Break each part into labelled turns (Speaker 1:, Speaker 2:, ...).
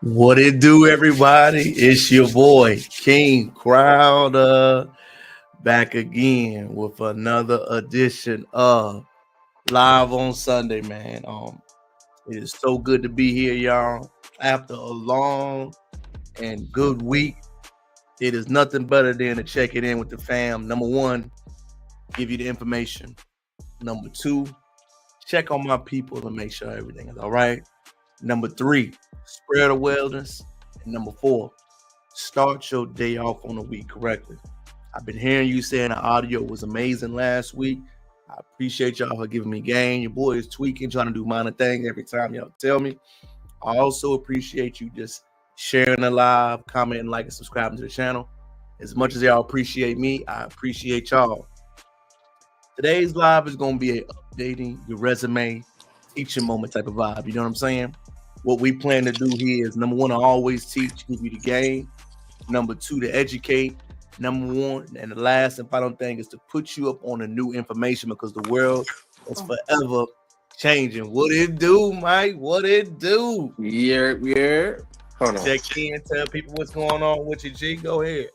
Speaker 1: What it do, everybody? It's your boy King Crowder back again with another edition of Live on Sunday, man. It is so good to be here, y'all. After a long and good week, it is nothing better than to check it in with the fam. Number one, give you the information. Number two, check on my people to make sure everything is all right. Number three, spread awareness. And number four, start your day off on the week correctly. I've been hearing you saying the audio was amazing last week. I appreciate y'all for giving me game. Your boy is tweaking, trying to do minor things every time y'all tell me. I also appreciate you just sharing the live, commenting, liking, subscribing to the channel. As much as y'all appreciate me, I appreciate y'all. Today's live is going to be a updating your resume, teaching moment type of vibe. You know what I'm saying? What we plan to do here is, number one, to always teach, give you the game. Number two, to educate. Number one, and the last and final thing is to put you up on the new information, because the world is forever changing. What it do, Mike? What it do?
Speaker 2: Yeah. Hold on.
Speaker 1: Check in, tell people what's going on with you, G. Go ahead.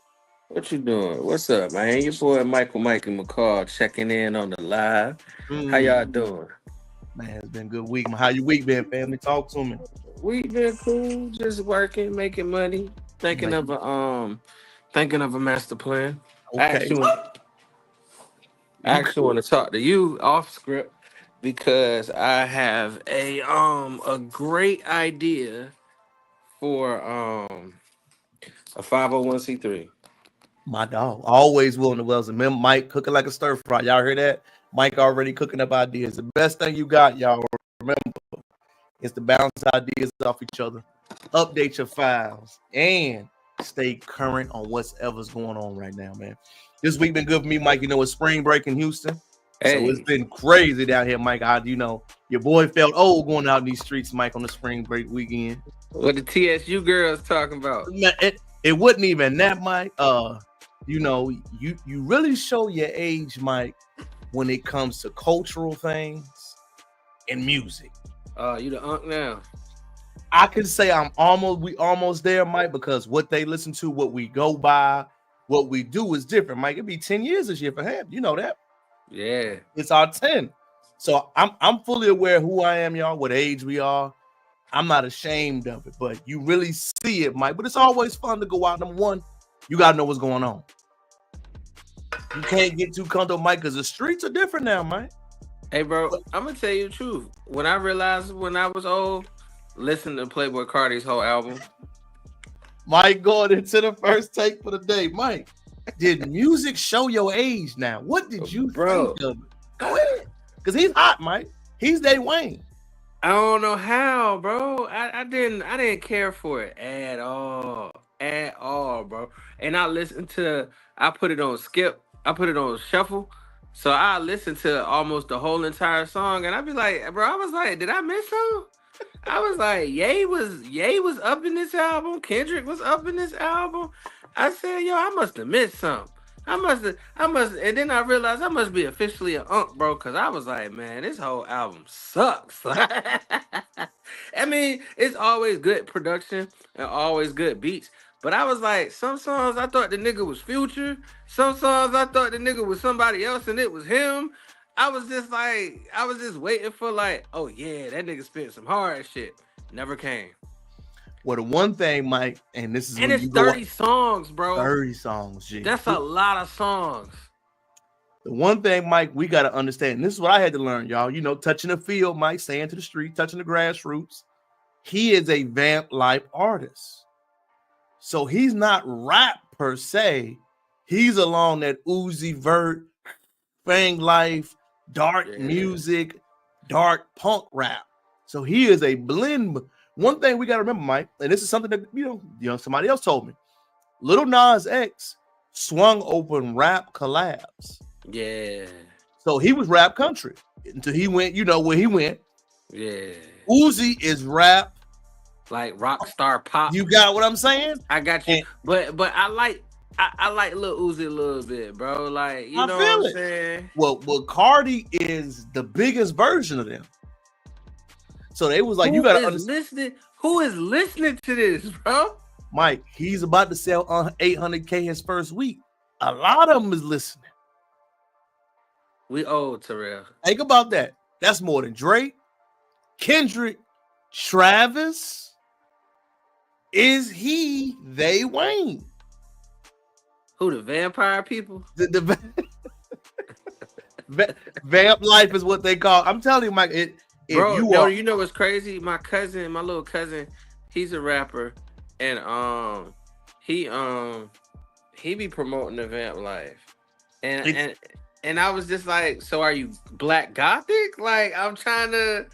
Speaker 2: What you doing? What's up, man? Your boy Mikey McCall checking in on the live. How y'all doing?
Speaker 1: Man, it's been a good week. How your week been, family? Talk to me.
Speaker 2: We been cool, just working, making money, thinking of a master plan.
Speaker 1: Okay.
Speaker 2: I actually want to talk to you off script because I have a great idea for a 501c3.
Speaker 1: My dog, always willing to welcome. Remember Mike cooking like a stir fry. Y'all hear that? Mike already cooking up ideas. The best thing you got, y'all, remember, is to bounce ideas off each other, update your files, and stay current on whatever's going on right now, man. This week been good for me, Mike. You know, it's spring break in Houston.
Speaker 2: Hey.
Speaker 1: So it's been crazy down here, Mike. Your boy felt old going out in these streets, Mike, on the spring break weekend.
Speaker 2: What the TSU girls talking about?
Speaker 1: Man, it wasn't even that, Mike. You really show your age, Mike, when it comes to cultural things and music.
Speaker 2: You the unk now.
Speaker 1: I can say we almost there, Mike, because what they listen to, what we go by, what we do is different, Mike. It'll be 10 years this year for him. You know that.
Speaker 2: Yeah.
Speaker 1: It's our 10. So I'm fully aware of who I am, y'all, what age we are. I'm not ashamed of it, but you really see it, Mike. But it's always fun to go out. Number one, you gotta know what's going on. You can't get too comfortable, Mike, because the streets are different now, Mike.
Speaker 2: Hey, bro, I'm gonna tell you the truth. When I realized when I was old, listening to Playboi Carti's whole album.
Speaker 1: Mike, going into the first take for the day, Mike. Did music show your age now? What did you think of it? Go ahead, because he's hot, Mike. He's Day Wayne.
Speaker 2: I don't know how, bro. I didn't care for it at all, bro. And I put it on skip. I put it on shuffle. So I listened to almost the whole entire song, and I'd be like, bro, I was like, did I miss something? I was like, Ye was up in this album. Kendrick was up in this album. I said, yo, I must have missed something. I must, and then I realized I must be officially an unk, bro, because I was like, man, this whole album sucks. I mean, it's always good production and always good beats, but I was like, some songs I thought the nigga was Future, some songs I thought the nigga was somebody else and it was him. I was just waiting for like, oh yeah, that nigga spit some hard shit. Never came.
Speaker 1: Well, the one thing, Mike, and this is
Speaker 2: and it's 30 songs, bro.
Speaker 1: 30 songs, G.
Speaker 2: That's a lot of songs.
Speaker 1: The one thing, Mike, we got to understand, and this is what I had to learn, y'all. You know, touching the field, Mike, staying to the street, touching the grassroots. He is a vamp life artist. So he's not rap per se. He's along that Uzi Vert, Fang Life, dark music, dark punk rap. So he is a blend. One thing we got to remember, Mike, and this is something that, you know, somebody else told me. Lil Nas X swung open rap collabs.
Speaker 2: Yeah.
Speaker 1: So he was rap country until he went, you know, where he went.
Speaker 2: Yeah.
Speaker 1: Uzi is rap
Speaker 2: like rock star pop.
Speaker 1: You got what I'm saying?
Speaker 2: I got you.
Speaker 1: And
Speaker 2: But I like Lil Uzi a little bit, bro. Like, you
Speaker 1: I
Speaker 2: know what
Speaker 1: feel
Speaker 2: I'm
Speaker 1: it.
Speaker 2: saying?
Speaker 1: Well, Cardi is the biggest version of them. So they was like, you gotta understand.
Speaker 2: Who is listening to this, bro?
Speaker 1: Mike, he's about to sell 800K his first week. A lot of them is listening.
Speaker 2: We old, Terrell.
Speaker 1: Think about that. That's more than Drake, Kendrick, Travis. Is he they Wayne?
Speaker 2: Who, the vampire people?
Speaker 1: The vamp life is what they call. I'm telling you, Mike.
Speaker 2: Bro, you know what's crazy? My little cousin, he's a rapper, and he be promoting the vamp life, and I was just like, so are you black gothic? Like, I'm trying to.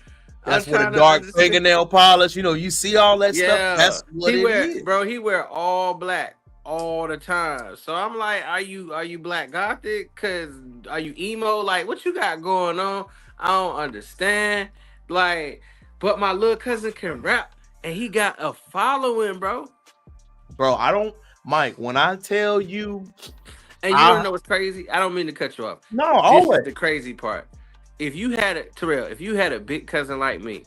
Speaker 1: That's what a dark fingernail polish. You know, you see all that stuff. That's what
Speaker 2: it
Speaker 1: is.
Speaker 2: Bro, he wear all black all the time. So I'm like, are you black gothic? Cause are you emo? Like, what you got going on? I don't understand. Like, but my little cousin can rap, and he got a following, bro.
Speaker 1: Bro, Mike, when I tell you,
Speaker 2: and you don't know what's crazy. I don't mean to cut you off.
Speaker 1: No, always.
Speaker 2: This is the crazy part. If you had a big cousin like me,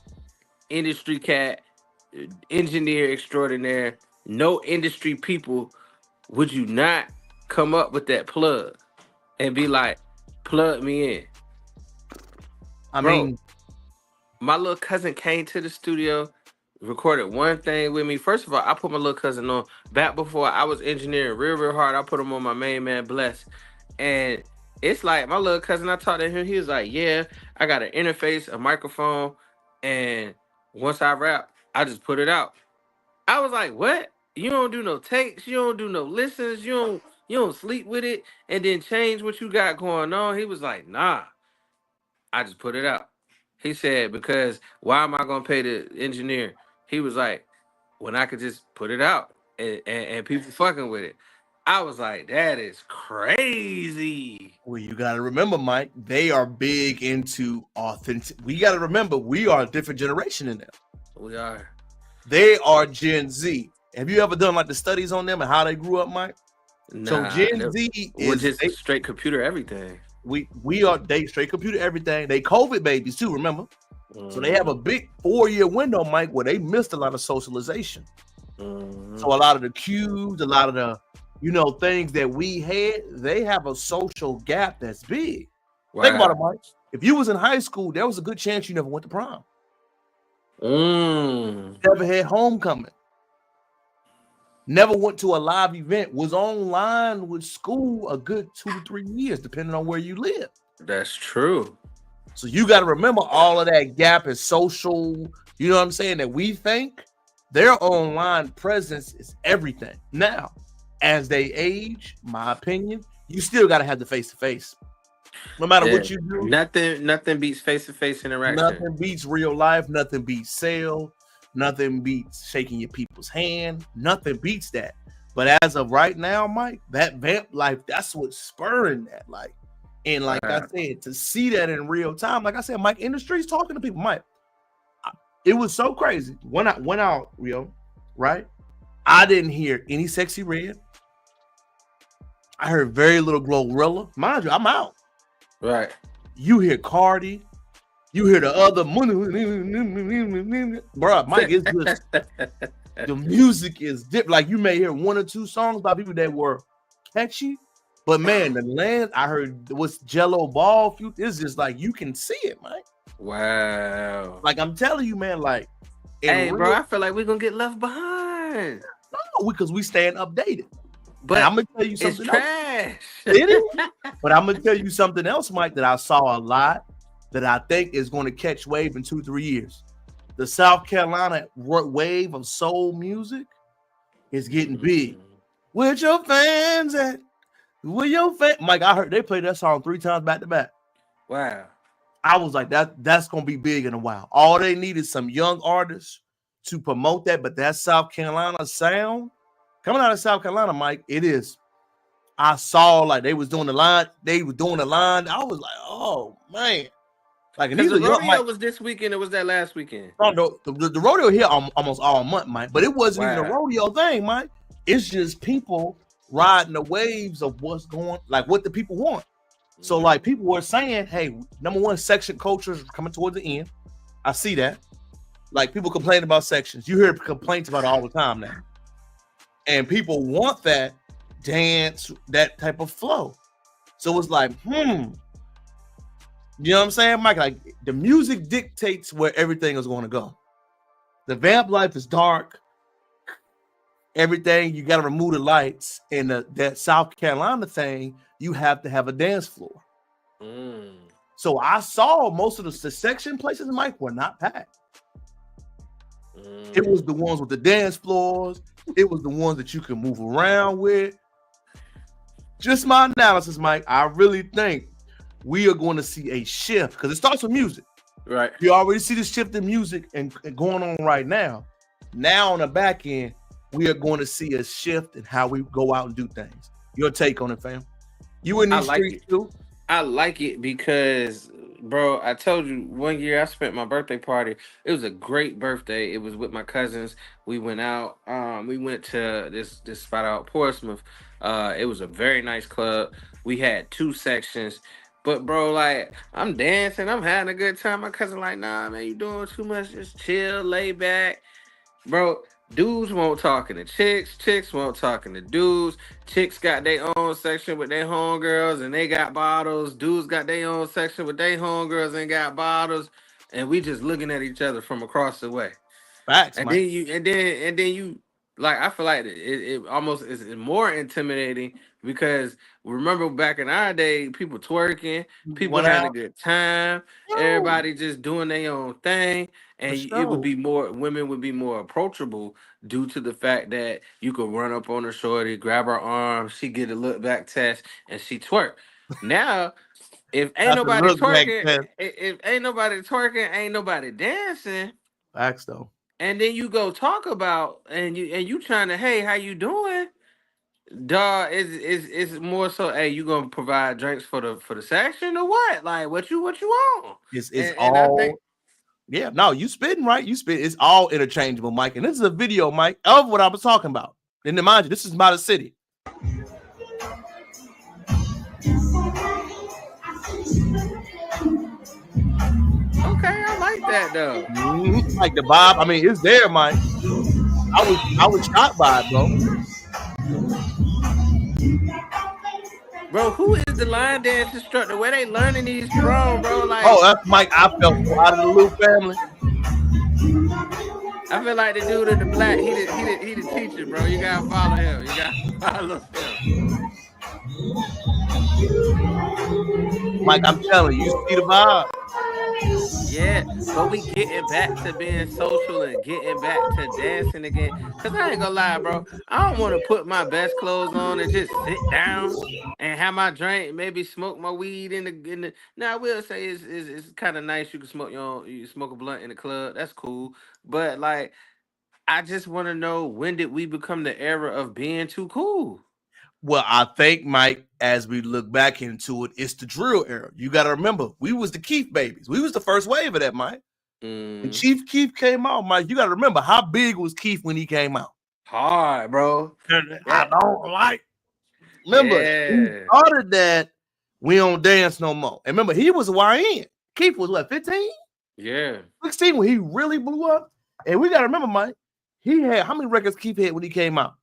Speaker 2: industry cat, engineer extraordinaire, no industry people, would you not come up with that plug and be like, plug me in?
Speaker 1: I mean,
Speaker 2: my little cousin came to the studio, recorded one thing with me. First of all, I put my little cousin on back before I was engineering real hard. I put him on my main man, Bless. And it's like my little cousin, I talked to him, he was like, yeah, I got an interface, a microphone, and once I rap, I just put it out. I was like, what? You don't do no takes, you don't do no listens, you don't sleep with it and then change what you got going on. He was like, nah, I just put it out. He said, because why am I gonna pay the engineer? He was like, when I could just put it out and people fucking with it. I was like, that is crazy.
Speaker 1: Well, you got to remember, Mike, they are big into authentic. We got to remember, we are a different generation in them.
Speaker 2: We are.
Speaker 1: They are Gen Z. Have you ever done like the studies on them and how they grew up, Mike?
Speaker 2: Nah,
Speaker 1: so Gen Z is
Speaker 2: just straight computer everything.
Speaker 1: They straight computer everything. They COVID babies too, remember? So they have a big 4-year window, Mike, where they missed a lot of socialization. So a lot of the cues, a lot of the things that we had, they have a social gap that's big. Wow. Think about it, Mike. If you was in high school, there was a good chance you never went to prom. Never had homecoming. Never went to a live event. Was online with school a good 2 to 3 years, depending on where you live.
Speaker 2: That's true.
Speaker 1: So you got to remember all of that gap is social. You know what I'm saying? That we think their online presence is everything. Now, as they age, my opinion, you still got to have the face-to-face. No matter what you do.
Speaker 2: Nothing beats face-to-face interaction.
Speaker 1: Nothing beats real life. Nothing beats sale. Nothing beats shaking your people's hand. Nothing beats that. But as of right now, Mike, that vamp life, that's what's spurring that. Like, and like I said, to see that in real time, like I said, Mike, industry's talking to people. Mike, it was so crazy. When I went out, right? I didn't hear any Sexy Red. I heard very little Glorilla. Mind you, I'm out.
Speaker 2: Right.
Speaker 1: You hear Cardi. You hear the other bro, Mike, it's just the music is different. Like you may hear 1 or 2 songs by people that were catchy, but man, the land I heard was Jello Ball. It's just like you can see it, Mike.
Speaker 2: Wow.
Speaker 1: Like I'm telling you, man. Like,
Speaker 2: hey, bro, I feel like we're gonna get left behind.
Speaker 1: No, because we staying updated.
Speaker 2: But
Speaker 1: I'm gonna tell you something.
Speaker 2: It's trash.
Speaker 1: It is. But I'm gonna tell you something else, Mike, that I saw a lot. That I think is going to catch wave in 2-3 years. The South Carolina wave of soul music is getting big. Where's your fans at? Where your fans? Mike, I heard they played that song 3 times back to back.
Speaker 2: Wow.
Speaker 1: I was like, that's going to be big in a while. All they need is some young artists to promote that, but that South Carolina sound coming out of South Carolina, Mike, it is. I saw like they was doing the line. I was like, oh, man. Like, and
Speaker 2: Because
Speaker 1: these
Speaker 2: the
Speaker 1: are young,
Speaker 2: rodeo
Speaker 1: Mike.
Speaker 2: was this weekend. It was that last weekend.
Speaker 1: No, the rodeo here almost all month, Mike. But it wasn't even a
Speaker 2: Wow.
Speaker 1: rodeo thing, Mike. It's just people riding the waves of what's going, like what the people want. So, like, people were saying, hey, number one, section culture is coming towards the end. I see that. Like, people complain about sections. You hear complaints about it all the time now. And people want that dance, that type of flow. So it's like, you know what I'm saying, Mike? Like, the music dictates where everything is going to go. The vamp life is dark. Everything, you got to remove the lights. And that South Carolina thing, you have to have a dance floor. So I saw most of the section places, Mike, were not packed. It was the ones with the dance floors. It was the ones that you can move around with. Just my analysis, Mike. I really think we are going to see a shift because it starts with music.
Speaker 2: Right.
Speaker 1: You already see the shift in music and going on right now. Now on the back end, we are going to see a shift in how we go out and do things. Your take on it, fam? You in these streets too?
Speaker 2: I like it because, bro, I told you one year I spent my birthday party. It was a great birthday. It was with my cousins. We went out. We went to this spot out Portsmouth. It was a very nice club. We had 2 sections. But bro, like, I'm dancing, I'm having a good time. My cousin like, nah, man, you doing too much. Just chill, lay back. Bro, dudes won't talking to chicks. Chicks won't talking to dudes. Chicks got their own section with their homegirls and they got bottles. Dudes got their own section with their homegirls and got bottles. And we just looking at each other from across the way.
Speaker 1: Facts,
Speaker 2: And
Speaker 1: Mike.
Speaker 2: then you like, I feel like it almost is more intimidating because remember back in our day, people twerking, people having a good time, everybody just doing their own thing, and it would be more, women would be more approachable due to the fact that you could run up on her shorty, grab her arm, she get a look back test, and she twerk. Now, if ain't nobody twerking, ain't nobody dancing.
Speaker 1: Facts though.
Speaker 2: And then you go talk about and you trying to, hey, how you doing? Dog, is more so, hey, you gonna provide drinks for the section or what? Like what you want?
Speaker 1: It's
Speaker 2: and I think,
Speaker 1: yeah, no, you spitting right. You spit. It's all interchangeable, Mike. And this is a video, Mike, of what I was talking about. And mind you, this is about a city.
Speaker 2: Okay, I like that though.
Speaker 1: Like the vibe. I mean, it's there, Mike. I was shocked by it, bro.
Speaker 2: Bro, who is the line dance instructor? Where they learning these from, bro? Like,
Speaker 1: oh, that's Mike. I felt out of the loop, family.
Speaker 2: I feel like the dude in the black, he the teacher, bro. You gotta follow him. You gotta follow him.
Speaker 1: Mike, I'm telling you, you see the vibe.
Speaker 2: Yeah, but we getting back to being social and getting back to dancing again. Cause I ain't gonna lie, bro. I don't want to put my best clothes on and just sit down and have my drink, maybe smoke my weed in the. Now I will say it's kind of nice. You can you smoke a blunt in the club. That's cool. But like, I just want to know, when did we become the era of being too cool?
Speaker 1: Well, I think, Mike, as we look back into it, it's the drill era. You got to remember, we was the Keith babies. We was the first wave of that, Mike. And Chief Keef came out, Mike. You got to remember, how big was Keith when he came out?
Speaker 2: Hard, bro.
Speaker 1: I don't like. Remember, he started that We Don't Dance No More. And remember, he was a YN. Keith was what, 15?
Speaker 2: Yeah.
Speaker 1: 16 when he really blew up. And we got to remember, Mike, he had, how many records Keith had when he came out?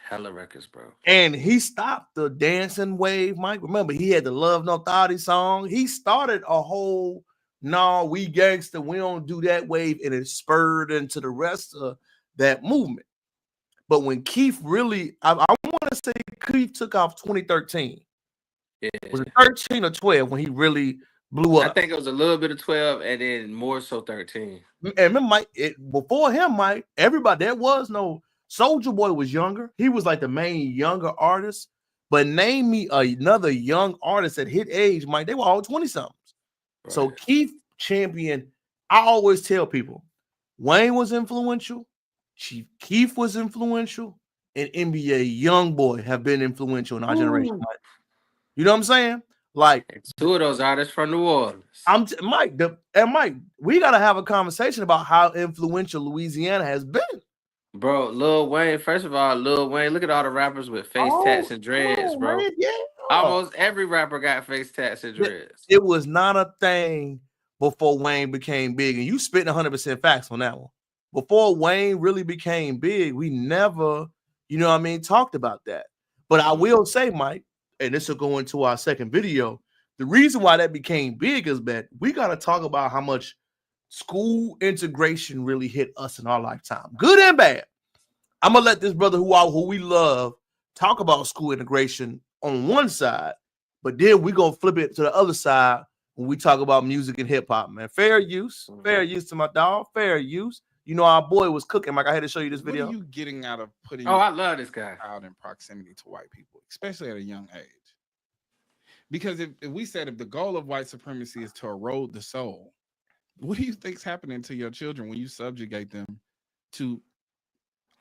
Speaker 2: Hella records, bro.
Speaker 1: And he stopped the dancing wave, Mike. Remember, he had the Love No Thotty song. He started a whole, no, we gangster, we don't do that wave, and it spurred into the rest of that movement. But when Keith really, I want to say Keith took off 2013.
Speaker 2: Yeah.
Speaker 1: Was it 13 or 12 when he really blew up?
Speaker 2: I think it was a little bit of 12 and then more so 13.
Speaker 1: And remember, Mike, before him, Mike, everybody, there was no, Soulja Boy was younger. He was like the main younger artist. But name me another young artist at his age, Mike. They were all 20-somethings. Right. So Keith championed. I always tell people, Wayne was influential, Chief Keef was influential, and NBA YoungBoy have been influential in our generation, Mike. You know what I'm saying? Like
Speaker 2: And 2 of those artists from New Orleans.
Speaker 1: Mike, Mike, we gotta have a conversation about how influential Louisiana has been.
Speaker 2: Bro, Lil Wayne, first of all, Lil Wayne, look at all the rappers with face tats and dreads, bro.
Speaker 1: Man, yeah.
Speaker 2: Almost every rapper got face tats and dreads.
Speaker 1: It was not a thing before Wayne became big, and you spitting 100% facts on that one. Before Wayne really became big, we never, talked about that. But I will say, Mike, and this will go into our second video. The reason why that became big is that we got to talk about how much school integration really hit us in our lifetime, good and bad. I'm gonna let this brother who we love talk about school integration on one side, but then we're gonna flip it to the other side when we talk about music and hip-hop, man. Fair use to my dog, fair use. You know, our boy was cooking. Like, I had to show you this video.
Speaker 3: What are you getting out of putting
Speaker 2: I love this guy
Speaker 3: out in proximity to white people, especially at a young age? Because if we said if the goal of white supremacy is to erode the soul, what do you think's happening to your children when you subjugate them to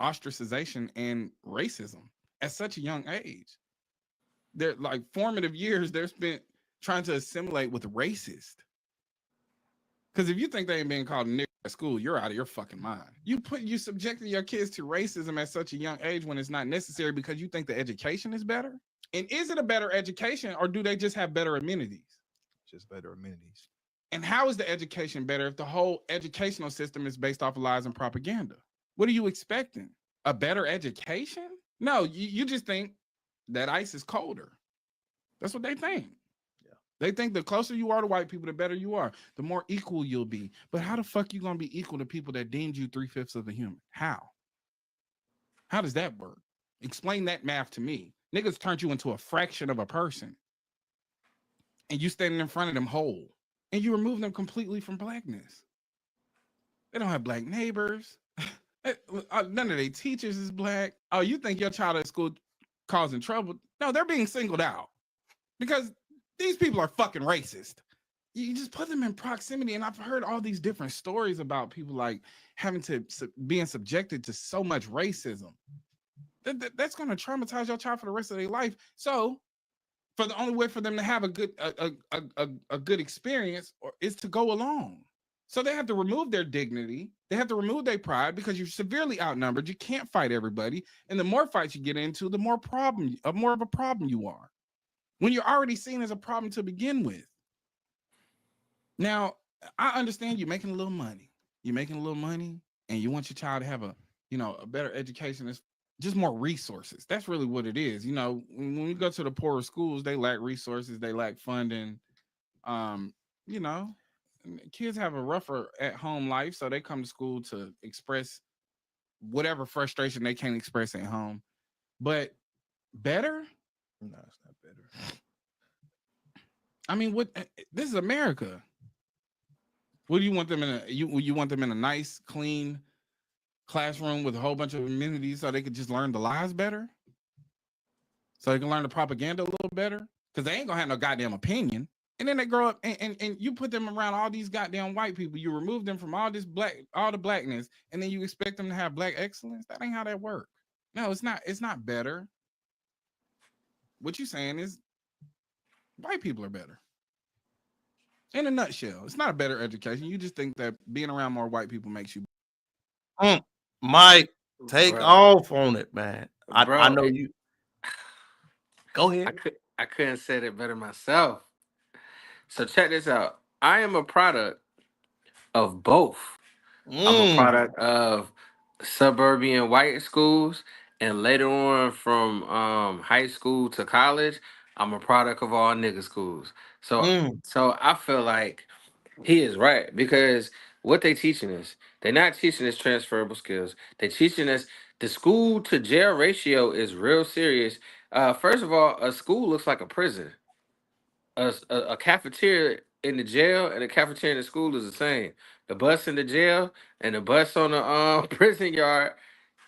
Speaker 3: ostracization and racism at such a young age? They're like formative years they're spent trying to assimilate with racist. Because if you think they ain't being called a nigger at school, you're out of your fucking mind. You subjecting your kids to racism at such a young age when it's not necessary because you think the education is better. And is it a better education, or do they just have better amenities?
Speaker 4: Just better amenities.
Speaker 3: And how is the education better if the whole educational system is based off of lies and propaganda? What are you expecting? A better education? No, you just think that ice is colder. That's what they think. Yeah. They think the closer you are to white people, the better you are, the more equal you'll be. But how the fuck you gonna be equal to people that deemed you 3/5 of a human? How? How does that work? Explain that math to me. Niggas turned you into a fraction of a person, and you standing in front of them whole, and you remove them completely from blackness. They don't have black neighbors. None of their teachers is black. Oh, you think your child at school causing trouble? No, they're being singled out because these people are fucking racist. You just put them in proximity, and I've heard all these different stories about people like having to being subjected to so much racism. That's going to traumatize your child for the rest of their life. So, for the only way for them to have a good experience is to go along. So they have to remove their dignity. They have to remove their pride because you're severely outnumbered. You can't fight everybody, and the more fights you get into, the more of a problem you are. When you're already seen as a problem to begin with. Now, I understand you're making a little money. You're making a little money, and you want your child to have a better education. It's just more resources. That's really what it is. You know, when we go to the poorer schools, they lack resources, they lack funding. Kids have a rougher at home life, so they come to school to express whatever frustration they can't express at home. But better?
Speaker 4: No, it's not better.
Speaker 3: I mean, this is America. What do you want them in you want them in a nice, clean classroom with a whole bunch of amenities so they could just learn the lies better? So they can learn the propaganda a little better? Because they ain't gonna have no goddamn opinion. And then they grow up and you put them around all these goddamn white people. You remove them from all the blackness, and then you expect them to have black excellence. That ain't how that works. No, it's not. It's not better. What you saying is white people are better. In a nutshell, it's not a better education. You just think that being around more white people makes you.
Speaker 1: Mike, take off on it, man. I know you. Go ahead.
Speaker 2: I couldn't say it better myself. So check this out. I am a product of both. I'm a product of suburban white schools, and later on from high school to college, I'm a product of all nigga schools. So I feel like he is right, because what they teaching us, they're not teaching us transferable skills. They're teaching us the school to jail ratio is real serious. First of all, a school looks like a prison. A cafeteria in the jail and a cafeteria in the school is the same. The bus in the jail and the bus on the prison yard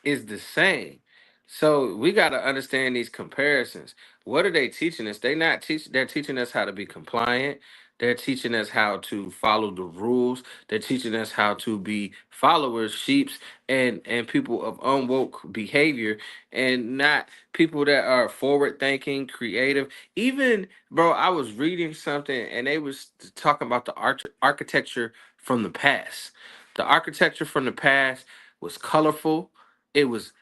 Speaker 2: is the same. So we got to understand these comparisons. What are they teaching us? They're teaching us how to be compliant. They're teaching us how to follow the rules. They're teaching us how to be followers, sheeps, and people of unwoke behavior, and not people that are forward thinking, creative. Even, bro, I was reading something and they was talking about the architecture from the past. The architecture from the past was colorful. It was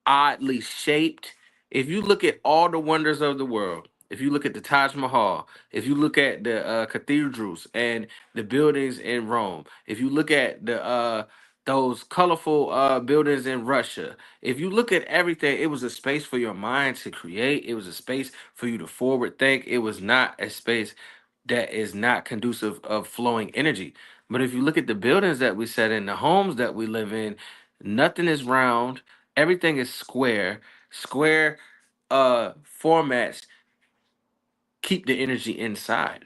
Speaker 2: oddly shaped. If you look at all the wonders of the world, if you look at the Taj Mahal, if you look at the cathedrals and the buildings in Rome, if you look at the those colorful buildings in Russia, if you look at everything, it was a space for your mind to create. It was a space for you to forward think. It was not a space that is not conducive of flowing energy. But if you look at the buildings that we set in, the homes that we live in, nothing is round. Everything is square. Square formats keep the energy inside.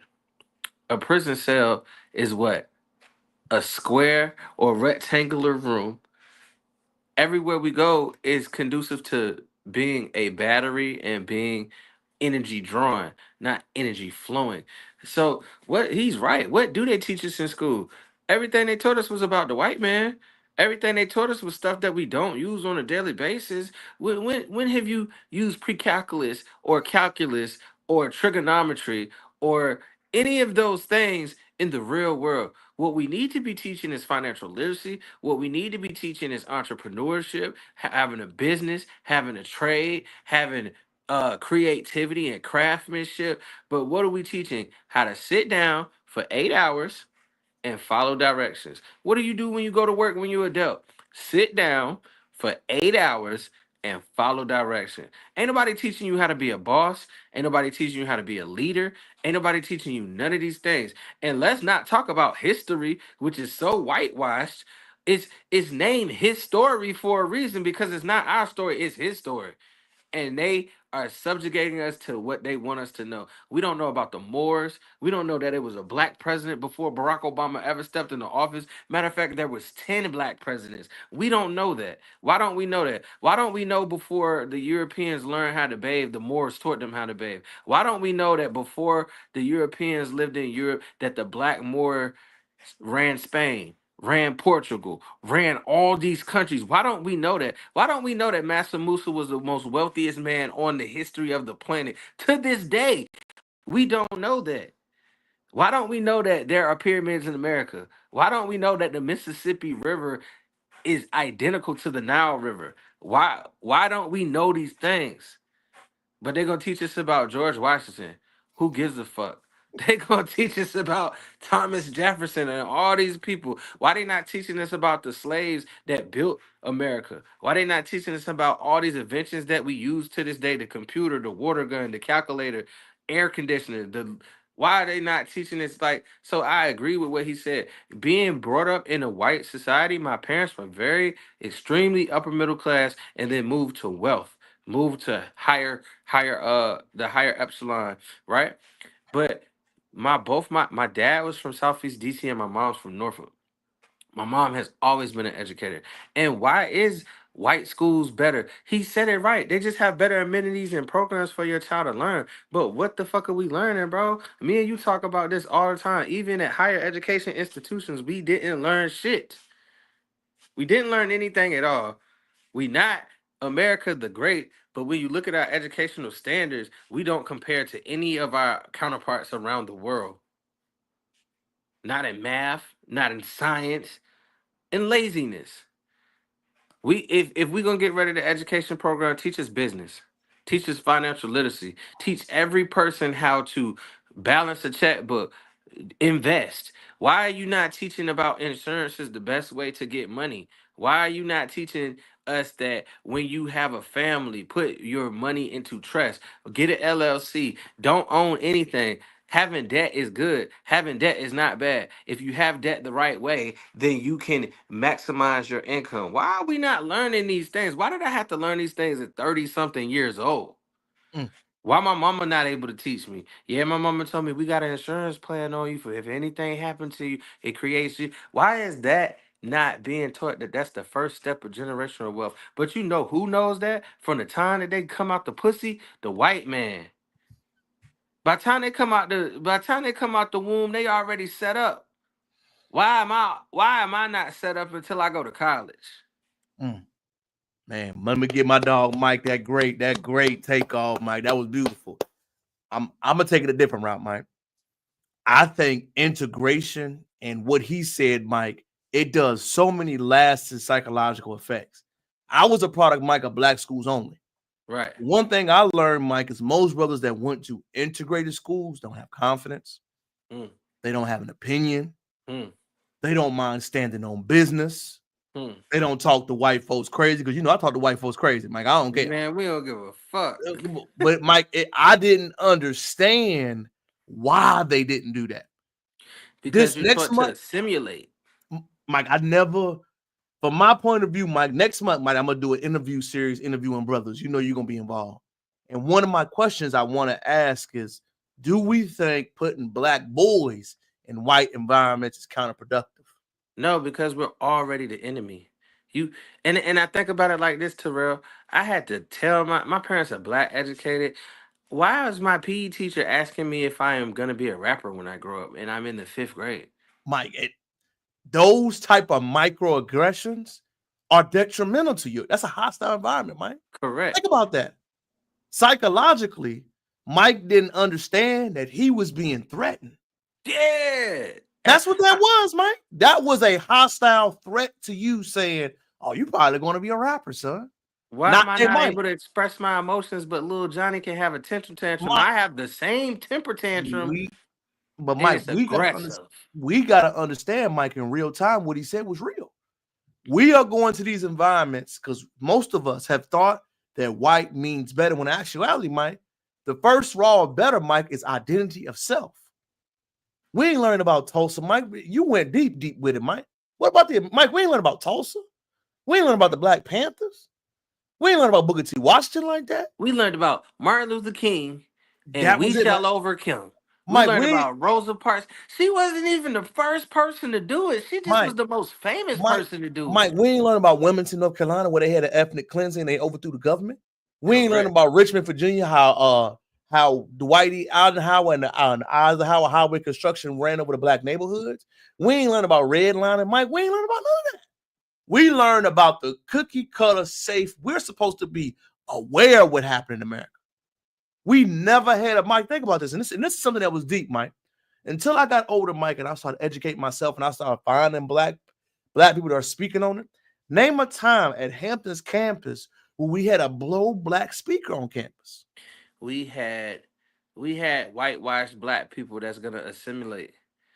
Speaker 2: A prison cell is what? A square or rectangular room. Everywhere we go is conducive to being a battery and being energy drawing, not energy flowing. So what he's right. What do they teach us in school? Everything they taught us was about the white man. Everything they taught us was stuff that we don't use on a daily basis. When have you used pre-calculus or calculus or trigonometry or any of those things in the real world? What we need to be teaching is financial literacy. What we need to be teaching is entrepreneurship, having a business, having a trade, having creativity and craftsmanship. But what are we teaching? How to sit down for 8 hours and follow directions. What do you do when you go to work when you're adult? Sit down for 8 hours and follow direction. Ain't nobody teaching you how to be a boss. Ain't nobody teaching you how to be a leader. Ain't nobody teaching you none of these things. And let's not talk about history, which is so whitewashed. It's named his story for a reason because it's not our story, it's his story, and they are subjugating us to what they want us to know. We don't know about the Moors. We don't know that it was a black president before Barack Obama ever stepped into office. Matter of fact, there was 10 black presidents. We don't know that. Why don't we know that? Why don't we know before the Europeans learned how to bathe, the Moors taught them how to bathe? Why don't we know that before the Europeans lived in Europe, that the black Moor ran Spain, ran Portugal, ran all these countries? Why don't we know that? Why don't we know that Mansa Musa was the most wealthiest man on the history of the planet? To this day, we don't know that. Why don't we know that there are pyramids in America? Why don't we know that the Mississippi River is identical to the Nile River? Why don't we know these things? But they're gonna teach us about George Washington. Who gives a fuck? They're gonna teach us about Thomas Jefferson and all these people. Why they not teaching us about the slaves that built America? Why they not teaching us about all these inventions that we use to this day? The computer, the water gun, the calculator, air conditioner. Why are they not teaching us? Like, so I agree with what he said. Being brought up in a white society, my parents were very extremely upper middle class and then moved to wealth, moved to the higher epsilon, right? But my dad was from Southeast DC and my mom's from Norfolk. My mom has always been an educator. And why is white schools better? He said it right. They just have better amenities and programs for your child to learn. But what the fuck are we learning, bro? Me and you talk about this all the time. Even at higher education institutions, we didn't learn shit. We didn't learn anything at all. We not America the Great, but when you look at our educational standards, we don't compare to any of our counterparts around the world. Not in math, not in science, in laziness. If we're gonna get rid of the education program, teach us business, teach us financial literacy, teach every person how to balance a checkbook, invest. Why are you not teaching about insurance is the best way to get money? Why are you not teaching us that when you have a family, put your money into trust, get an LLC, don't own anything? Having debt is good. Having debt is not bad. If you have debt the right way, then you can maximize your income. Why are we not learning these things? Why did I have to learn these things at 30 something years old?
Speaker 1: Mm.
Speaker 2: Why my mama not able to teach me? Yeah, my mama told me we got an insurance plan on you for if anything happened to you, it creates you. Why is that not being taught that that's the first step of generational wealth? But you know who knows that? From the time that they come out the pussy, the white man. By the time they come out the womb, they already set up. Why am I not set up until I go to college?
Speaker 1: Man, let me get my dog Mike that great takeoff, Mike. That was beautiful. I'm gonna take it a different route, Mike. I think integration and what he said, Mike, it does so many lasting psychological effects. I was a product, Mike, of black schools only.
Speaker 2: Right.
Speaker 1: One thing I learned, Mike, is most brothers that went to integrated schools don't have confidence. They don't have an opinion. They don't mind standing on business. They don't talk to white folks crazy because I talk to white folks crazy, Mike. I don't care.
Speaker 2: Man, we don't give a fuck.
Speaker 1: But Mike, I didn't understand why they didn't do that.
Speaker 2: Because you're taught to simulate.
Speaker 1: Mike, from my point of view, Mike, next month, Mike, I'm gonna do an interview series interviewing brothers. You're gonna be involved. And one of my questions I want to ask is, do we think putting black boys in white environments is counterproductive?
Speaker 2: No, because we're already the enemy. And I think about it like this, Terrell. I had to tell my parents are black educated. Why is my PE teacher asking me if I am gonna be a rapper when I grow up and I'm in the 5th grade?
Speaker 1: Mike, those type of microaggressions are detrimental to you. That's a hostile environment, Mike.
Speaker 2: Correct.
Speaker 1: Think about that. Psychologically, Mike didn't understand that he was being threatened.
Speaker 2: Yeah.
Speaker 1: That's what that was, Mike. That was a hostile threat to you saying, oh, you're probably going to be a rapper, son.
Speaker 2: Why am I not able to express my emotions, but little Johnny can have a temper tantrum? Mike, I have the same temper tantrum.
Speaker 1: But Mike, we got to understand, Mike, in real time, what he said was real. We are going to these environments because most of us have thought that white means better, when in actuality, Mike, the first raw of better, Mike, is identity of self. We ain't learned about Tulsa, Mike. You went deep with it, Mike. What about Mike? We ain't learned about Tulsa. We ain't learned about the Black Panthers. We ain't learned about Booker T. Washington like that.
Speaker 2: We learned about Martin Luther King, and we shall overcome. We learned about Rosa Parks. She wasn't even the first person to do it. She just was the most famous person to do it.
Speaker 1: Mike, we ain't learned about Wilmington, North Carolina, where they had an ethnic cleansing and they overthrew the government. We ain't learned about Richmond, Virginia, how Dwight Eisenhower and the Eisenhower Highway construction ran over the black neighborhoods. We ain't learned about redlining, Mike. We ain't learned about none of that. We learned about the cookie cutter safe. We're supposed to be aware of what happened in America. We never had a Mike. Think about this, and this is something that was deep, Mike. Until I got older, Mike, and I started educating myself, and I started finding black people that are speaking on it. Name a time at Hampton's campus where we had a black speaker on campus.
Speaker 2: We had whitewashed black people that's gonna assimilate.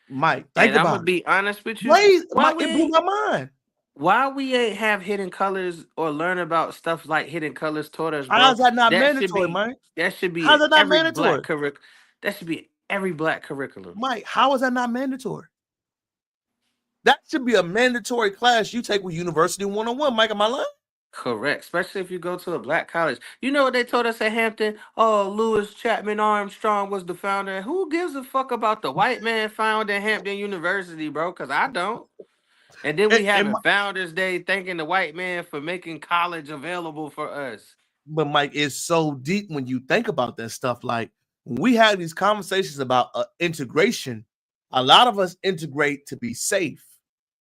Speaker 1: Mike, think about it.
Speaker 2: I'm gonna be honest with you.
Speaker 1: Mike, it blew my mind.
Speaker 2: Why we ain't have hidden colors or learn about stuff like hidden colors taught us, bro?
Speaker 1: How's that not mandatory, Mike?
Speaker 2: That should be
Speaker 1: How's that not mandatory?
Speaker 2: That should be every black curriculum.
Speaker 1: Mike, how is that not mandatory? That should be a mandatory class you take with University 101, Mike. Am I lying?
Speaker 2: Correct, especially if you go to a black college. You know what they told us at Hampton? Oh, Lewis Chapman Armstrong was the founder. Who gives a fuck about the white man founding Hampton University, bro? Because I don't. And then we having Founders Day thanking the white man for making college available for us.
Speaker 1: But Mike, it's so deep when you think about that stuff. Like when we have these conversations about integration, a lot of us integrate to be safe.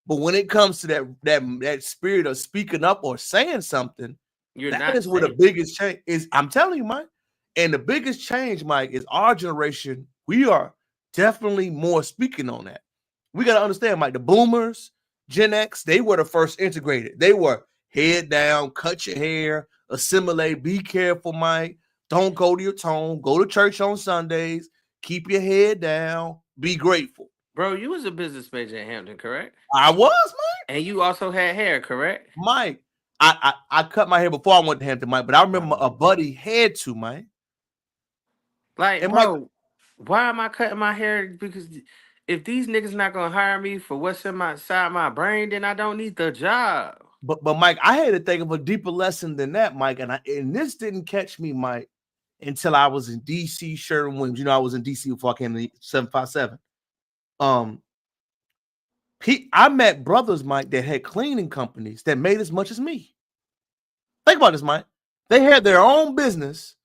Speaker 1: But when it comes to that spirit of speaking up or saying something, that is where the biggest change is. I'm telling you, Mike. And the biggest change, Mike, is our generation. We are definitely more speaking on that. We got to understand, Mike, the boomers, Gen X, they were the first integrated. They were head down, cut your hair, assimilate, be careful, Mike. Don't go to your tone. Go to church on Sundays. Keep your head down. Be grateful.
Speaker 2: Bro, you was a business major at Hampton, correct?
Speaker 1: I was, Mike.
Speaker 2: And you also had hair, correct?
Speaker 1: Mike, I cut my hair before I went to Hampton, Mike, but I remember a buddy had to, Mike.
Speaker 2: Like, and bro, Mike, why am I cutting my hair? Because if these niggas not gonna hire me for what's inside my brain, then I don't need the job.
Speaker 1: But Mike, I had to think of a deeper lesson than that, Mike. And this didn't catch me, Mike, until I was in DC, Sherwin-Williams. You know, I was in DC before I came to 757. I met brothers, Mike, that had cleaning companies that made as much as me. Think about this, Mike. They had their own business,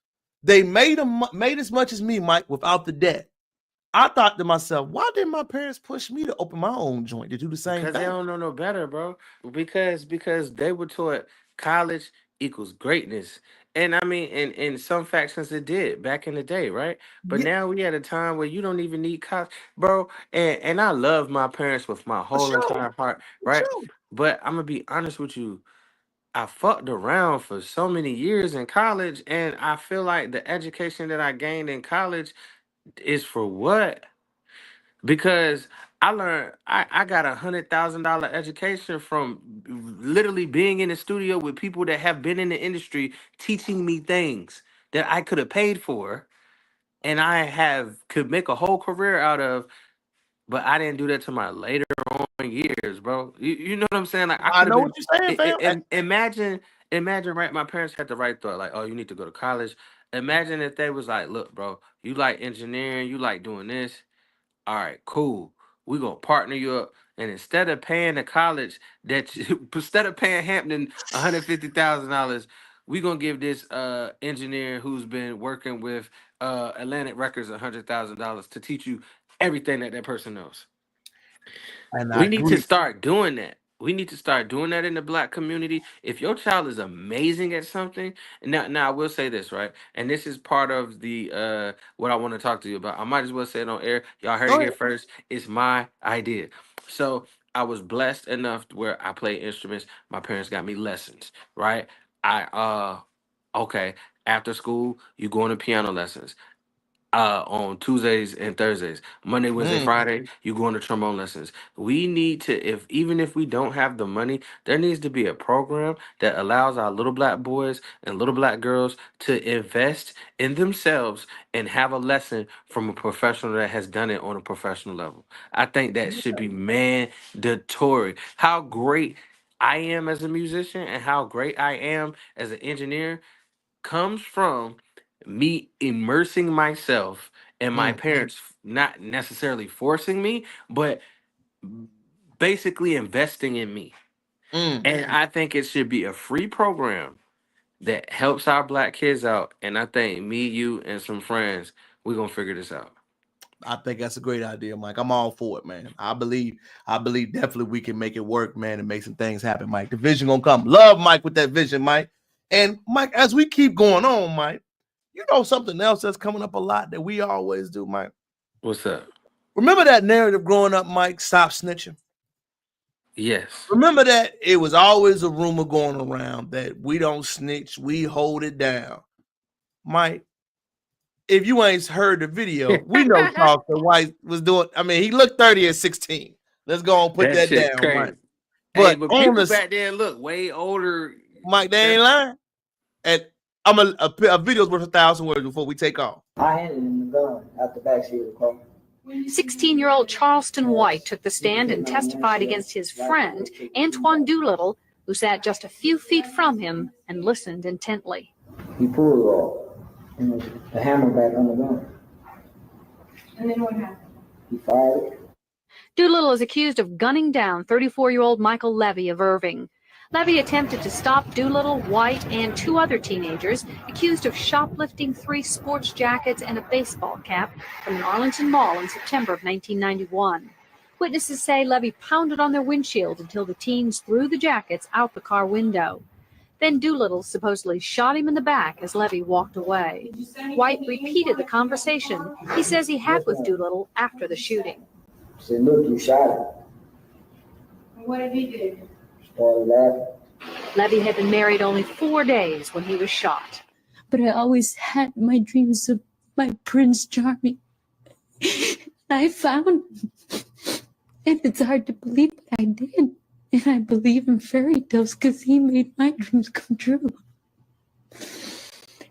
Speaker 1: They made as much as me, Mike, without the debt. I thought to myself, why didn't my parents push me to open my own joint to do the same
Speaker 2: Because they
Speaker 1: thing?
Speaker 2: don't know no better, bro. Because they were taught college equals greatness. And I mean, in some factions it did back in the day, right? But
Speaker 1: Yeah,
Speaker 2: now we at a time where you don't even need college, bro. And I love my parents with my
Speaker 1: for
Speaker 2: whole
Speaker 1: sure.
Speaker 2: entire heart,
Speaker 1: For
Speaker 2: right?
Speaker 1: sure.
Speaker 2: But I'm gonna be honest with you. I fucked around for so many years in college, and I feel like the education that I gained in college is for what? Because I got $100,000 education from literally being in the studio with people that have been in the industry teaching me things that I could have paid for and I have could make a whole career out of, but I didn't do that to my later on years, bro. You know what I'm saying? Like I
Speaker 1: I
Speaker 2: could have
Speaker 1: know
Speaker 2: been
Speaker 1: what you're saying, fam.
Speaker 2: imagine, right, my parents had the right thought, like, oh, you need to go to college. Imagine if they was like, look, bro, you like engineering, you like doing this. All right, cool. We're gonna partner you up. And instead of paying the college instead of paying Hampton $150,000, we're gonna give this engineer who's been working with Atlantic Records $100,000 to teach you everything that person knows.
Speaker 1: And I
Speaker 2: We need to
Speaker 1: agree.
Speaker 2: start doing that. We need to start doing that in the black community. If your child is amazing at something, now I will say this, right? And this is part of the what I want to talk to you about. I might as well say it on air. Y'all heard
Speaker 1: Go
Speaker 2: it here
Speaker 1: ahead.
Speaker 2: first. It's my idea. So I was blessed enough to where I play instruments. My parents got me lessons, right? Okay, after school, you going to piano lessons on Tuesdays and Thursdays. Monday, Wednesday,
Speaker 1: Mm,
Speaker 2: Friday, you go into trombone lessons. We need to, if even if we don't have the money, there needs to be a program that allows our little black boys and little black girls to invest in themselves and have a lesson from a professional that has done it on a professional level. I think that should be mandatory. How great I am as a musician and how great I am as an engineer comes from me immersing myself and my
Speaker 1: mm,
Speaker 2: parents not necessarily forcing me, but basically investing in me.
Speaker 1: mm.
Speaker 2: And I think it should be a free program that helps our black kids out. And I think me, you, and some friends, we're gonna figure this out.
Speaker 1: I think that's a great idea, Mike. I'm all for it, man. I believe definitely we can make it work, man, and make some things happen, Mike. The vision gonna come. Love Mike with that vision, Mike. And Mike, as we keep going on, Mike, you know something else that's coming up a lot that we always do, Mike.
Speaker 2: What's up?
Speaker 1: Remember that narrative growing up, Mike? Stop snitching.
Speaker 2: Yes.
Speaker 1: Remember that it was always a rumor going around that we don't snitch, we hold it down. Mike, if you ain't heard the video, we know
Speaker 2: That
Speaker 1: Charleston White was doing. I mean, he looked 30 at 16. Let's go and put that
Speaker 2: shit
Speaker 1: down, Mike.
Speaker 2: crazy. Hey,
Speaker 1: But
Speaker 2: but
Speaker 1: on
Speaker 2: people
Speaker 1: this,
Speaker 2: back then look way older.
Speaker 1: Mike, they ain't
Speaker 2: That's
Speaker 1: lying. And I'm a video's worth 1,000 words before we take off.
Speaker 5: I handed him the gun out the backseat of the car.
Speaker 6: 16-year-old Charleston White took the stand and testified against his friend, Antoine Doolittle, who sat just a few feet from him and listened intently.
Speaker 5: He pulled off and the hammer back on the gun.
Speaker 7: And then what happened?
Speaker 5: He fired it.
Speaker 6: Doolittle is accused of gunning down 34-year-old Michael Levy of Irving. Levy attempted to stop Doolittle, White, and two other teenagers accused of shoplifting 3 sports jackets and a baseball cap from an Arlington mall in September of 1991. Witnesses say Levy pounded on their windshield until the teens threw the jackets out the car window. Then Doolittle supposedly shot him in the back as Levy walked away. White repeated the conversation he says he had with Doolittle after the shooting.
Speaker 5: He said, "Look, you shot him."
Speaker 7: And what did he do?
Speaker 5: Started laughing.
Speaker 6: Levy had been married only 4 days when he was shot.
Speaker 8: But I always had my dreams of my Prince Charming. I found him. And it's hard to believe, but I did. And I believe in fairy tales because he made my dreams come true.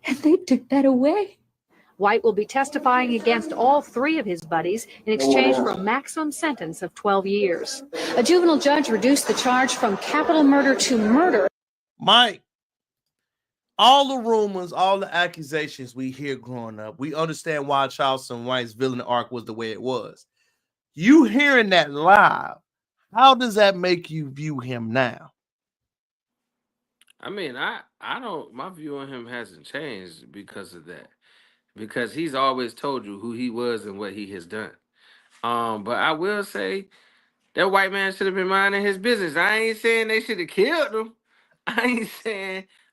Speaker 8: And they took that away.
Speaker 6: White will be testifying against all 3 of his buddies in exchange for a maximum sentence of 12 years. A juvenile judge reduced the charge from capital murder to murder.
Speaker 1: Mike, all the rumors, all the accusations we hear growing up, we understand why Charleston White's villain arc was the way it was. You hearing that live, how does that make you view him now?
Speaker 2: I mean, I don't. My view on him hasn't changed because of that. because he's always told you who he was and what he has done. But I will say that white man should have been minding his business. I ain't saying they should have killed him. I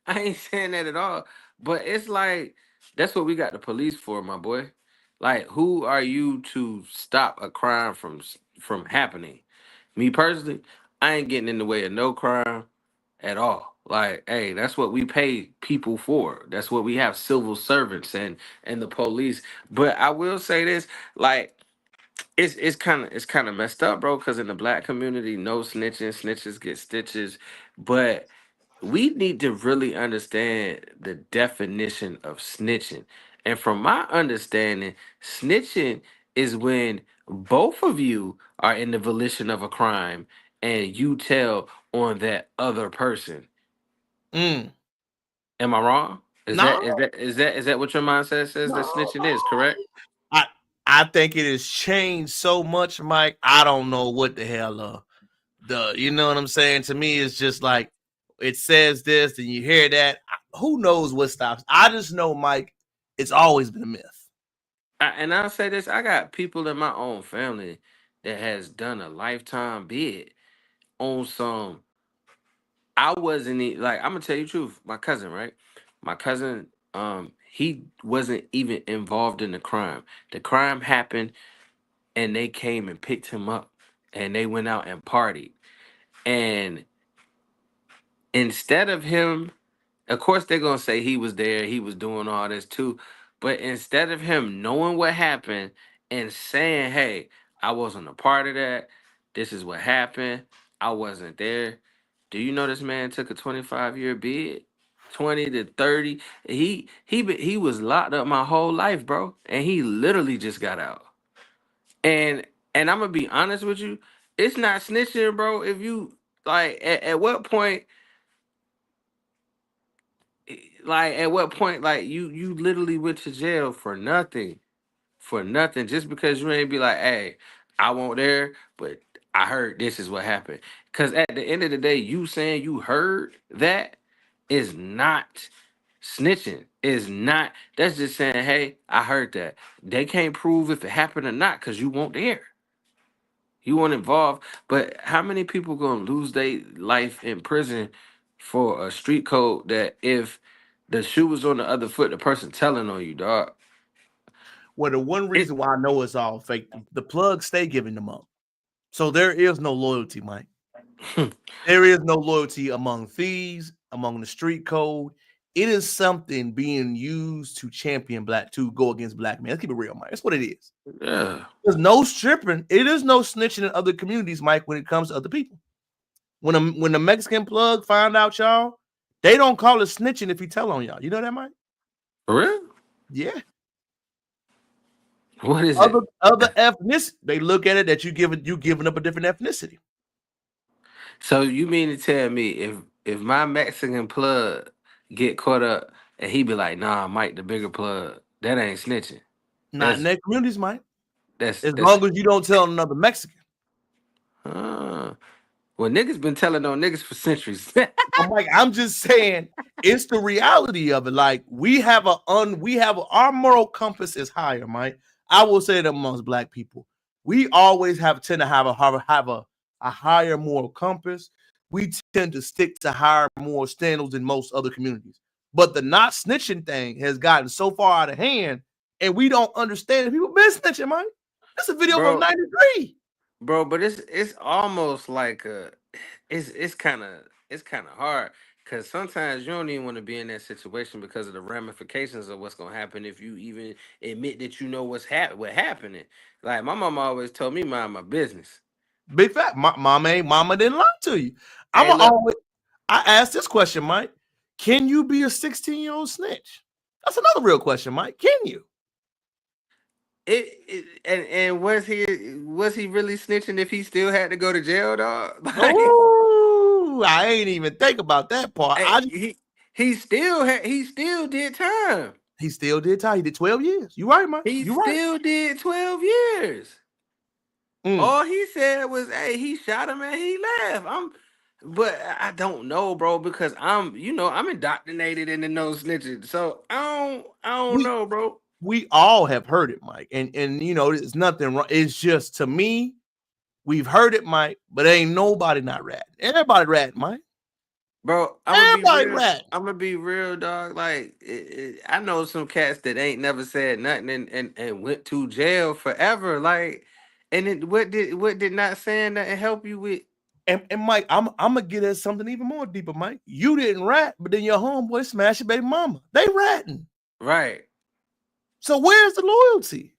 Speaker 2: ain't saying that at all. But it's like that's what we got the police for, my boy. Like, who are you to stop a crime from happening? Me personally, I ain't getting in the way of no crime at all. Like, hey, that's what we pay people for. That's what we have civil servants and the police. But I will say this, like, it's kind of messed up, bro. Because in the black community, no snitching, snitches get stitches. But we need to really understand the definition of snitching. And from my understanding, snitching is when both of you are in the volition of a crime and you tell on that other person.
Speaker 1: Mm.
Speaker 2: Am I wrong?
Speaker 1: No,
Speaker 2: Is that what your mindset says that
Speaker 1: no.
Speaker 2: snitching is, correct?
Speaker 1: I think it has changed so much, Mike. I don't know what the hell you know what I'm saying? To me, it's just like it says this, and you hear that. Who knows what stops? I just know, Mike, it's always been a myth.
Speaker 2: And I'll say this: I got people in my own family that has done a lifetime bid on some. I wasn't like I'm gonna tell you the truth. My cousin, right? My cousin, he wasn't even involved in the crime. The crime happened, and they came and picked him up, and they went out and partied. And instead of him, of course, they're gonna say he was there, he was doing all this too. But instead of him knowing what happened and saying, "Hey, I wasn't a part of that. This is what happened. I wasn't there." Do you know this man took a 25-year bid? 20 to 30. He was locked up my whole life, bro. And he literally just got out. And I'm gonna be honest with you, it's not snitching, bro. If you like at what point like you literally went to jail for nothing, just because you ain't be like, hey, I won't there, but I heard this is what happened. Because at the end of the day, you saying you heard that is not snitching. Is not. That's just saying, hey, I heard that. They can't prove if it happened or not because you weren't there. You weren't involved. But how many people gonna lose their life in prison for a street code that if the shoe was on the other foot, the person telling on you, dog?
Speaker 1: Well, the one reason why I know it's all fake, the plugs stay giving them up. So there is no loyalty, Mike. There is no loyalty among thieves, among the street code. It is something being used to champion to go against black men. Let's keep it real, Mike. That's what it is.
Speaker 2: Yeah.
Speaker 1: There's no stripping. It is no snitching in other communities, Mike, when it comes to other people. When the Mexican plug find out y'all, they don't call it snitching if he tell on y'all. You know that, Mike?
Speaker 2: For real?
Speaker 1: Yeah.
Speaker 2: What is
Speaker 1: other
Speaker 2: it?
Speaker 1: ethnicity, they look at it that you giving up a different ethnicity.
Speaker 2: So you mean to tell me if my Mexican plug get caught up and he be like, nah, Mike the bigger plug, that ain't snitching.
Speaker 1: Not in their communities, Mike.
Speaker 2: That's
Speaker 1: long as you don't tell another Mexican.
Speaker 2: Well, niggas been telling on niggas for centuries.
Speaker 1: I'm just saying it's the reality of it. Like we have our moral compass is higher, Mike. I will say that amongst black people, we always tend to have a higher moral compass. We tend to stick to higher moral standards than most other communities. But the not snitching thing has gotten so far out of hand, and we don't understand it. People been snitching, Mike. That's a video from '93.
Speaker 2: Bro, but it's almost like it's kind of hard because sometimes you don't even want to be in that situation because of the ramifications of what's gonna happen if you even admit that you know what happening. Like my mama always told me mind my business.
Speaker 1: Big fact, mama didn't lie to you. I asked this question, Mike. Can you be a 16-year-old snitch? That's another real question, Mike. Can you?
Speaker 2: And was he really snitching if he still had to go to jail, dog?
Speaker 1: Oh, I ain't even think about that part.
Speaker 2: He still did time.
Speaker 1: He still did time. He did 12 years. You right, Mike?
Speaker 2: He still did 12 years. All he said was, "Hey, he shot him and he left." But I don't know, bro, because I'm indoctrinated in the no snitching. So I don't know, bro.
Speaker 1: we all have heard it, Mike. And you know, there's nothing wrong. It's just, to me, we've heard it, Mike, but ain't nobody not ratting. Everybody ratting, Mike.
Speaker 2: Bro,
Speaker 1: Everybody ratting.
Speaker 2: I'm gonna be real, dog. Like, I know some cats that ain't never said nothing and went to jail forever. Like, and what did not saying nothing help you with?
Speaker 1: And Mike, I'm gonna get at something even more deeper, Mike. You didn't rat, but then your homeboy smashed your baby mama. They ratting.
Speaker 2: Right.
Speaker 1: So where's the loyalty?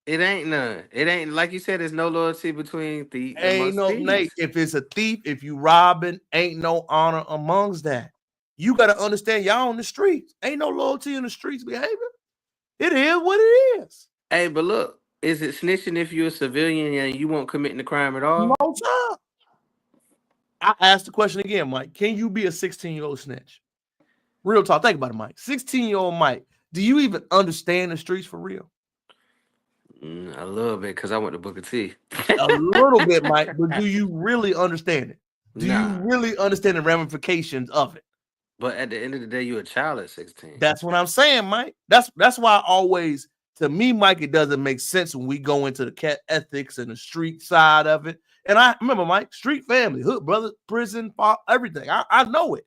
Speaker 2: It ain't none. It ain't, like you said, there's no loyalty between thieves.
Speaker 1: Ain't no, Nate. If it's a thief, if you robbing, ain't no honor amongst that. You gotta understand, y'all on the streets. Ain't no loyalty in the streets behavior. It is what it is.
Speaker 2: Hey, but look, is it snitching if you're a civilian and you won't commit the crime at all?
Speaker 1: No time. I asked the question again, Mike. Can you be a 16-year-old snitch? Real talk. Think about it, Mike. 16-year-old Mike. Do you even understand the streets for real?
Speaker 2: A little bit, because I went to Booker T.
Speaker 1: A little bit, Mike, but do you really understand it? Do
Speaker 2: Nah.
Speaker 1: you really understand the ramifications of it?
Speaker 2: But at the end of the day, you're a child at 16.
Speaker 1: That's what I'm saying, Mike. That's why I always, to me, Mike, it doesn't make sense when we go into the cat ethics and the street side of it. And I remember, Mike, street family, hood brother, prison, everything. I know it.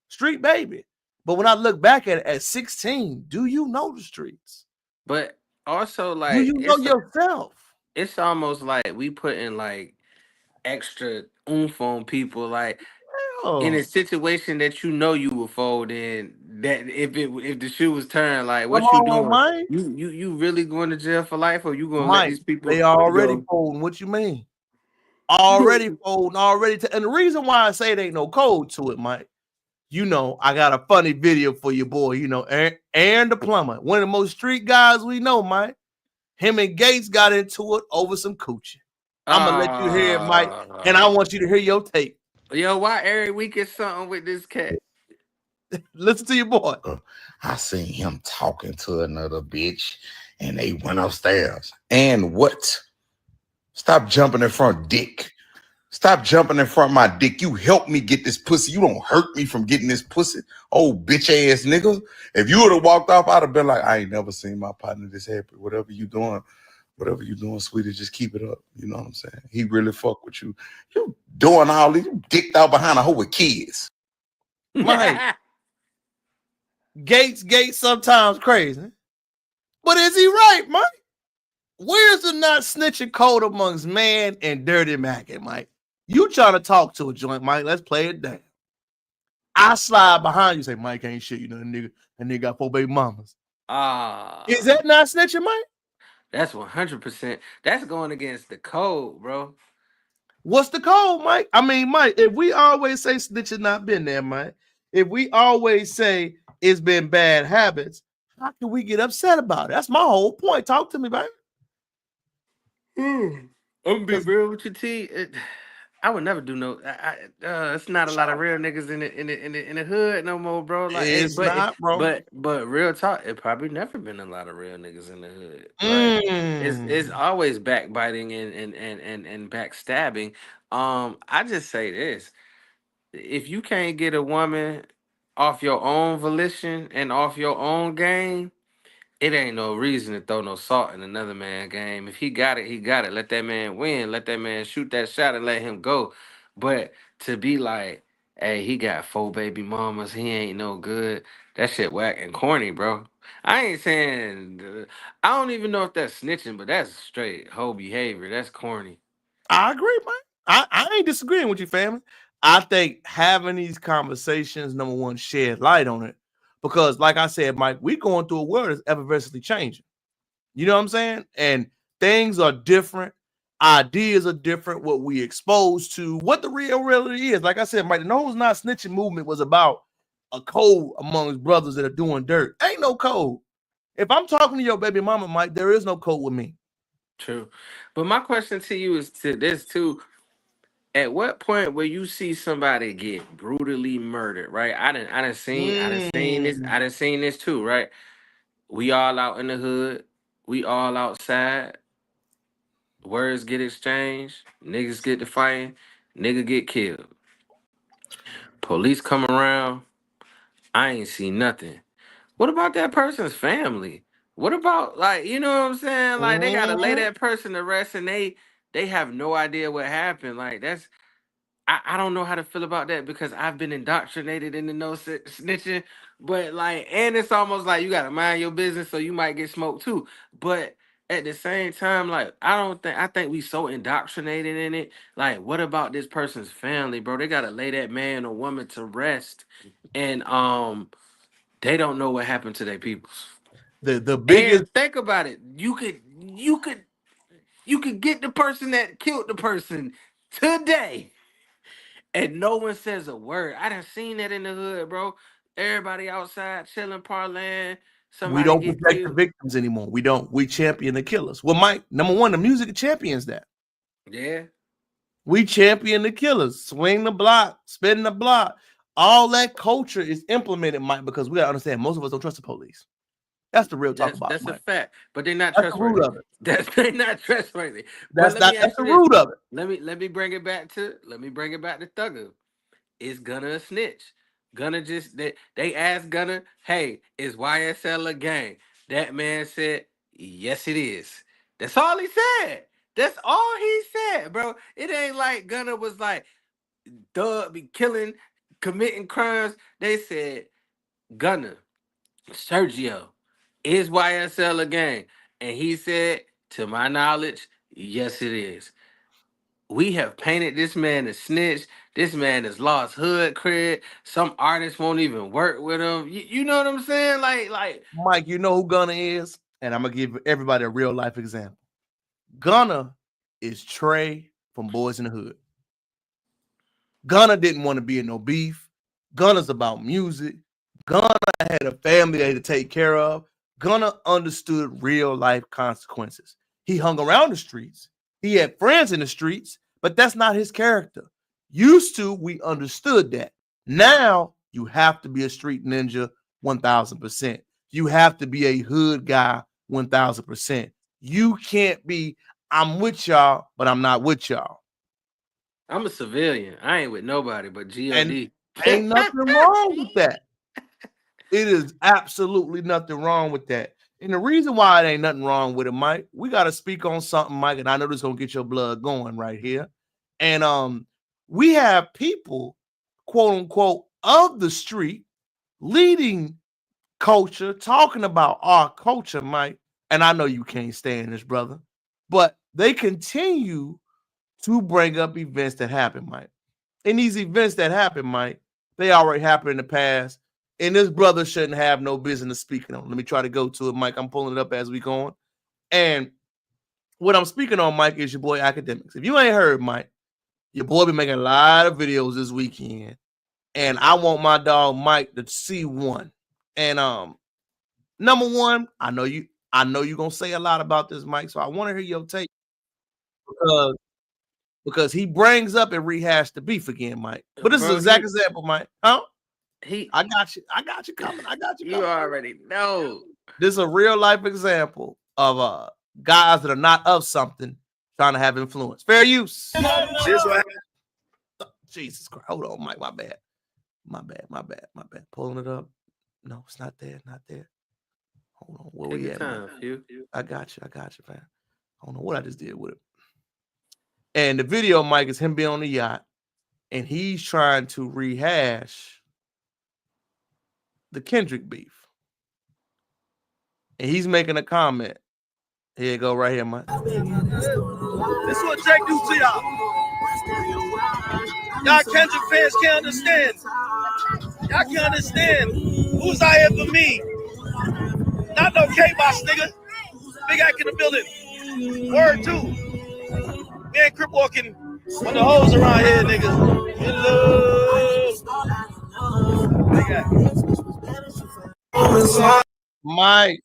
Speaker 1: Street baby. But when I look back at it at 16, do you know the streets?
Speaker 2: But also, like,
Speaker 1: do you know yourself?
Speaker 2: It's almost like we putting like extra oomph on people, like in a situation that you know you will fold in. That if the shoe was turned, like, what you doing?
Speaker 1: Mike?
Speaker 2: You really going to jail for life, or you gonna
Speaker 1: Mike,
Speaker 2: let these people?
Speaker 1: They already folding. What you mean? Already folding, already. And the reason why I say it ain't no code to it, Mike. You know, I got a funny video for your boy. You know, Aaron the plumber, one of the most street guys we know, Mike. Him and Gates got into it over some coochie. I'm gonna let you hear it, Mike, and I want you to hear your take.
Speaker 2: Yo, why every week is something with this cat?
Speaker 1: Listen to your boy.
Speaker 9: I seen him talking to another bitch, and they went upstairs. And what? Stop jumping in front, dick. Stop jumping in front of my dick. You help me get this pussy. You don't hurt me from getting this pussy. Oh, bitch ass nigga. If you would have walked off, I'd have been like, I ain't never seen my partner this happy. Whatever you doing, sweetie, just keep it up. You know what I'm saying? He really fuck with you. You doing all these, you dicked out behind a hoe with kids.
Speaker 1: Mike. Gates sometimes crazy. But is he right, Mike? Where's the not snitching code amongst man and dirty Mackin, Mike? You trying to talk to a joint, Mike? Let's play it down. I slide behind you, say, Mike ain't shit. You know, that nigga got 4 baby mamas. Is that not snitching, Mike?
Speaker 2: That's 100%. That's going against the code, bro.
Speaker 1: What's the code, Mike? I mean, Mike, if we always say snitching not been there, Mike, if we always say it's been bad habits, how can we get upset about it? That's my whole point. Talk to me, baby.
Speaker 2: I'm gonna be real with you, T. I would never do no. It's not a lot of real niggas in the hood no more, bro. Like,
Speaker 1: it's not, bro.
Speaker 2: But real talk, it probably never been a lot of real niggas in the hood. Like, it's always backbiting and backstabbing. I just say this: if you can't get a woman off your own volition and off your own game, it ain't no reason to throw no salt in another man's game. If he got it, he got it. Let that man win. Let that man shoot that shot and let him go. But to be like, hey, he got 4 baby mamas, he ain't no good, that shit whack and corny, bro. I ain't saying, I don't even know if that's snitching, but that's straight hoe behavior. That's corny.
Speaker 1: I agree, man. I ain't disagreeing with you, family. I think having these conversations, number one, shed light on it. Because, like I said, Mike, we're going through a world that's ever-presently changing. You know what I'm saying? And things are different. Ideas are different. What we exposed to, what the real reality is. Like I said, Mike, the No Who's Not Snitching movement was about a code amongst brothers that are doing dirt. Ain't no code. If I'm talking to your baby mama, Mike, there is no code with me.
Speaker 2: True. But my question to you is to this, too. At what point will you see somebody get brutally murdered? Right? I done seen this too. Right? We all out in the hood. We all outside. Words get exchanged. Niggas get to fighting. Nigga get killed. Police come around. I ain't see nothing. What about that person's family? What about, like, you know what I'm saying? Like, they gotta lay
Speaker 1: Mhm.
Speaker 2: that person to rest, and they have no idea what happened. Like, that's I don't know how to feel about that because I've been indoctrinated into no snitching. But like, and it's almost like you gotta mind your business, so you might get smoked too. But at the same time, like, I think we so indoctrinated in it. Like, what about this person's family, bro? They gotta lay that man or woman to rest, and they don't know what happened to their peoples.
Speaker 1: The biggest
Speaker 2: And think about it, you could get the person that killed the person today, and no one says a word. I done seen that in the hood, bro. Everybody outside chilling, parlaying.
Speaker 1: we
Speaker 2: Somebody
Speaker 1: don't
Speaker 2: get
Speaker 1: protect the
Speaker 2: killed.
Speaker 1: victims anymore. We don't. We champion the killers. Well, Mike, number one, the music champions that.
Speaker 2: Yeah,
Speaker 1: We champion the killers. Swing the block, spin the block. All that culture is implemented, Mike, because we gotta understand most of us don't trust the police. That's the real talk about it,
Speaker 2: that's a
Speaker 1: Mike.
Speaker 2: fact. But they're not
Speaker 1: That's the root
Speaker 2: trustworthy.
Speaker 1: of it.
Speaker 2: They're not trustworthy. But let me
Speaker 1: That's
Speaker 2: ask
Speaker 1: the
Speaker 2: you this.
Speaker 1: root of it.
Speaker 2: Let me bring it back to Thugger. Is Gunna a snitch? Gunna just they asked Gunna, hey, is YSL a gang? That man said, yes, it is. That's all he said. That's all he said, bro. It ain't like Gunna was like, Thug be killing, committing crimes. They said, Gunna, Sergio, is YSL a gang? And he said, to my knowledge, yes, it is. We have painted this man a snitch. This man has lost hood cred. Some artists won't even work with him. You know what I'm saying? Like
Speaker 1: Mike, you know who Gunna is? And I'm gonna give everybody a real life example. Gunna is Trey from Boys in the Hood. Gunna didn't want to be in no beef. Gunna's about music. Gunna had a family they had to take care of. Gunna understood real life consequences. He hung around the streets. He had friends in the streets, but that's not his character. Used to, we understood that. Now, you have to be a street ninja 1000%. You have to be a hood guy 1000%. You can't be, I'm with y'all, but I'm not with y'all.
Speaker 2: I'm a civilian. I ain't with nobody but
Speaker 1: And
Speaker 2: God.
Speaker 1: ain't nothing wrong with that. It is absolutely nothing wrong with that. And the reason why it ain't nothing wrong with it, Mike, we got to speak on something, Mike, and I know this is gonna get your blood going right here. And we have people, quote unquote, of the street leading culture, talking about our culture, Mike. And I know you can't stand this, brother, but they continue to bring up events that happen, Mike. And these events that happen, Mike, they already happened in the past. And this brother shouldn't have no business speaking on. Let me try to go to it, Mike. I'm pulling it up as we go on. And what I'm speaking on, Mike, is your boy Akademics. If you ain't heard, Mike, your boy been making a lot of videos this weekend. And I want my dog Mike to see one. And number one, I know you're gonna say a lot about this, Mike. So I want to hear your take because he brings up and rehash the beef again, Mike. But this is an exact example, Mike. Huh? I got you coming.
Speaker 2: You already know.
Speaker 1: This is a real life example of guys that are not of something trying to have influence. Fair use. Jesus Christ. Hold on, Mike. My bad. Pulling it up. No, it's not there. Not there. Hold on. Where we at, Mike? I got you, man. I don't know what I just did with it. And the video, Mike, is him being on the yacht, and he's trying to rehash the Kendrick beef. And he's making a comment. Here you go, right here, Mike.
Speaker 10: This is what Drake do to y'all. Y'all Kendrick fans can't understand. Y'all can't understand who's out here for me. Not no K-Box, nigga. Big Act in the building. Word too. We ain't crip walking on the hoes around here, nigga.
Speaker 1: Mike,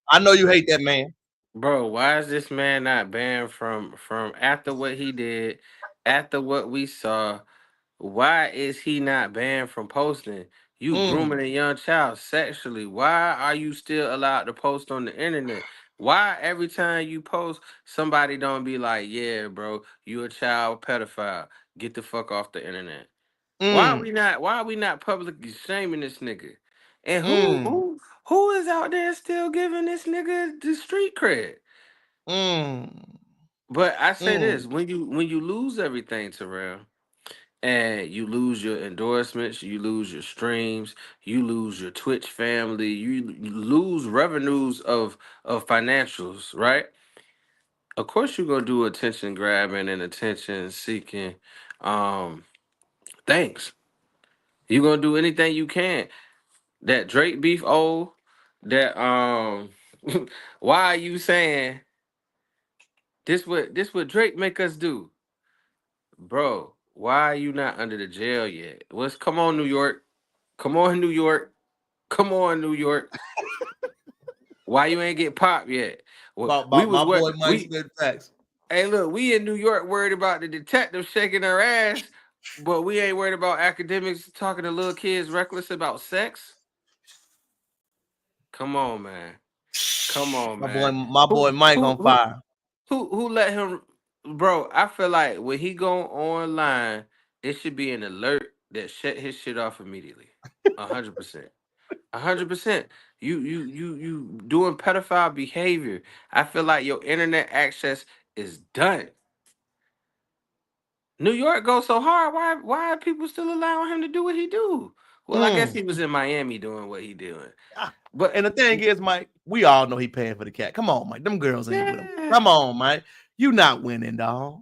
Speaker 1: I know you hate that man.
Speaker 2: Bro, why is this man not banned from after what he did, after what we saw? Why is he not banned from posting? You grooming a young child sexually. Why are you still allowed to post on the internet? Why every time you post, somebody don't be like, yeah, bro, you a child pedophile. Get the fuck off the internet. Why are we not publicly shaming this nigga? And Who is out there still giving this nigga the street cred? But I say this: when you lose everything, Terrell, and you lose your endorsements, you lose your streams, you lose your Twitch family, you lose revenues of financials, right? Of course, you're gonna do attention grabbing and attention seeking things. You're gonna do anything you can. That Drake beef old. That why are you saying this? What Drake make us do, bro? Why are you not under the jail yet? Come on, New York? Come on, New York. Come on, New York. Why you ain't get popped yet? Well,
Speaker 1: my boy Mike spit facts.
Speaker 2: Hey, look, we in New York worried about the detective shaking her ass, but we ain't worried about academics talking to little kids reckless about sex. Come on, man. Come on, man.
Speaker 1: My boy Mike on fire.
Speaker 2: Who let him, bro? I feel like when he go online, it should be an alert that shut his shit off immediately. 100%. 100%. You doing pedophile behavior. I feel like your internet access is done. New York goes so hard. Why are people still allowing him to do what he do? Well, I guess he was in Miami doing what he doing. But
Speaker 1: and the thing is, Mike, we all know he paying for the cat. Come on, Mike. Them girls ain't with him. Come on, Mike. You not winning, dog.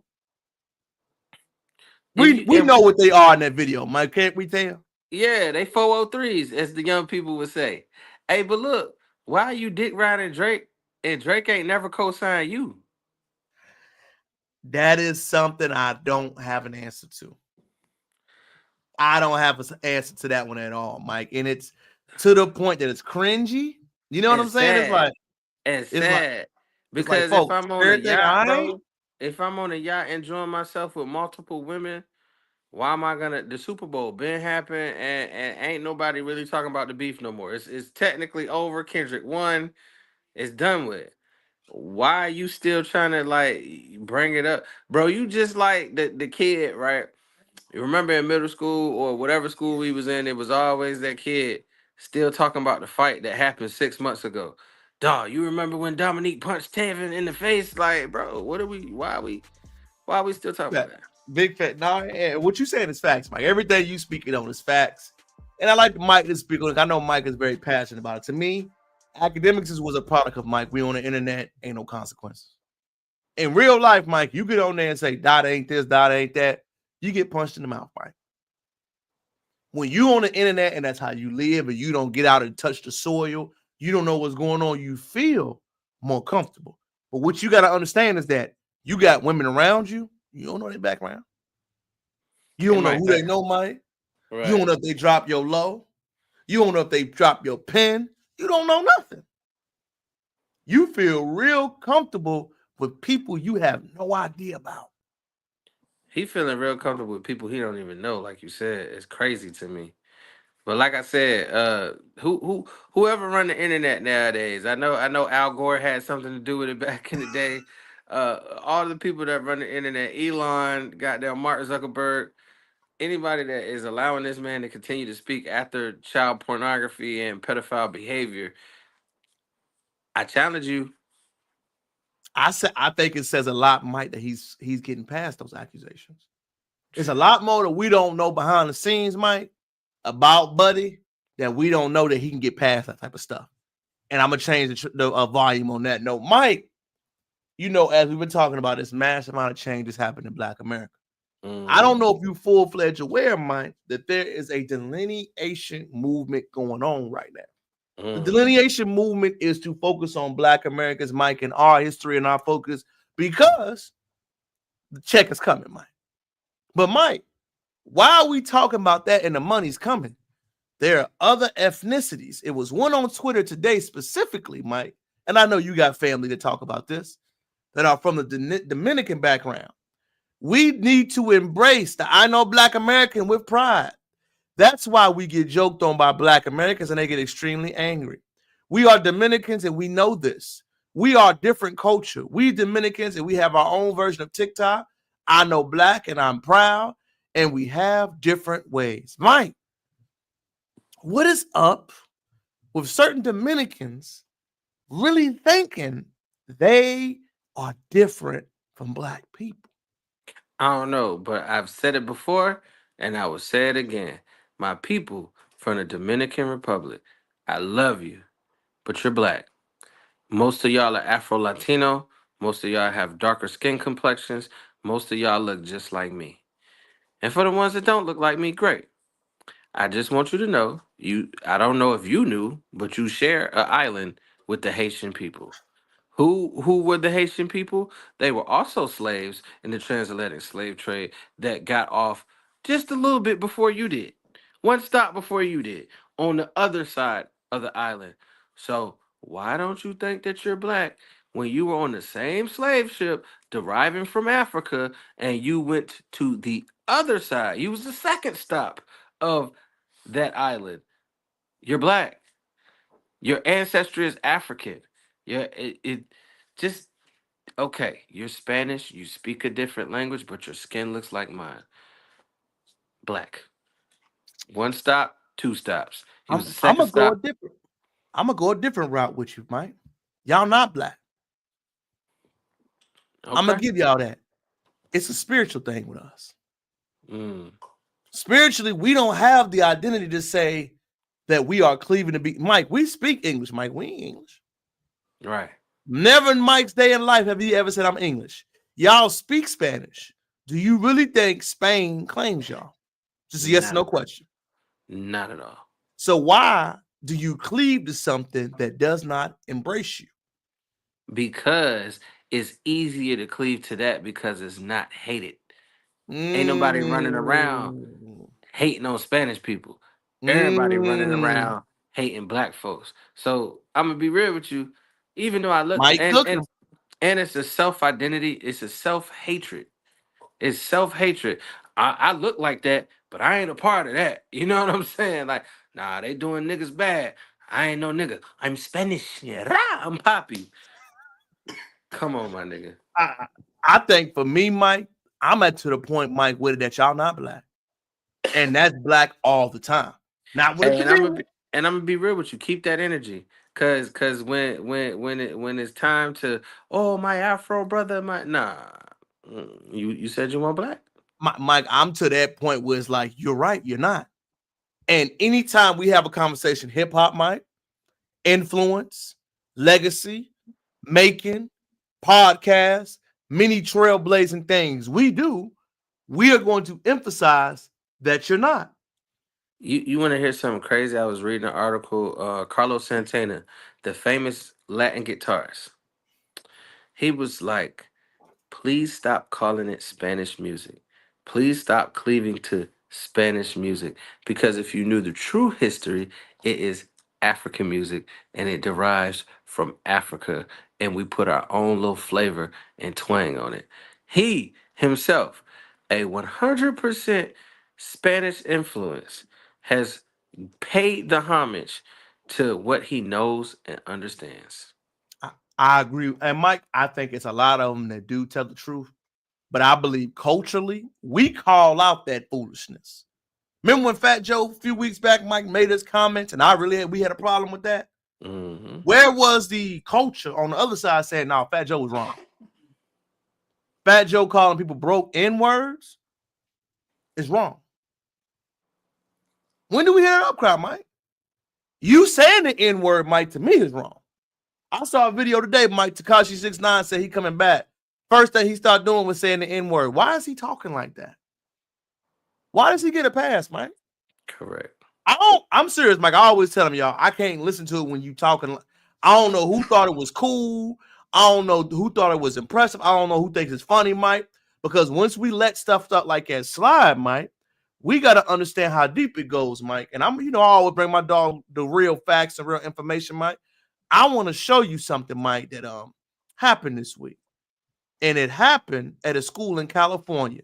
Speaker 1: We know what they are in that video, Mike. Can't we tell?
Speaker 2: Yeah, they 403s, as the young people would say. Hey, but look, why are you dick riding Drake and Drake ain't never co-signed you?
Speaker 1: That is something I don't have an answer to. I don't have an answer to that one at all, Mike. And it's to the point that it's cringy. You know what I'm saying? It's like
Speaker 2: it's sad.
Speaker 1: Like,
Speaker 2: because
Speaker 1: like,
Speaker 2: if I'm on a yacht, bro, if I'm on a yacht enjoying myself with multiple women, why am I gonna? The Super Bowl been happening, and ain't nobody really talking about the beef no more. It's technically over. Kendrick won. It's done with. Why are you still trying to like bring it up, bro? You just like the kid, right? You remember in middle school or whatever school we was in, it was always that kid still talking about the fight that happened 6 months ago. Dog, you remember when Dominique punched Tevin in the face? Like, bro, why are we still talking about that?
Speaker 1: Big fat. No, and what you saying is facts, Mike. Everything you speaking on is facts. And I like Mike to speak on it. I know Mike is very passionate about it. To me, academics was a product of Mike. We on the internet, ain't no consequences. In real life, Mike, you get on there and say, Dot ain't this, Dot ain't that. You get punched in the mouth, Mike. When you on the internet and that's how you live and you don't get out and touch the soil, you don't know what's going on, you feel more comfortable. But what you got to understand is that you got women around you. You don't know their background. You don't know who they know, Mike. Right. You don't know if they drop your low. You don't know if they drop your pen. You don't know nothing. You feel real comfortable with people you have no idea about.
Speaker 2: He feeling real comfortable with people he don't even know, like you said. It's crazy to me. But like I said, whoever run the internet nowadays, I know Al Gore had something to do with it back in the day. All the people that run the internet, Elon, goddamn Mark Zuckerberg, anybody that is allowing this man to continue to speak after child pornography and pedophile behavior, I challenge you.
Speaker 1: I think it says a lot, Mike, that he's getting past those accusations. There's a lot more that we don't know behind the scenes, Mike, about Buddy, that we don't know that he can get past that type of stuff. And I'm gonna change the volume on that note, Mike. You know, as we've been talking about, this massive amount of change that's happened in Black America. I don't know if you full-fledged aware, Mike, that there is a delineation movement going on right now. The delineation movement is to focus on Black Americans, Mike, and our history and our focus because the check is coming, Mike. But, Mike, why are we talking about that and the money's coming? There are other ethnicities. It was one on Twitter today specifically, Mike, and I know you got family to talk about this, that are from the Dominican background. We need to embrace the I know Black American with pride. That's why we get joked on by Black Americans and they get extremely angry. We are Dominicans and we know this. We are different culture. We Dominicans and we have our own version of TikTok. I know Black and I'm proud, and we have different ways. Mike, what is up with certain Dominicans really thinking they are different from black people.
Speaker 2: I don't know, but I've said it before and I will say it again. My people from the Dominican Republic, I love you, but you're black. Most of y'all are Afro Latino. Most of y'all have darker skin complexions. Most of y'all look just like me. And for the ones that don't look like me, great. I just want you to know, I don't know if you knew, but you share an island with the Haitian people. Who were the Haitian people? They were also slaves in the transatlantic slave trade that got off just a little bit before you did. One stop before you did, on the other side of the island. So why don't you think that you're black when you were on the same slave ship deriving from Africa and you went to the other side? You was the second stop of that island. You're black. Your ancestry is African. It just okay. You're Spanish. You speak a different language, but your skin looks like mine. Black. One stop, two stops. He was the
Speaker 1: I'm
Speaker 2: second
Speaker 1: gonna go a
Speaker 2: stop.
Speaker 1: different. I'm gonna go a different route with you, Mike. Y'all not black. I'm gonna
Speaker 2: Okay.
Speaker 1: give y'all that. It's a spiritual thing with us.
Speaker 2: Mm.
Speaker 1: Spiritually, we don't have the identity to say that we are cleaving to be. Mike, we speak English. Mike, we ain't English.
Speaker 2: Right.
Speaker 1: Never in Mike's day in life have he ever said I'm English. Y'all speak Spanish. Do you really think Spain claims y'all? Just a yes or no question.
Speaker 2: Not at all.
Speaker 1: So why do you cleave to something that does not embrace you?
Speaker 2: Because it's easier to cleave to that because it's not hated. Ain't nobody running around hating on Spanish people. Everybody running around hating black folks. So I'm gonna be real with you. Even though I look
Speaker 1: Mike cooking.
Speaker 2: And it's a self-identity, it's a self-hatred. It's self-hatred. I look like that, but I ain't a part of that. You know what I'm saying? Like, nah, they doing niggas bad. I ain't no nigga. I'm Spanish. Yeah, I'm Poppy. Come on, my nigga.
Speaker 1: I think for me, Mike, I'm at to the point, Mike, with it that y'all not black. And that's black all the time. Not with
Speaker 2: And I'm gonna be real with you. Keep that energy. Cause when it's time to, oh, my Afro brother, you said you want black?
Speaker 1: Mike, I'm to that point where it's like, you're right, you're not. And anytime we have a conversation, hip hop, Mike, influence, legacy, making, podcast, many trailblazing things we do, we are going to emphasize that you're not.
Speaker 2: You want to hear something crazy? I was reading an article, Carlos Santana, the famous Latin guitarist. He was like, please stop calling it Spanish music. Please stop cleaving to Spanish music. Because if you knew the true history, it is African music and it derives from Africa. And we put our own little flavor and twang on it. He himself, a 100% Spanish influence, has paid the homage to what he knows and understands.
Speaker 1: I agree. And Mike, I think it's a lot of them that do tell the truth. But I believe culturally, we call out that foolishness. Remember when Fat Joe a few weeks back, Mike made his comments, and we had a problem with that?
Speaker 2: Mm-hmm.
Speaker 1: Where was the culture on the other side saying, no, Fat Joe was wrong? Fat Joe calling people broke N-words is wrong. When do we hear an outcry, Mike? You saying the N-word, Mike, to me is wrong. I saw a video today, Mike. Tekashi 6ix9ine said he coming back. First thing he started doing was saying the N-word. Why is he talking like that? Why does he get a pass, Mike?
Speaker 2: Correct.
Speaker 1: I'm serious, Mike. I always tell him, y'all, I can't listen to it when you talking. I don't know who thought it was cool. I don't know who thought it was impressive. I don't know who thinks it's funny, Mike. Because once we let stuff like that slide, Mike, we got to understand how deep it goes, Mike. And I always bring my dog the real facts and real information, Mike. I want to show you something, Mike, that happened this week. And it happened at a school in California.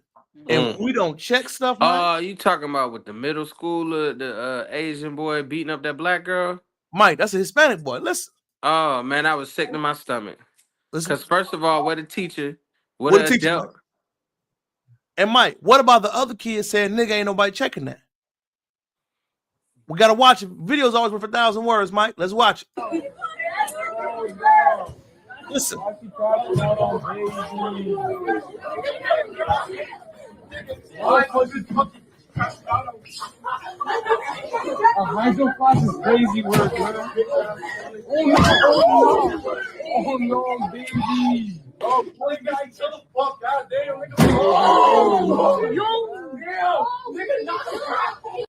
Speaker 1: And we don't check stuff, Mike.
Speaker 2: You talking about with the middle schooler, the Asian boy beating up that black girl?
Speaker 1: Mike, that's a Hispanic boy. Listen.
Speaker 2: Oh, man, I was sick to my stomach. Because first of all, what a teacher.
Speaker 1: What a teacher, Mike? And Mike, what about the other kids saying, nigga, ain't nobody checking that? We gotta watch it. Video's always worth 1,000 words, Mike. Let's watch it. Listen.
Speaker 11: A hydroflask is crazy work, man. Oh no, baby. Oh, boy, guys, shut the fuck out, damn. Nigga, knock it out.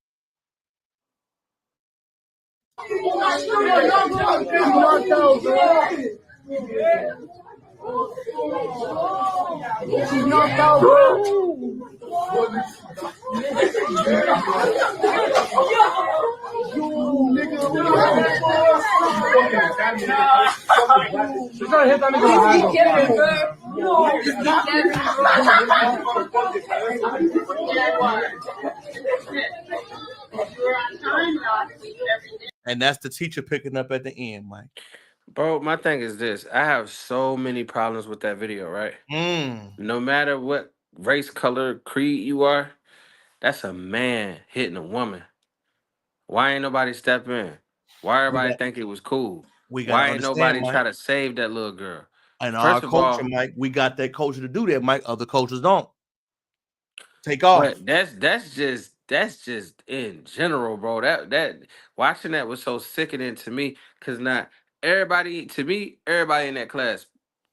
Speaker 1: And that's the teacher picking up at the end, Mike.
Speaker 2: Bro, my thing is this. I have so many problems with that video, right? No matter what race, color, creed you are, that's a man hitting a woman. Why ain't nobody step in? Why everybody think it was cool? Why ain't nobody try to save that little girl?
Speaker 1: And our culture, Mike, we got that culture to do that, Mike. Other cultures don't. Take off.
Speaker 2: But that's just in general, bro. That watching that was so sickening to me, cause not everybody in that class,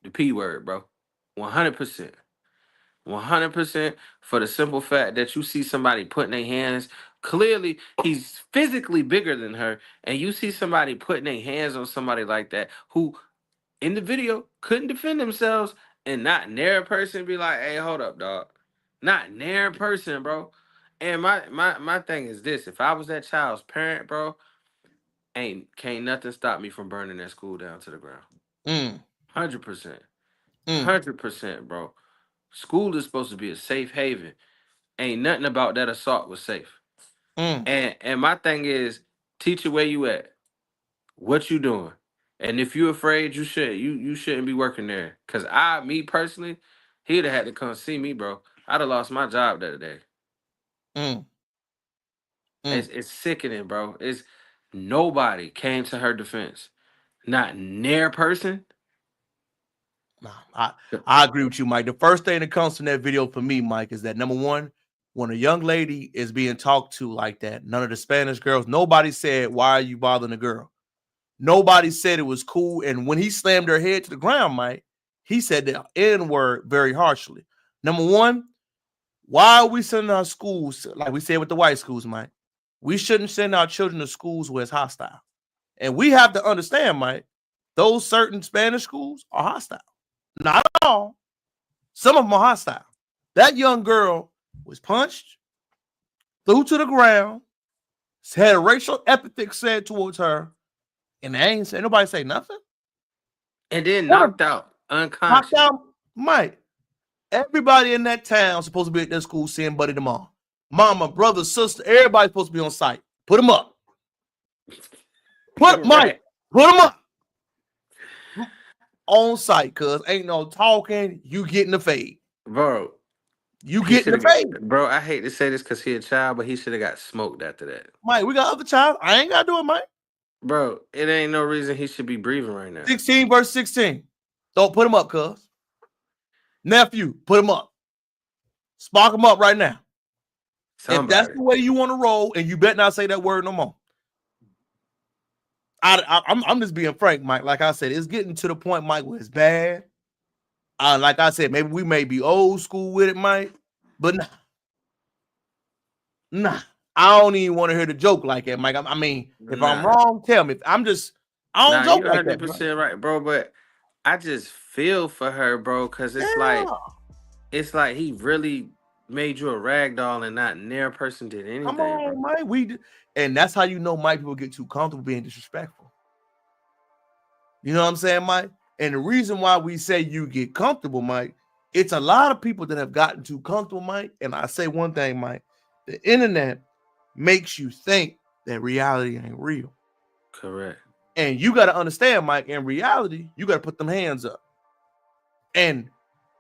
Speaker 2: the P word, bro. 100%. 100% for the simple fact that you see somebody putting their hands. Clearly, he's physically bigger than her, and you see somebody putting their hands on somebody like that who, in the video, couldn't defend themselves, and not near a person be like, "Hey, hold up, dog." Not near a person, bro. And my thing is this: if I was that child's parent, bro, can't nothing stop me from burning that school down to the ground. 100%. 100%, bro. School is supposed to be a safe haven. Ain't nothing about that assault was safe. And my thing is, teacher, where you at? What you doing? And if you afraid, you shouldn't be working there. Cause me personally, he'd have had to come see me, bro. I'd have lost my job that day. It's sickening, bro. It's nobody came to her defense. Not near person.
Speaker 1: Nah, I agree with you, Mike. The first thing that comes from that video for me, Mike, is that number one, when a young lady is being talked to like that, none of the Spanish girls, nobody said, "Why are you bothering a girl?" Nobody said it was cool. And when he slammed her head to the ground, Mike, he said the N-word very harshly. Number one, why are we sending our schools, like we said with the white schools, Mike? We shouldn't send our children to schools where it's hostile. And we have to understand, Mike, those certain Spanish schools are hostile. Not all. Some of them are hostile. That young girl was punched, threw to the ground, had a racial epithet said towards her, and nobody say nothing.
Speaker 2: And then knocked out, unconscious.
Speaker 1: Knocked out, Mike. Everybody in that town supposed to be at that school seeing Buddy tomorrow. Mama, brother, sister, everybody's supposed to be on site. Put them up. Mike, put them up. On site, cuz ain't no talking. You getting the fade.
Speaker 2: Bro.
Speaker 1: You getting the fade.
Speaker 2: Bro, I hate to say this because he a child, but he should have got smoked after that.
Speaker 1: Mike, we got other child. I ain't got to do it, Mike.
Speaker 2: Bro, it ain't no reason he should be breathing right now.
Speaker 1: 16 verse 16. Don't put him up, cuz. Nephew, put him up. Spark him up right now. If that's the way you want to roll, and you better not say that word no more. I'm just being frank, Mike. Like I said, it's getting to the point, Mike, where it's bad. Like I said, maybe we may be old school with it, Mike, but nah. I don't even want to hear the joke like that, Mike. I mean, if I'm wrong, tell me. I don't joke like that.
Speaker 2: 100% right, bro. But I just feel for her, bro, because it's like he really made you a rag doll and not near person did anything.
Speaker 1: Come on, Mike. And that's how you know Mike people get too comfortable being disrespectful. You know what I'm saying, Mike? And the reason why we say you get comfortable, Mike, it's a lot of people that have gotten too comfortable, Mike. And I say one thing, Mike, the internet makes you think that reality ain't real.
Speaker 2: Correct.
Speaker 1: And you got to understand, Mike, in reality, you got to put them hands up. And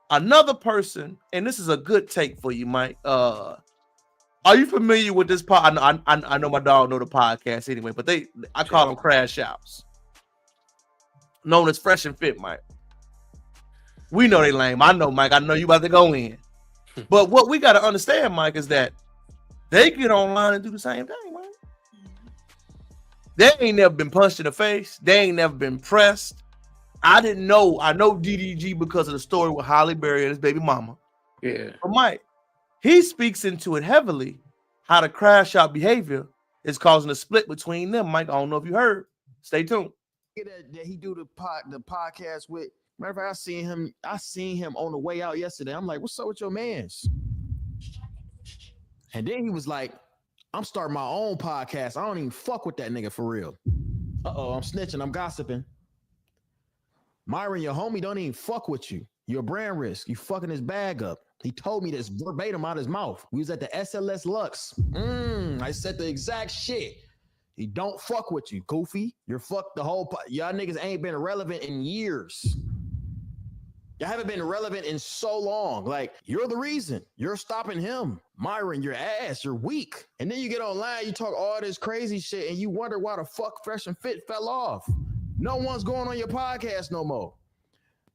Speaker 1: another person, and this is a good take for you, Mike. Are you familiar with this pod? I know my dog know the podcast anyway, but I call them crash outs, known as Fresh and Fit, Mike. We know they lame. I know, Mike. I know you about to go in. But what we got to understand, Mike, is that they get online and do the same thing, Mike. They ain't never been punched in the face. They ain't never been pressed. I didn't know. I know DDG because of the story with Holly Berry and his baby mama.
Speaker 2: Yeah.
Speaker 1: But Mike, he speaks into it heavily, how the crash out behavior is causing a split between them. Mike, I don't know if you heard. Stay tuned.
Speaker 12: That he do the podcast with. Matter of fact, I seen him on the way out yesterday. I'm like, what's up with your mans? And then he was like, I'm starting my own podcast. I don't even fuck with that nigga for real. Uh-oh, I'm snitching. I'm gossiping. Myron, your homie don't even fuck with you. You're a brand risk. You fucking his bag up. He told me this verbatim out his mouth. We was at the SLS Lux. I said the exact shit. He don't fuck with you, goofy. You're fucked the whole... Y'all niggas ain't been relevant in years. Y'all haven't been relevant in so long. Like, you're the reason. You're stopping him. Myron, you're ass. You're weak. And then you get online, you talk all this crazy shit, and you wonder why the fuck Fresh and Fit fell off. No one's going on your podcast no more.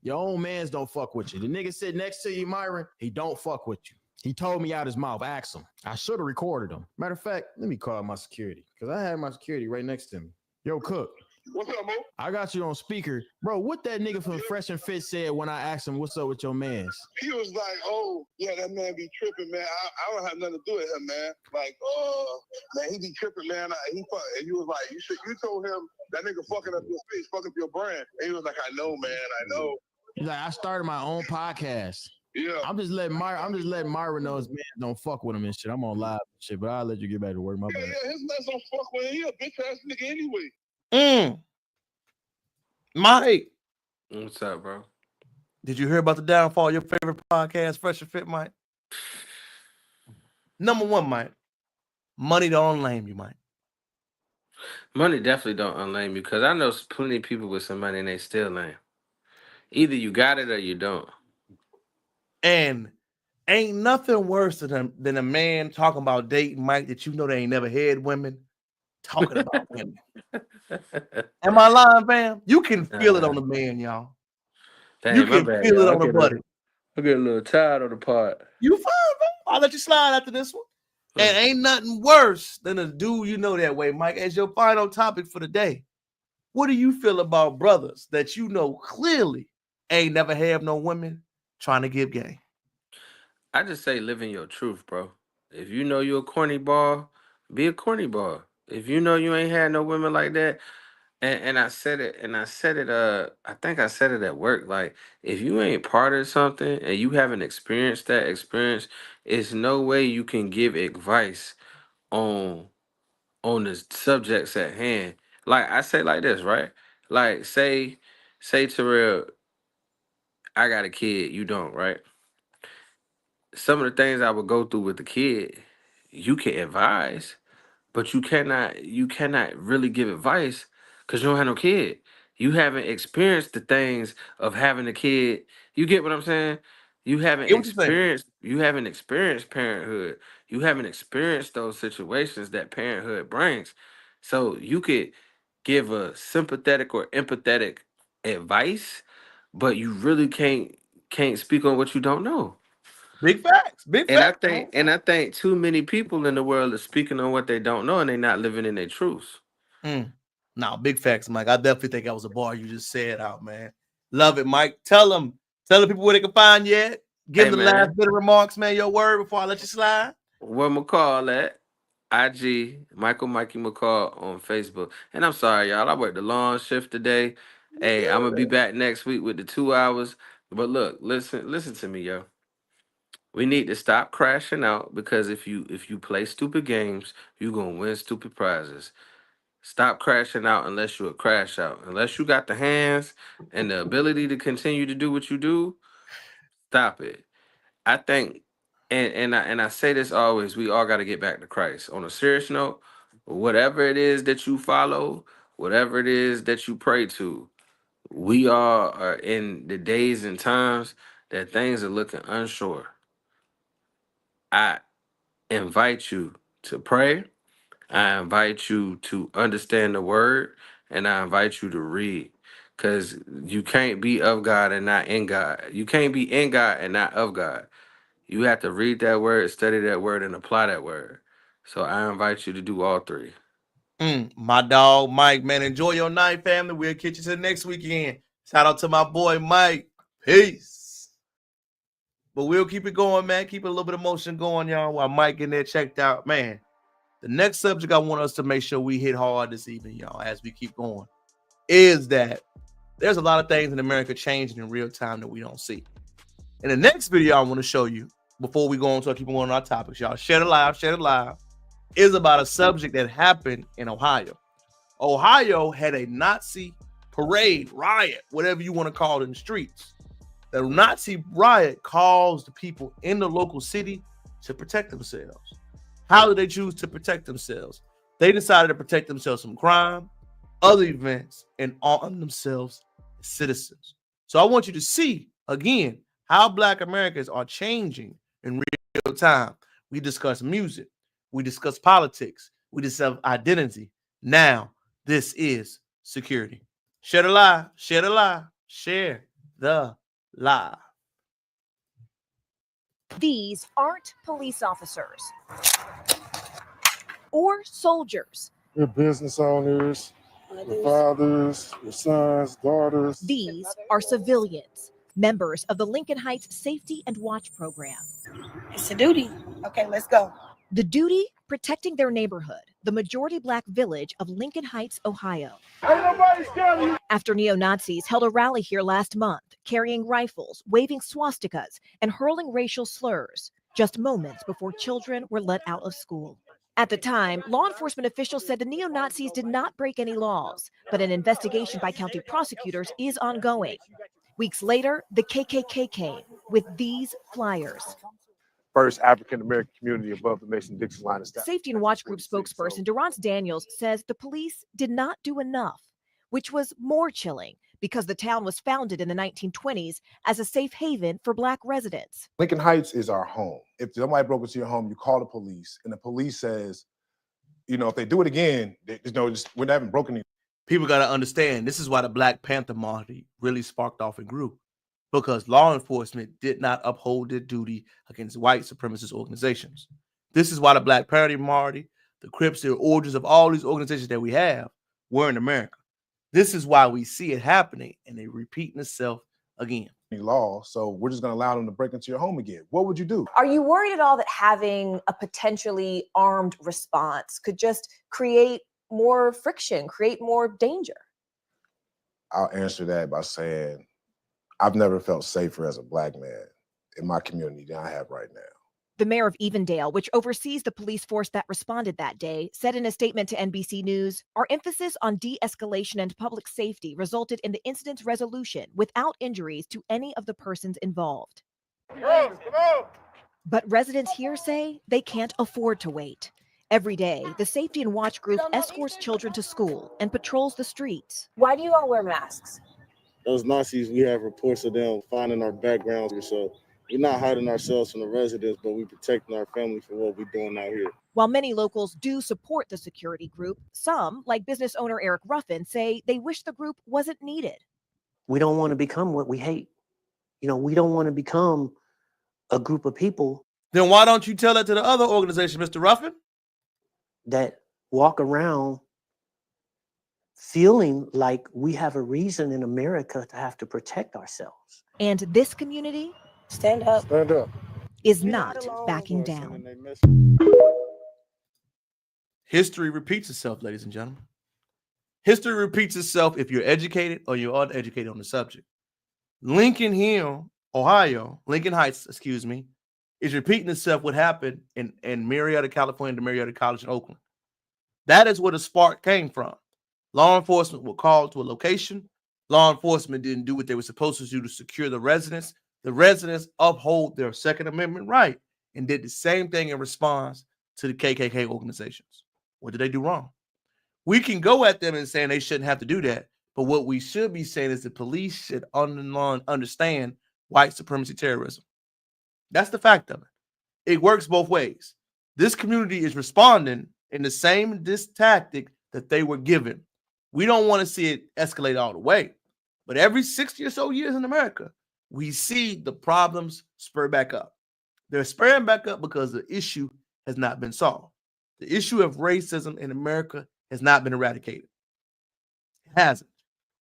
Speaker 12: Your own mans don't fuck with you. The nigga sitting next to you, Myron, he don't fuck with you. He told me out his mouth. Ask him. I should have recorded him. Matter of fact, let me call my security, because I had my security right next to me. Yo, Cook.
Speaker 11: What's up, Mo?
Speaker 12: I got you on speaker. Bro, what that nigga from Fresh and Fit said when I asked him, what's up with your mans?
Speaker 11: He was like, oh, yeah, that man be tripping, man. I don't have nothing to do with him, man. Like, man, he be tripping, man. And he was like, you told him that nigga fucking up your face, fucking up your brand. And he was like, I know, man, I know.
Speaker 12: He's like, I started my own podcast.
Speaker 11: Yeah.
Speaker 12: I'm just letting Myra know his man don't fuck with him and shit. I'm on live and shit, but I'll let you get back to work. My bad.
Speaker 11: Yeah, his man don't fuck with him. He a bitch ass nigga anyway.
Speaker 1: Mike.
Speaker 2: What's up, bro?
Speaker 1: Did you hear about the downfall of your favorite podcast, Fresh and Fit, Mike? Number one, Mike. Money don't unlame you, Mike.
Speaker 2: Money definitely don't unlame you, because I know plenty of people with some money and they still lame. Either you got it or you don't.
Speaker 1: And ain't nothing worse than a man talking about dating Mike that you know they ain't never had women talking about women. Am I lying, fam? You can feel it on the man, y'all.
Speaker 2: Damn,
Speaker 1: you can feel it on the buddy.
Speaker 2: I get a little tired of the part.
Speaker 1: You fine, man. I'll let you slide after this one. And ain't nothing worse than a dude you know that way, Mike. As your final topic for the day, what do you feel about brothers that you know clearly ain't never have no women trying to give game?
Speaker 2: I just say live in your truth, bro. If you know you're a corny ball, be a corny ball. If you know you ain't had no women like that, and I said it, I think I said it at work. Like, if you ain't part of something and you haven't experienced that experience, it's no way you can give advice on the subjects at hand. Like, I say like this, right? Like, say Terrell, I got a kid, you don't, right? Some of the things I would go through with the kid, you can advise, but you cannot really give advice because you don't have no kid. You haven't experienced the things of having a kid. You get what I'm saying? You haven't experienced parenthood. You haven't experienced those situations that parenthood brings. So you could give a sympathetic or empathetic advice, but you really can't speak on what you don't know.
Speaker 1: Big facts.
Speaker 2: And I think too many people in the world are speaking on what they don't know and they're not living in their truths.
Speaker 1: No, big facts, Mike. I definitely think that was a bar you just said out, man. Love it, Mike. Tell the people where they can find you at. Give the last bit of remarks, man. Your word before I let you slide.
Speaker 2: Where McCall at? IG Mikey McCall on Facebook. And I'm sorry, y'all. I worked a long shift today. Hey, I'm gonna be back next week with the 2 hours. But look, listen to me, yo. We need to stop crashing out, because if you play stupid games, you're gonna win stupid prizes. Stop crashing out unless you're a crash out. Unless you got the hands and the ability to continue to do what you do, stop it. I think, and I say this always, we all got to get back to Christ. On a serious note, whatever it is that you follow, whatever it is that you pray to, we all are in the days and times that things are looking unsure. invite you to pray. I invite you to understand the word, and I invite you to read. Because you can't be of God and not in God. You can't be in God and not of God. You have to read that word, study that word, and apply that word. So I invite you to do all three.
Speaker 1: My dog Mike, man, enjoy your night, family. We'll catch you to the next weekend. Shout out to my boy Mike. Peace. But we'll keep it going, man. Keep a little bit of motion going, y'all, while Mike in there checked out. Man, the next subject I want us to make sure we hit hard this evening, y'all, as we keep going, is that there's a lot of things in America changing in real time that we don't see. In the next video I want to show you, before we go on to keep on our topics, y'all, share it live, is about a subject that happened in Ohio. Ohio had a Nazi parade, riot, whatever you want to call it, in the streets. The Nazi riot caused the people in the local city to protect themselves. How did they choose to protect themselves? They decided to protect themselves from crime, other events, and arm themselves as citizens. So I want you to see, again, how Black Americans are changing in real time. We discuss music. We discuss politics. We discuss identity. Now, this is security. Share the lie. Share the lie. Share the lie.
Speaker 13: These aren't police officers or soldiers.
Speaker 14: They're business owners, your fathers, your sons, daughters.
Speaker 13: These are civilians, members of the Lincoln Heights Safety and Watch Program.
Speaker 15: It's a duty. Okay, let's go.
Speaker 13: The duty, protecting their neighborhood, the majority Black village of Lincoln Heights, Ohio. After neo-Nazis held a rally here last month, carrying rifles, waving swastikas, and hurling racial slurs, just moments before children were let out of school. At the time, law enforcement officials said the neo-Nazis did not break any laws, but an investigation by county prosecutors is ongoing. Weeks later, the KKK came with these flyers.
Speaker 14: First African-American community above the Mason-Dixon line of staff.
Speaker 13: Safety and Watch Group spokesperson Durrance Daniels says the police did not do enough, which was more chilling because the town was founded in the 1920s as a safe haven for Black residents.
Speaker 14: Lincoln Heights is our home. If somebody broke into your home, you call the police, and the police says, you know, if they do it again, we haven't broken anything.
Speaker 1: People got to understand, this is why the Black Panther Marty really sparked off and grew. Because law enforcement did not uphold their duty against white supremacist organizations. This is why the Black Panther Marty, the Crips, the origins of all these organizations that we have were in America. This is why we see it happening, and they repeating itself again.
Speaker 14: Law, so we're just going to allow them to break into your home again. What would you do?
Speaker 15: Are you worried at all that having a potentially armed response could just create more friction, create more danger?
Speaker 14: I'll answer that by saying, I've never felt safer as a Black man in my community than I have right now.
Speaker 13: The mayor of Evendale, which oversees the police force that responded that day, said in a statement to NBC News, "Our emphasis on de-escalation and public safety resulted in the incident's resolution without injuries to any of the persons involved." But residents here say they can't afford to wait. Every day, the Safety and Watch Group escorts children to school and patrols the streets.
Speaker 15: Why do you all wear masks?
Speaker 16: Those Nazis, we have reports of them finding our backgrounds, so we're not hiding ourselves from the residents, but we're protecting our family from what we're doing out here.
Speaker 13: While many locals do support the security group, some, like business owner Eric Ruffin, say they wish the group wasn't needed.
Speaker 17: We don't want to become what we hate. You know, we don't want to become a group of people.
Speaker 1: Then why don't you tell that to the other organization, Mr. Ruffin?
Speaker 17: That walk around feeling like we have a reason in America to have to protect ourselves.
Speaker 13: And this community,
Speaker 15: stand up,
Speaker 13: is not backing down.
Speaker 1: History repeats itself, ladies and gentlemen. History repeats itself if you're educated or you're uneducated on the subject. Lincoln Heights, is repeating itself what happened in Marietta, California, to Marietta College in Oakland. That is where the spark came from. Law enforcement were called to a location. Law enforcement didn't do what they were supposed to do to secure the residents. The residents uphold their Second Amendment right and did the same thing in response to the KKK organizations. What did they do wrong? We can go at them and saying they shouldn't have to do that, but what we should be saying is the police should understand white supremacy terrorism. That's the fact of it. It works both ways. This community is responding in the same tactic that they were given. We don't want to see it escalate all the way. But every 60 or so years in America, we see the problems spur back up. They're spurring back up because the issue has not been solved. The issue of racism in America has not been eradicated. It hasn't.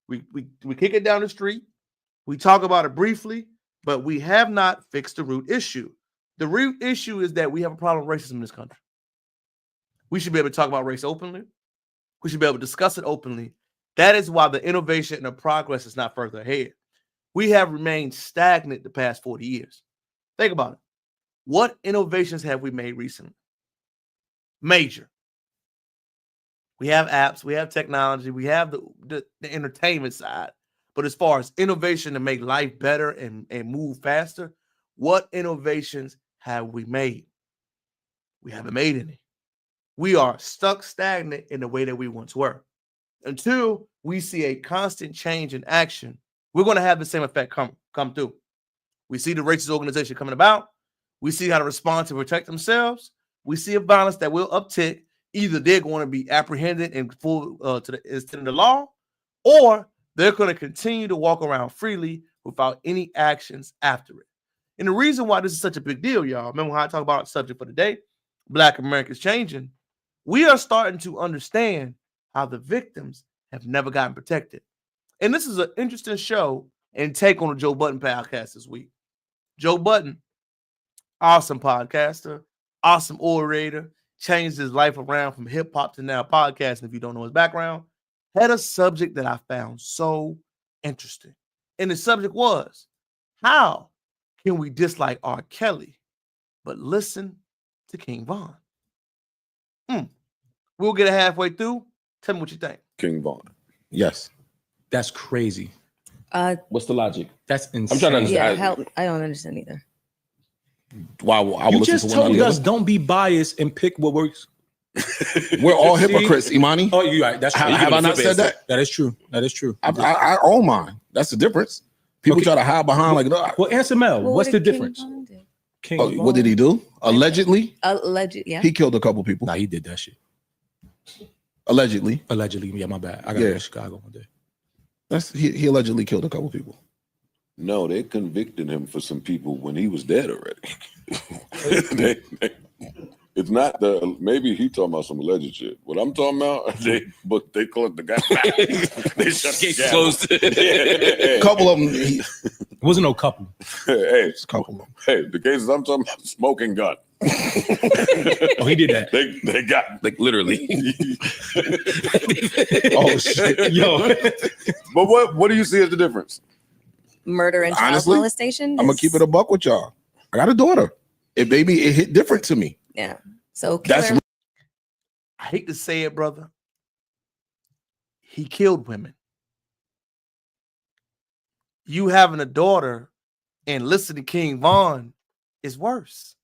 Speaker 1: We kick it down the street. We talk about it briefly, but we have not fixed the root issue. The root issue is that we have a problem with racism in this country. We should be able to talk about race openly. We should be able to discuss it openly. That is why the innovation and the progress is not further ahead. We have remained stagnant the past 40 years. Think about it. What innovations have we made recently? Major. We have apps, we have technology, we have the entertainment side. But as far as innovation to make life better and move faster, what innovations have we made? We haven't made any. We are stuck stagnant in the way that we once were. Until we see a constant change in action, we're going to have the same effect come through. We see the racist organization coming about. We see how to respond to protect themselves. We see a violence that will uptick. Either they're going to be apprehended and full to the extent of the law, or they're going to continue to walk around freely without any actions after it. And the reason why this is such a big deal, y'all, remember how I talk about the subject for today, Black America's changing. We are starting to understand how the victims have never gotten protected. And this is an interesting show and take on the Joe Budden podcast this week. Joe Budden, awesome podcaster, awesome orator, changed his life around from hip hop to now podcasting. If you don't know his background, had a subject that I found so interesting. And the subject was, how can we dislike R. Kelly, but listen to King Von? We'll get it halfway through. Tell me what you think.
Speaker 9: King Von. Yes.
Speaker 18: That's crazy.
Speaker 19: What's the logic?
Speaker 18: That's insane.
Speaker 19: I'm trying to understand.
Speaker 20: Yeah, I don't understand either.
Speaker 9: Why I
Speaker 18: You
Speaker 9: will
Speaker 18: just
Speaker 9: listen to one
Speaker 18: told
Speaker 9: or the
Speaker 18: us
Speaker 9: other?
Speaker 18: don't be biased and pick what works.
Speaker 9: We're all hypocrites, Imani.
Speaker 18: Oh, you're right. That's true.
Speaker 9: Have I not said that?
Speaker 18: That is true. That is true.
Speaker 9: I own mine. That's the difference. People try to hide behind like, no.
Speaker 18: Well, answer Mel.
Speaker 20: Well,
Speaker 18: What's
Speaker 20: what
Speaker 18: the
Speaker 20: did
Speaker 18: difference? King
Speaker 9: Oh,
Speaker 18: Von.
Speaker 9: what did he do? Allegedly,
Speaker 20: Yeah.
Speaker 9: he killed a couple people.
Speaker 18: Nah, he did that shit.
Speaker 9: Allegedly.
Speaker 18: Allegedly. Yeah, my bad. I got to go to Chicago one day.
Speaker 9: He allegedly killed a couple people.
Speaker 21: No, they convicted him for some people when he was dead already. It's not maybe he talking about some alleged shit. What I'm talking about, they called the guy back. They shut the
Speaker 19: Case
Speaker 21: gap.
Speaker 19: closed.
Speaker 9: A couple of them.
Speaker 18: It wasn't no couple.
Speaker 21: Hey,
Speaker 9: a couple of them.
Speaker 21: Hey, the cases I'm talking about, smoking gun.
Speaker 18: Oh, he did that.
Speaker 21: They got
Speaker 19: like literally.
Speaker 9: Oh shit,
Speaker 18: yo!
Speaker 21: But what do you see as the difference?
Speaker 20: Murder and child
Speaker 9: Honestly,
Speaker 20: molestation.
Speaker 9: I'm gonna keep it a buck with y'all. I got a daughter. It hit different to me.
Speaker 20: Yeah. So
Speaker 9: That's
Speaker 20: killer-
Speaker 1: I hate to say it, brother. He killed women. You having a daughter and listening to King Von is worse.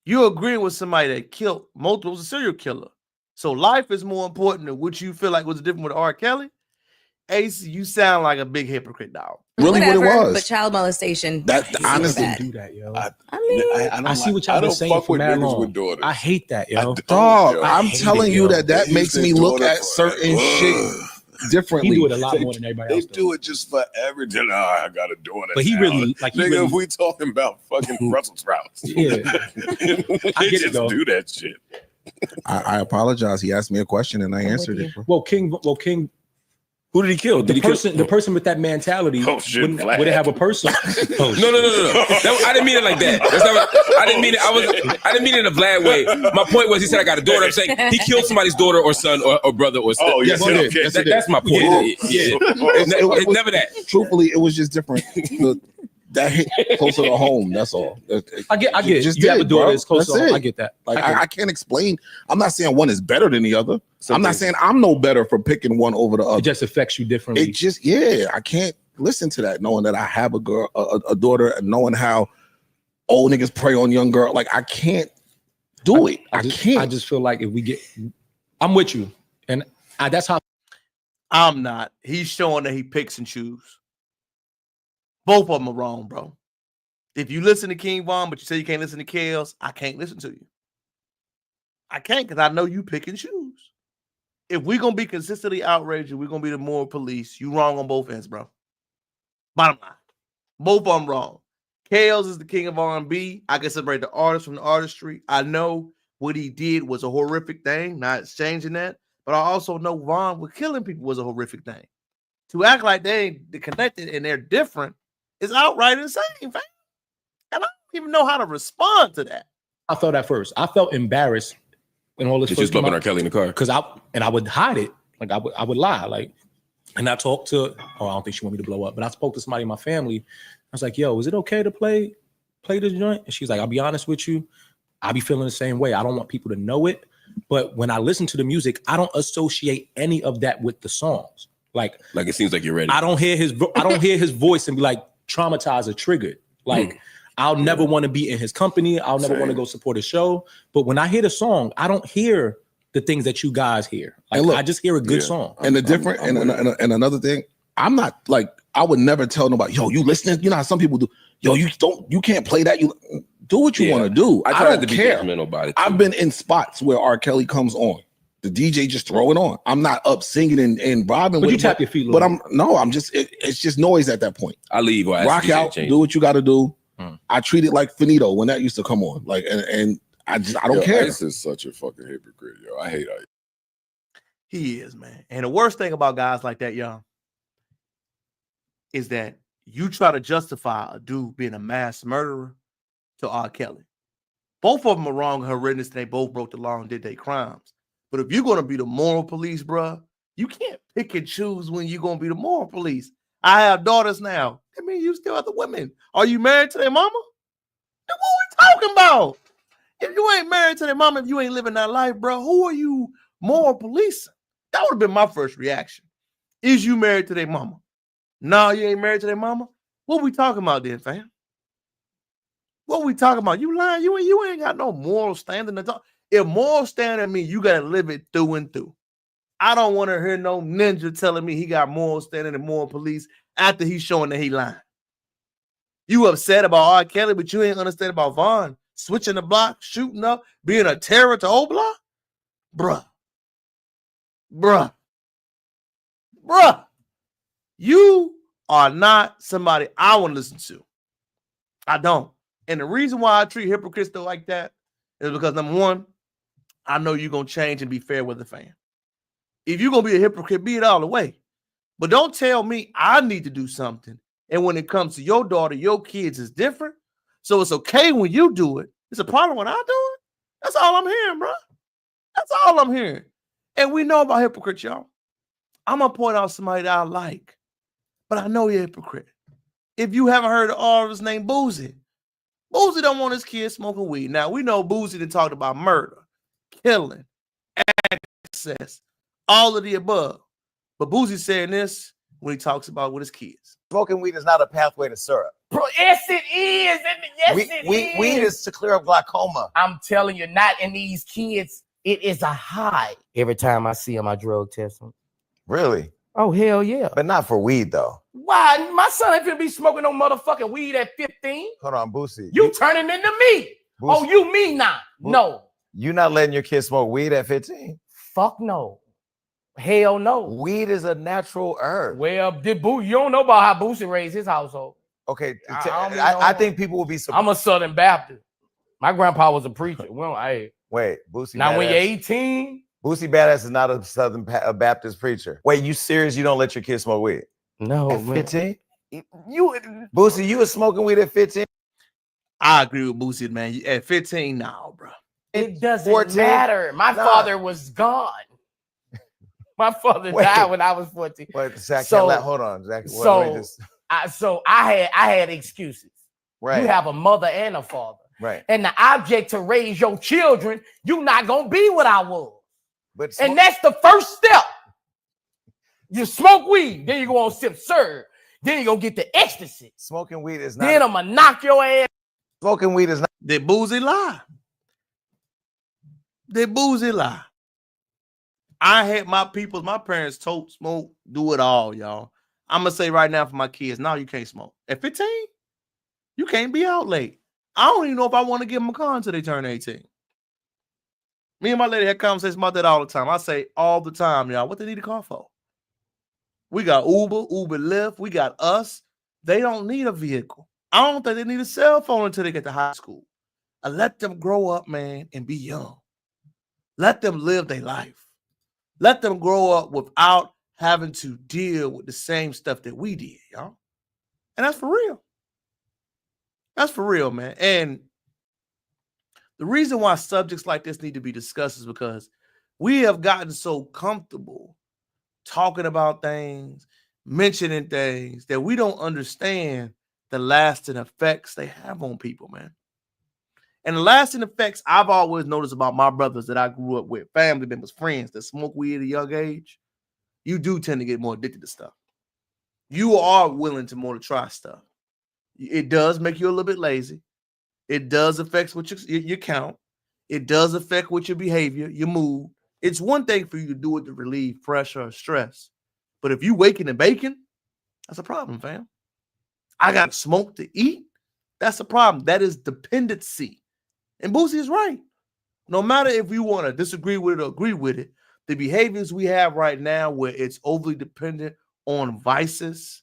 Speaker 1: You're agreeing with somebody that killed multiple, was a serial killer. So life is more important than what you feel like was different with R. Kelly. Ace, you sound like a big hypocrite, dog.
Speaker 9: Really,
Speaker 20: whatever,
Speaker 9: what it was.
Speaker 20: but child molestation.
Speaker 9: That
Speaker 20: is
Speaker 9: honestly
Speaker 20: bad.
Speaker 18: Do that, yo.
Speaker 20: I
Speaker 18: I see what y'all been saying for mad long. I hate that, yo.
Speaker 9: Dog,
Speaker 18: I
Speaker 9: I'm
Speaker 18: hate
Speaker 9: telling
Speaker 18: it,
Speaker 9: you
Speaker 18: yo.
Speaker 9: that makes me look at certain shit differently.
Speaker 18: He do it a lot more than everybody
Speaker 21: They
Speaker 18: else.
Speaker 21: do it just for everything. Oh, I got a daughter.
Speaker 18: But he
Speaker 21: now.
Speaker 18: really, like, he
Speaker 21: nigga,
Speaker 18: really-
Speaker 21: if we talking about fucking Brussels sprouts,
Speaker 18: Yeah.
Speaker 21: they
Speaker 18: I get it,
Speaker 21: just
Speaker 18: though.
Speaker 21: do that shit.
Speaker 9: I apologize. He asked me a question and I answered it.
Speaker 18: Well, King.
Speaker 19: Who did he kill? Did he kill?
Speaker 18: The person with that mentality wouldn't have a person.
Speaker 19: No. I didn't mean it like that. That's not what, I didn't mean it. I didn't mean it in a Vlad way. My point was he said I got a daughter. I'm saying he killed somebody's daughter or son or brother or son.
Speaker 21: Oh, yes,
Speaker 9: okay.
Speaker 19: That's my point. Yeah. It's never that.
Speaker 9: Truthfully, it was just different. That hit closer to home. That's all.
Speaker 18: I get it.
Speaker 9: Just
Speaker 18: You have a
Speaker 9: did,
Speaker 18: daughter
Speaker 9: bro.
Speaker 18: that's close to
Speaker 9: That's
Speaker 18: home.
Speaker 9: it.
Speaker 18: I get that.
Speaker 9: Like I can't explain. I'm not saying one is better than the other. I'm not saying I'm no better for picking one over the other.
Speaker 18: It just affects you differently.
Speaker 9: It just I can't listen to that knowing that I have a girl, a daughter, and knowing how old niggas prey on young girl. Like I can't do it. I can't.
Speaker 18: I just feel like if we get, I'm with you, and that's how.
Speaker 1: I'm not. He's showing that he picks and chooses. Both of them are wrong, bro. If you listen to King Von, but you say you can't listen to Kels, I can't listen to you. I can't because I know you pick and choose. If we're going to be consistently outraged, we're going to be the moral police. You wrong on both ends, bro. Bottom line. Both of them wrong. Kels is the king of R&B. I can separate the artist from the artistry. I know what he did was a horrific thing, not changing that. But I also know Von with killing people was a horrific thing. To act like they ain't connected and they're different is outright insane, fam. And I don't even know how to respond to that.
Speaker 18: I felt at first. I felt embarrassed when all this
Speaker 19: Did you just bumping R. Kelly in the car?
Speaker 18: Because I would hide it. Like I would lie. Like, and I talked to, I don't think she wanted me to blow up, but I spoke to somebody in my family. I was like, yo, is it okay to play this joint? And she's like, I'll be honest with you. I be feeling the same way. I don't want people to know it. But when I listen to the music, I don't associate any of that with the songs. Like
Speaker 19: it seems like you're ready.
Speaker 18: I don't hear his voice and be like traumatized or triggered. Like I'll never want to be in his company. I'll never want to go support his show. But when I hear the song, I don't hear the things that you guys hear. Like,
Speaker 4: look,
Speaker 18: I just hear a good song.
Speaker 4: And and another thing, I'm not like, I would never tell nobody, yo, you listening? You know how some people do, yo, you can't play that. You do what you want to do.
Speaker 19: I
Speaker 4: I
Speaker 19: try not
Speaker 4: don't
Speaker 19: to be
Speaker 4: care.
Speaker 19: judgmental about it.
Speaker 4: I've been in spots where R. Kelly comes on. The DJ just throw it on. I'm not up singing and vibing.
Speaker 18: But
Speaker 4: with
Speaker 18: you
Speaker 4: it,
Speaker 18: tap your feet a
Speaker 4: But
Speaker 18: little
Speaker 4: it's just noise at that point.
Speaker 19: I leave. Or
Speaker 4: Rock out, do what you got to do. I treat it like Finito when that used to come on. Like, and I don't care.
Speaker 21: Ice is such a fucking hypocrite, yo. I hate Ice.
Speaker 1: He is, man. And the worst thing about guys like that, y'all, is that you try to justify a dude being a mass murderer to R. Kelly. Both of them are wrong in horrendous. They both broke the law and did their crimes. But if you're going to be the moral police, bro, you can't pick and choose when you're going to be the moral police. I have daughters now. I mean, you still have the women. Are you married to their mama? Then what are we talking about? If you ain't married to their mama, if you ain't living that life, bro, who are you moral policing? That would have been my first reaction. Is you married to their mama? No, you ain't married to their mama? What we talking about then, fam? What we talking about? You lying? You ain't got no moral standing to talk. If moral standing means you got to live it through and through. I don't want to hear no ninja telling me he got moral standing and moral police after he's showing that he lying. You upset about R. Kelly, but you ain't understand about Von switching the block, shooting up, being a terror to O Block? Bruh. You are not somebody I want to listen to. I don't. And the reason why I treat hypocrites like that is because, number one, I know you're going to change and be fair with the fan. If you're going to be a hypocrite, be it all the way. But don't tell me I need to do something. And when it comes to your daughter, your kids is different. So it's okay when you do it. It's a problem when I do it. That's all I'm hearing, bro. That's all I'm hearing. And we know about hypocrites, y'all. I'm going to point out somebody that I like. But I know you're a hypocrite. If you haven't heard of artist named Boosie, Boosie don't want his kids smoking weed. Now, we know Boosie done talked about murder, killing, access, all of the above. But Boosie saying this when he talks about with his kids.
Speaker 22: Smoking weed is not a pathway to syrup.
Speaker 23: Bro, yes, it is.
Speaker 22: Weed is to clear up glaucoma.
Speaker 23: I'm telling you, not in these kids. It is a high. Every time I see him, I drug test him.
Speaker 22: Really?
Speaker 23: Oh, hell yeah.
Speaker 22: But not for weed, though.
Speaker 23: Why? My son ain't finna be smoking no motherfucking weed at 15.
Speaker 22: Hold on, Boosie.
Speaker 23: You turning into me.
Speaker 22: Boosie.
Speaker 23: Oh, you me now. No.
Speaker 22: You not letting your kids smoke weed at 15?
Speaker 23: Fuck no. Hell no.
Speaker 22: Weed is a natural herb.
Speaker 23: Well, you don't know about how Boosie raised his household.
Speaker 22: Okay, I think people will be surprised.
Speaker 23: I'm a Southern Baptist. My grandpa was a preacher. Well, hey.
Speaker 22: Wait, Boosie.
Speaker 23: Now,
Speaker 22: Badass.
Speaker 23: when you're 18,
Speaker 22: Boosie Badass is not a Southern Baptist preacher. Wait, you serious? You don't let your kids smoke weed?
Speaker 23: No,
Speaker 22: at 15?
Speaker 23: You
Speaker 22: Boosie, you was smoking weed at 15?
Speaker 1: I agree with Boosie, man. At 15, no, bro.
Speaker 23: It doesn't
Speaker 22: 14?
Speaker 23: matter. My father was gone. My father died when I was 14.
Speaker 22: Wait, Zach,
Speaker 23: So-
Speaker 22: hold on, Zach.
Speaker 23: I had excuses.
Speaker 22: Right.
Speaker 23: You have a mother and a father.
Speaker 22: Right.
Speaker 23: And the object to raise your children, you're not gonna be what I was.
Speaker 22: But
Speaker 23: and that's the first step. You smoke weed, then you go on sip serve, then you go get the ecstasy.
Speaker 22: Smoking weed is not.
Speaker 23: Then I'm gonna knock your ass.
Speaker 22: Smoking weed is not.
Speaker 1: Did Boosie lie? Did Boosie lie? I had my parents told smoke, do it all, y'all. I'm gonna say right now for my kids, no, you can't smoke. At 15, You can't be out late. I don't even know if I want to give them a car until they turn 18. Me and my lady had conversations about that all the time. I say all the time, y'all, what they need a car for? We got Uber Lyft, we got us. They don't need a vehicle. I don't think they need a cell phone until they get to high school. I let them grow up, man, and be young. Let them live their life. Let them grow up without having to deal with the same stuff that we did, y'all. And that's for real. That's for real, man. And the reason why subjects like this need to be discussed is because we have gotten so comfortable talking about things, mentioning things that we don't understand the lasting effects they have on people, man. And the lasting effects I've always noticed about my brothers that I grew up with, family members, friends that smoke weed at a young age, you do tend to get more addicted to stuff. You are willing to more to try stuff. It does make you a little bit lazy. It does affect what your count. It does affect what your behavior, your mood. It's one thing for you to do it to relieve pressure or stress. But if you waking and baking, that's a problem, fam. I got to smoke to eat. That's a problem. That is dependency. And Boosie is right. No matter if you want to disagree with it or agree with it, the behaviors we have right now where it's overly dependent on vices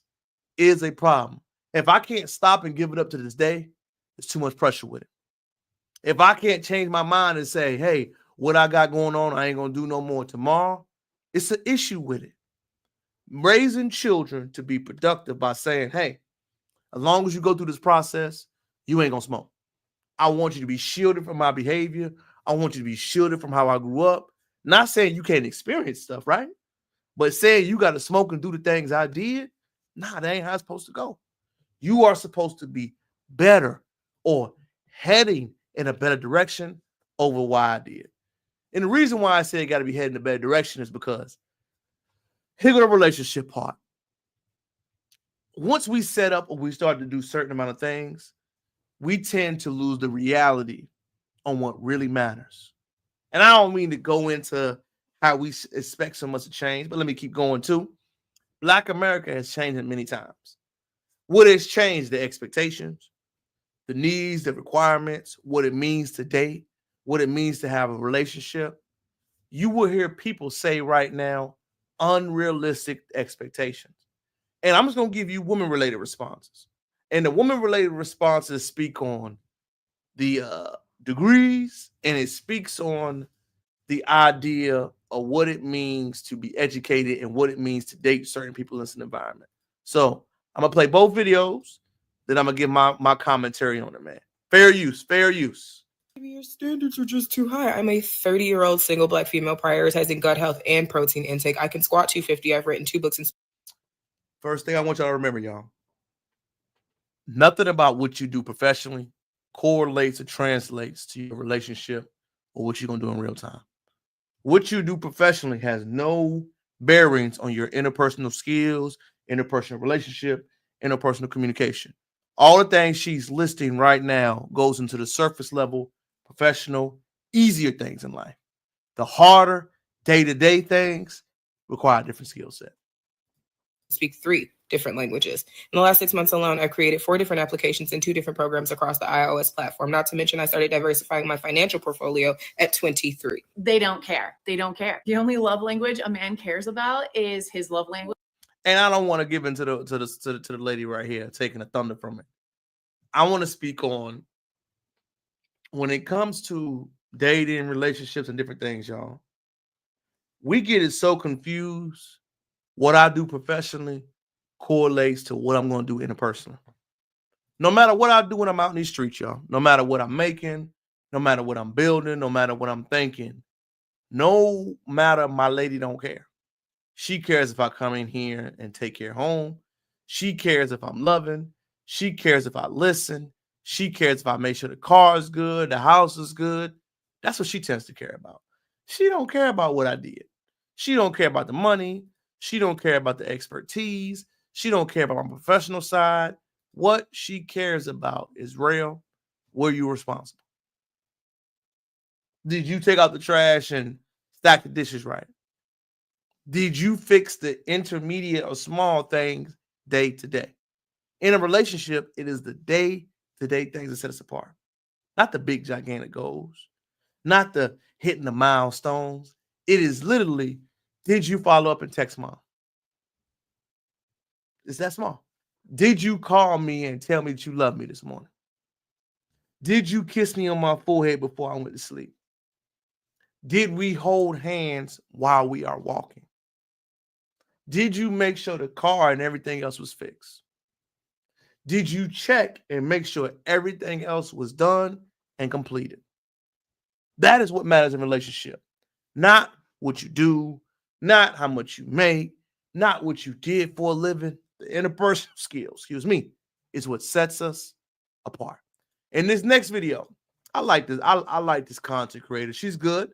Speaker 1: is a problem. If I can't stop and give it up to this day, there's too much pressure with it. If I can't change my mind and say, hey, what I got going on, I ain't going to do no more tomorrow, it's an issue with it. Raising children to be productive by saying, hey, as long as you go through this process, you ain't going to smoke. I want you to be shielded from my behavior. I want you to be shielded from how I grew up. Not saying you can't experience stuff, right? But saying you got to smoke and do the things I did, nah, that ain't how it's supposed to go. You are supposed to be better or heading in a better direction over what I did. And the reason why I say it got to be heading in a better direction is because here go the relationship part. Once we set up or we start to do a certain amount of things, we tend to lose the reality on what really matters. And I don't mean to go into how we expect so much to change, but let me keep going too. Black America has changed many times. What has changed? The expectations, the needs, the requirements, what it means to date, what it means to have a relationship. You will hear people say right now, unrealistic expectations. And I'm just going to give you women-related responses. And the woman-related responses speak on the degrees, and it speaks on the idea of what it means to be educated and what it means to date certain people in this environment. So I'm going to play both videos, then I'm going to give my commentary on it, man. Fair use, fair use.
Speaker 3: Your standards are just too high. I'm a 30-year-old single Black female prioritizing gut health and protein intake. I can squat 250. I've written 2 books.
Speaker 1: First thing I want y'all to remember, y'all. Nothing about what you do professionally correlates or translates to your relationship or what you're going to do in real time. What you do professionally has no bearings on your interpersonal skills, interpersonal relationship, interpersonal communication. All the things she's listing right now goes into the surface level, professional, easier things in life. The harder, day-to-day things require a different skill set.
Speaker 3: Speak 3 different languages. In the last 6 months alone, I've created 4 different applications and 2 different programs across the iOS platform. Not to mention, I started diversifying my financial portfolio at 23.
Speaker 5: They don't care. They don't care. The only love language a man cares about is his love language.
Speaker 1: And I don't want to give in to the lady right here taking the thunder from it. I want to speak on when it comes to dating, relationships, and different things, y'all. We get it so confused. What I do professionally correlates to what I'm going to do interpersonally. No matter what I do when I'm out in these streets, y'all, no matter what I'm making, no matter what I'm building, no matter what I'm thinking, no matter my lady don't care. She cares if I come in here and take care home. She cares if I'm loving. She cares if I listen. She cares if I make sure the car is good, the house is good. That's what she tends to care about. She don't care about what I did. She don't care about the money. She don't care about the expertise. She don't care about my professional side. What she cares about is real. Were you responsible? Did you take out the trash and stack the dishes right? Did you fix the intermediate or small things day to day? In a relationship, it is the day to date things that set us apart. Not the big, gigantic goals, not the hitting the milestones. It is literally, did you follow up and text mom? It's that small. Did you call me and tell me that you love me this morning? Did you kiss me on my forehead before I went to sleep? Did we hold hands while we are walking? Did you make sure the car and everything else was fixed? Did you check and make sure everything else was done and completed? That is what matters in a relationship. Not what you do, not how much you make, not what you did for a living. The interpersonal skills, is what sets us apart. In this next video, I like this. I like this content creator. She's good.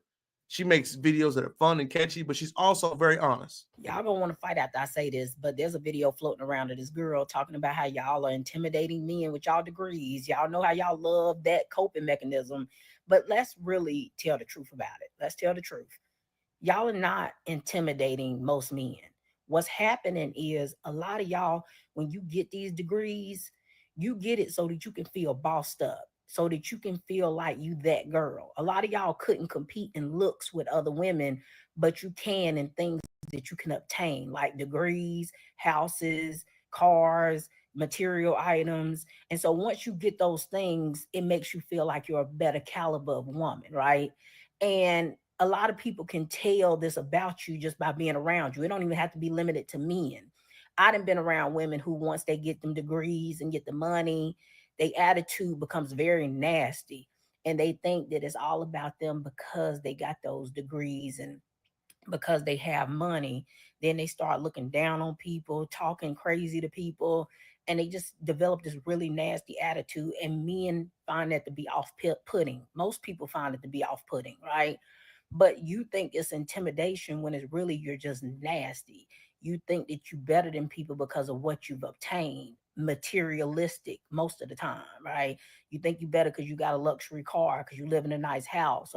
Speaker 1: She makes videos that are fun and catchy, but she's also very honest.
Speaker 6: Y'all gonna want to fight after I say this, but there's a video floating around of this girl talking about how y'all are intimidating men with y'all degrees. Y'all know how y'all love that coping mechanism, but let's really tell the truth about it. Let's tell the truth. Y'all are not intimidating most men. What's happening is a lot of y'all, when you get these degrees, you get it so that you can feel bossed up, so that you can feel like you that girl. A lot of y'all couldn't compete in looks with other women, but you can in things that you can obtain, like degrees, houses, cars, material items. And so once you get those things, it makes you feel like you're a better caliber of woman, right? And a lot of people can tell this about you just by being around you. It don't even have to be limited to men. I done been around women who once they get them degrees and get the money, their attitude becomes very nasty. And they think that it's all about them because they got those degrees and because they have money. Then they start looking down on people, talking crazy to people, and they just develop this really nasty attitude. And men find that to be off-putting. Most people find it to be off-putting, right? But you think it's intimidation when it's really you're just nasty. You think that you're better than people because of what you've obtained, materialistic most of the time, right? You think you're better because you got a luxury car, because you live in a nice house.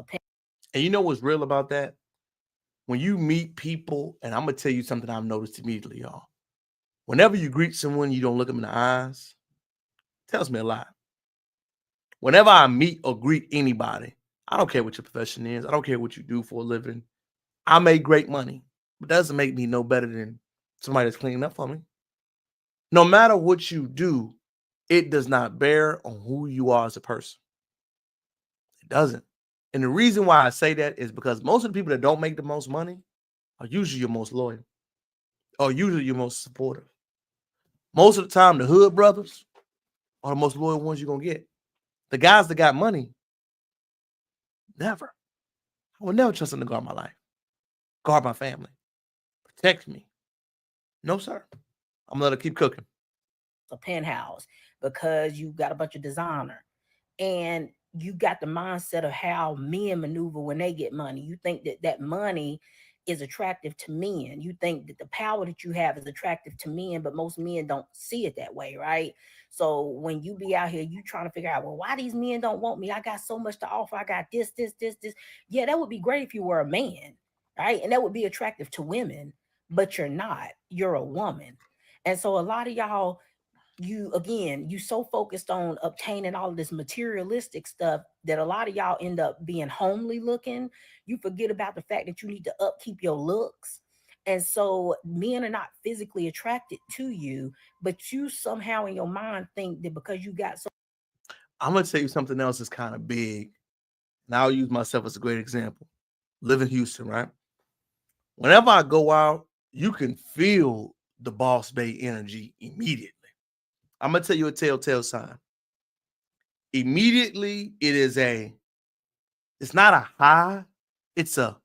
Speaker 1: And you know what's real about that? When you meet people, and I'm going to tell you something I've noticed immediately, y'all. Whenever you greet someone, you don't look them in the eyes, tells me a lot. Whenever I meet or greet anybody, I don't care what your profession is. I don't care what you do for a living. I make great money, but that doesn't make me no better than somebody that's cleaning up for me. No matter what you do, it does not bear on who you are as a person. It doesn't. And the reason why I say that is because most of the people that don't make the most money are usually your most loyal or usually your most supportive. Most of the time, the hood brothers are the most loyal ones you're going to get. The guys that got money, never. I will never trust them to guard my life, guard my family, protect me. No, sir. I'm going to let her keep cooking.
Speaker 6: A penthouse because you got a bunch of designer and you got the mindset of how men maneuver when they get money. You think that that money is attractive to men. You think that the power that you have is attractive to men, but most men don't see it that way, right? So when you be out here, you trying to figure out, well, why these men don't want me? I got so much to offer. I got this. Yeah, that would be great if you were a man, right? And that would be attractive to women, but you're not. You're a woman. And so a lot of y'all, you so focused on obtaining all of this materialistic stuff that a lot of y'all end up being homely looking. You forget about the fact that you need to upkeep your looks. And so men are not physically attracted to you, but you somehow in your mind think that because you got so.
Speaker 1: I'm going to tell you something else that's kind of big. And I'll use myself as a great example. Live in Houston, right? Whenever I go out, you can feel the Boss Bay energy immediately. I'm going to tell you a telltale sign. Immediately, it's not a high, it's a,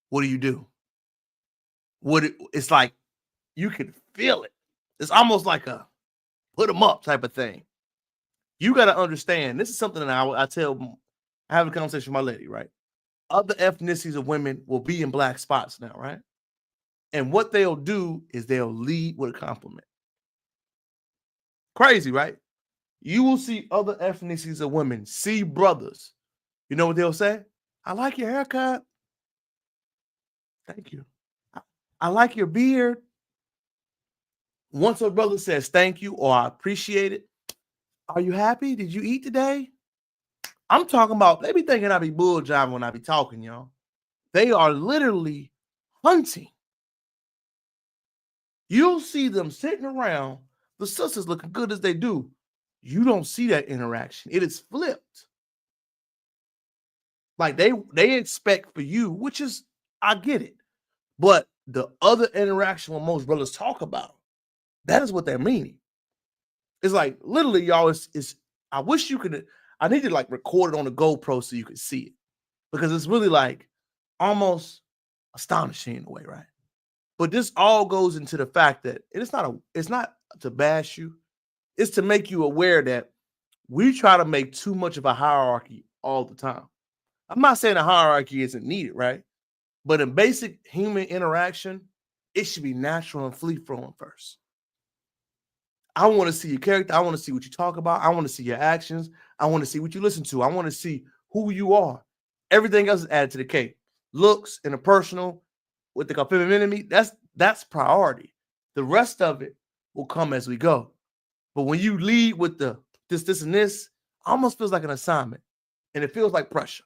Speaker 1: what do you do? It's like, you can feel it. It's almost like a put them up type of thing. You got to understand, this is something that I have a conversation with my lady, right? Other ethnicities of women will be in black spots now, right? And what they'll do is they'll lead with a compliment. Crazy, right? You will see other ethnicities of women see brothers. You know what they'll say? I like your haircut. Thank you. I like your beard. Once a brother says thank you or I appreciate it, Are you happy? Did you eat today? I'm talking about, they be thinking I be bull jiving when I be talking, y'all. They are literally hunting. You'll see them sitting around, the sisters looking good as they do. You don't see that interaction. It is flipped. Like they expect for you, which is, I get it. But the other interaction when most brothers talk about, that is what they're meaning. It's like literally, y'all, is I wish you could, I need to like record it on the GoPro so you could see it. Because it's really like almost astonishing in a way, right? But this all goes into the fact that it's not to bash you, it's to make you aware that we try to make too much of a hierarchy all the time. I'm not saying a hierarchy isn't needed, right? But in basic human interaction, it should be natural and free flowing first. I want to see your character. I want to see what you talk about. I want to see your actions. I want to see what you listen to. I want to see who you are. Everything else is added to the cake. Looks, interpersonal, what they call femininity, that's priority. The rest of it will come as we go. But when you lead with the this, and this, almost feels like an assignment. And it feels like pressure.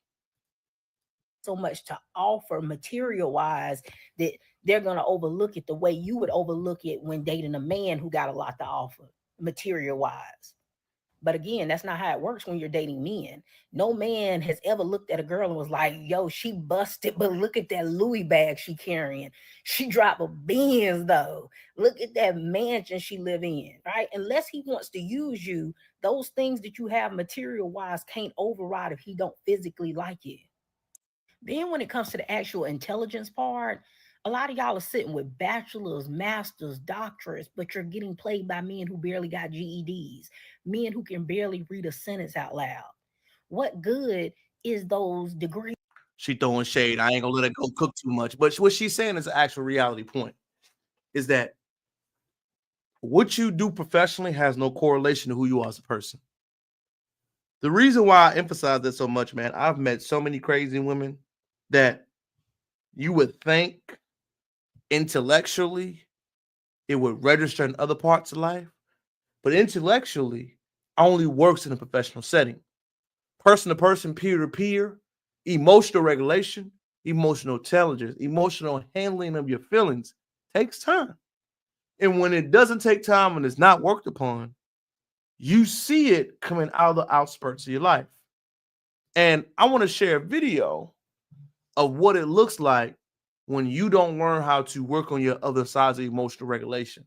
Speaker 6: So much to offer material-wise that they're going to overlook it the way you would overlook it when dating a man who got a lot to offer material-wise. But again, that's not how it works when you're dating men. No man has ever looked at a girl and was like, yo, she busted, but look at that Louis bag she carrying. She dropped a Benz though. Look at that mansion she live in, right? Unless he wants to use you, those things that you have material-wise can't override if he don't physically like you. Then when it comes to the actual intelligence part, a lot of y'all are sitting with bachelors, masters, doctorates, but you're getting played by men who barely got GEDs, men who can barely read a sentence out loud. What good is those degrees?
Speaker 1: She throwing shade. I ain't gonna let it go cook too much. But what she's saying is an actual reality point. Is that what you do professionally has no correlation to who you are as a person. The reason why I emphasize that so much, man, I've met so many crazy women that you would think intellectually it would register in other parts of life, but intellectually only works in a professional setting. Person to person, peer to peer, emotional regulation, emotional intelligence, emotional handling of your feelings takes time. And when it doesn't take time and it's not worked upon, you see it coming out of the outspurts of your life. And I want to share a video of what it looks like when you don't learn how to work on your other sides of emotional regulations.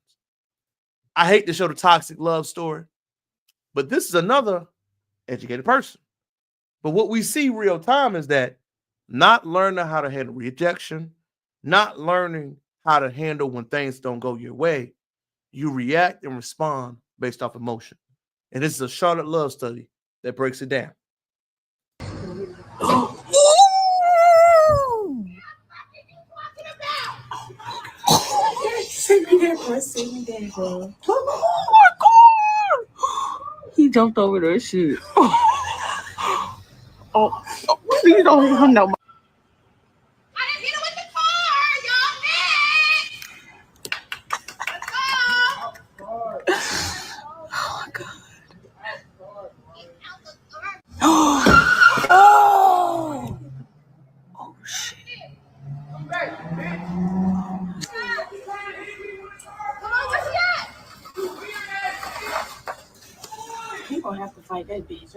Speaker 1: I hate to show the toxic love story, but this is another educated person. But what we see real time is that not learning how to handle rejection, not learning how to handle when things don't go your way, you react and respond based off emotion. And this is a Charlotte love study that breaks it down.
Speaker 7: Send me that, bro. Send me that, bro. Oh my God! He jumped over that shit. Oh, please don't hit him no more. Oh my God. Oh! Oh shit. He gonna have to fight that bitch.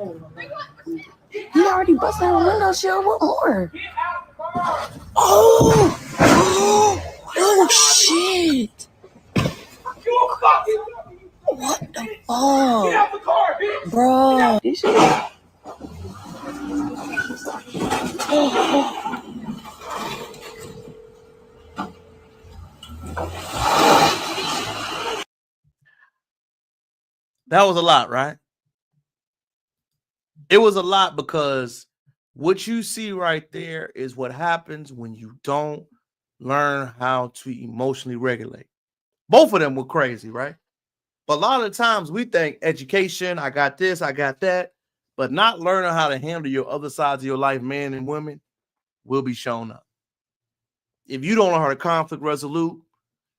Speaker 7: He already busted out a window shield. What more? Oh! Oh shit! What the fuck? Bro. This shit.
Speaker 1: That was a lot, right? It was a lot because what you see right there is what happens when you don't learn how to emotionally regulate. Both of them were crazy, right? But a lot of times we think education, I got this, I got that, but not learning how to handle your other sides of your life, men and women, will be shown up. If you don't know how to conflict resolute,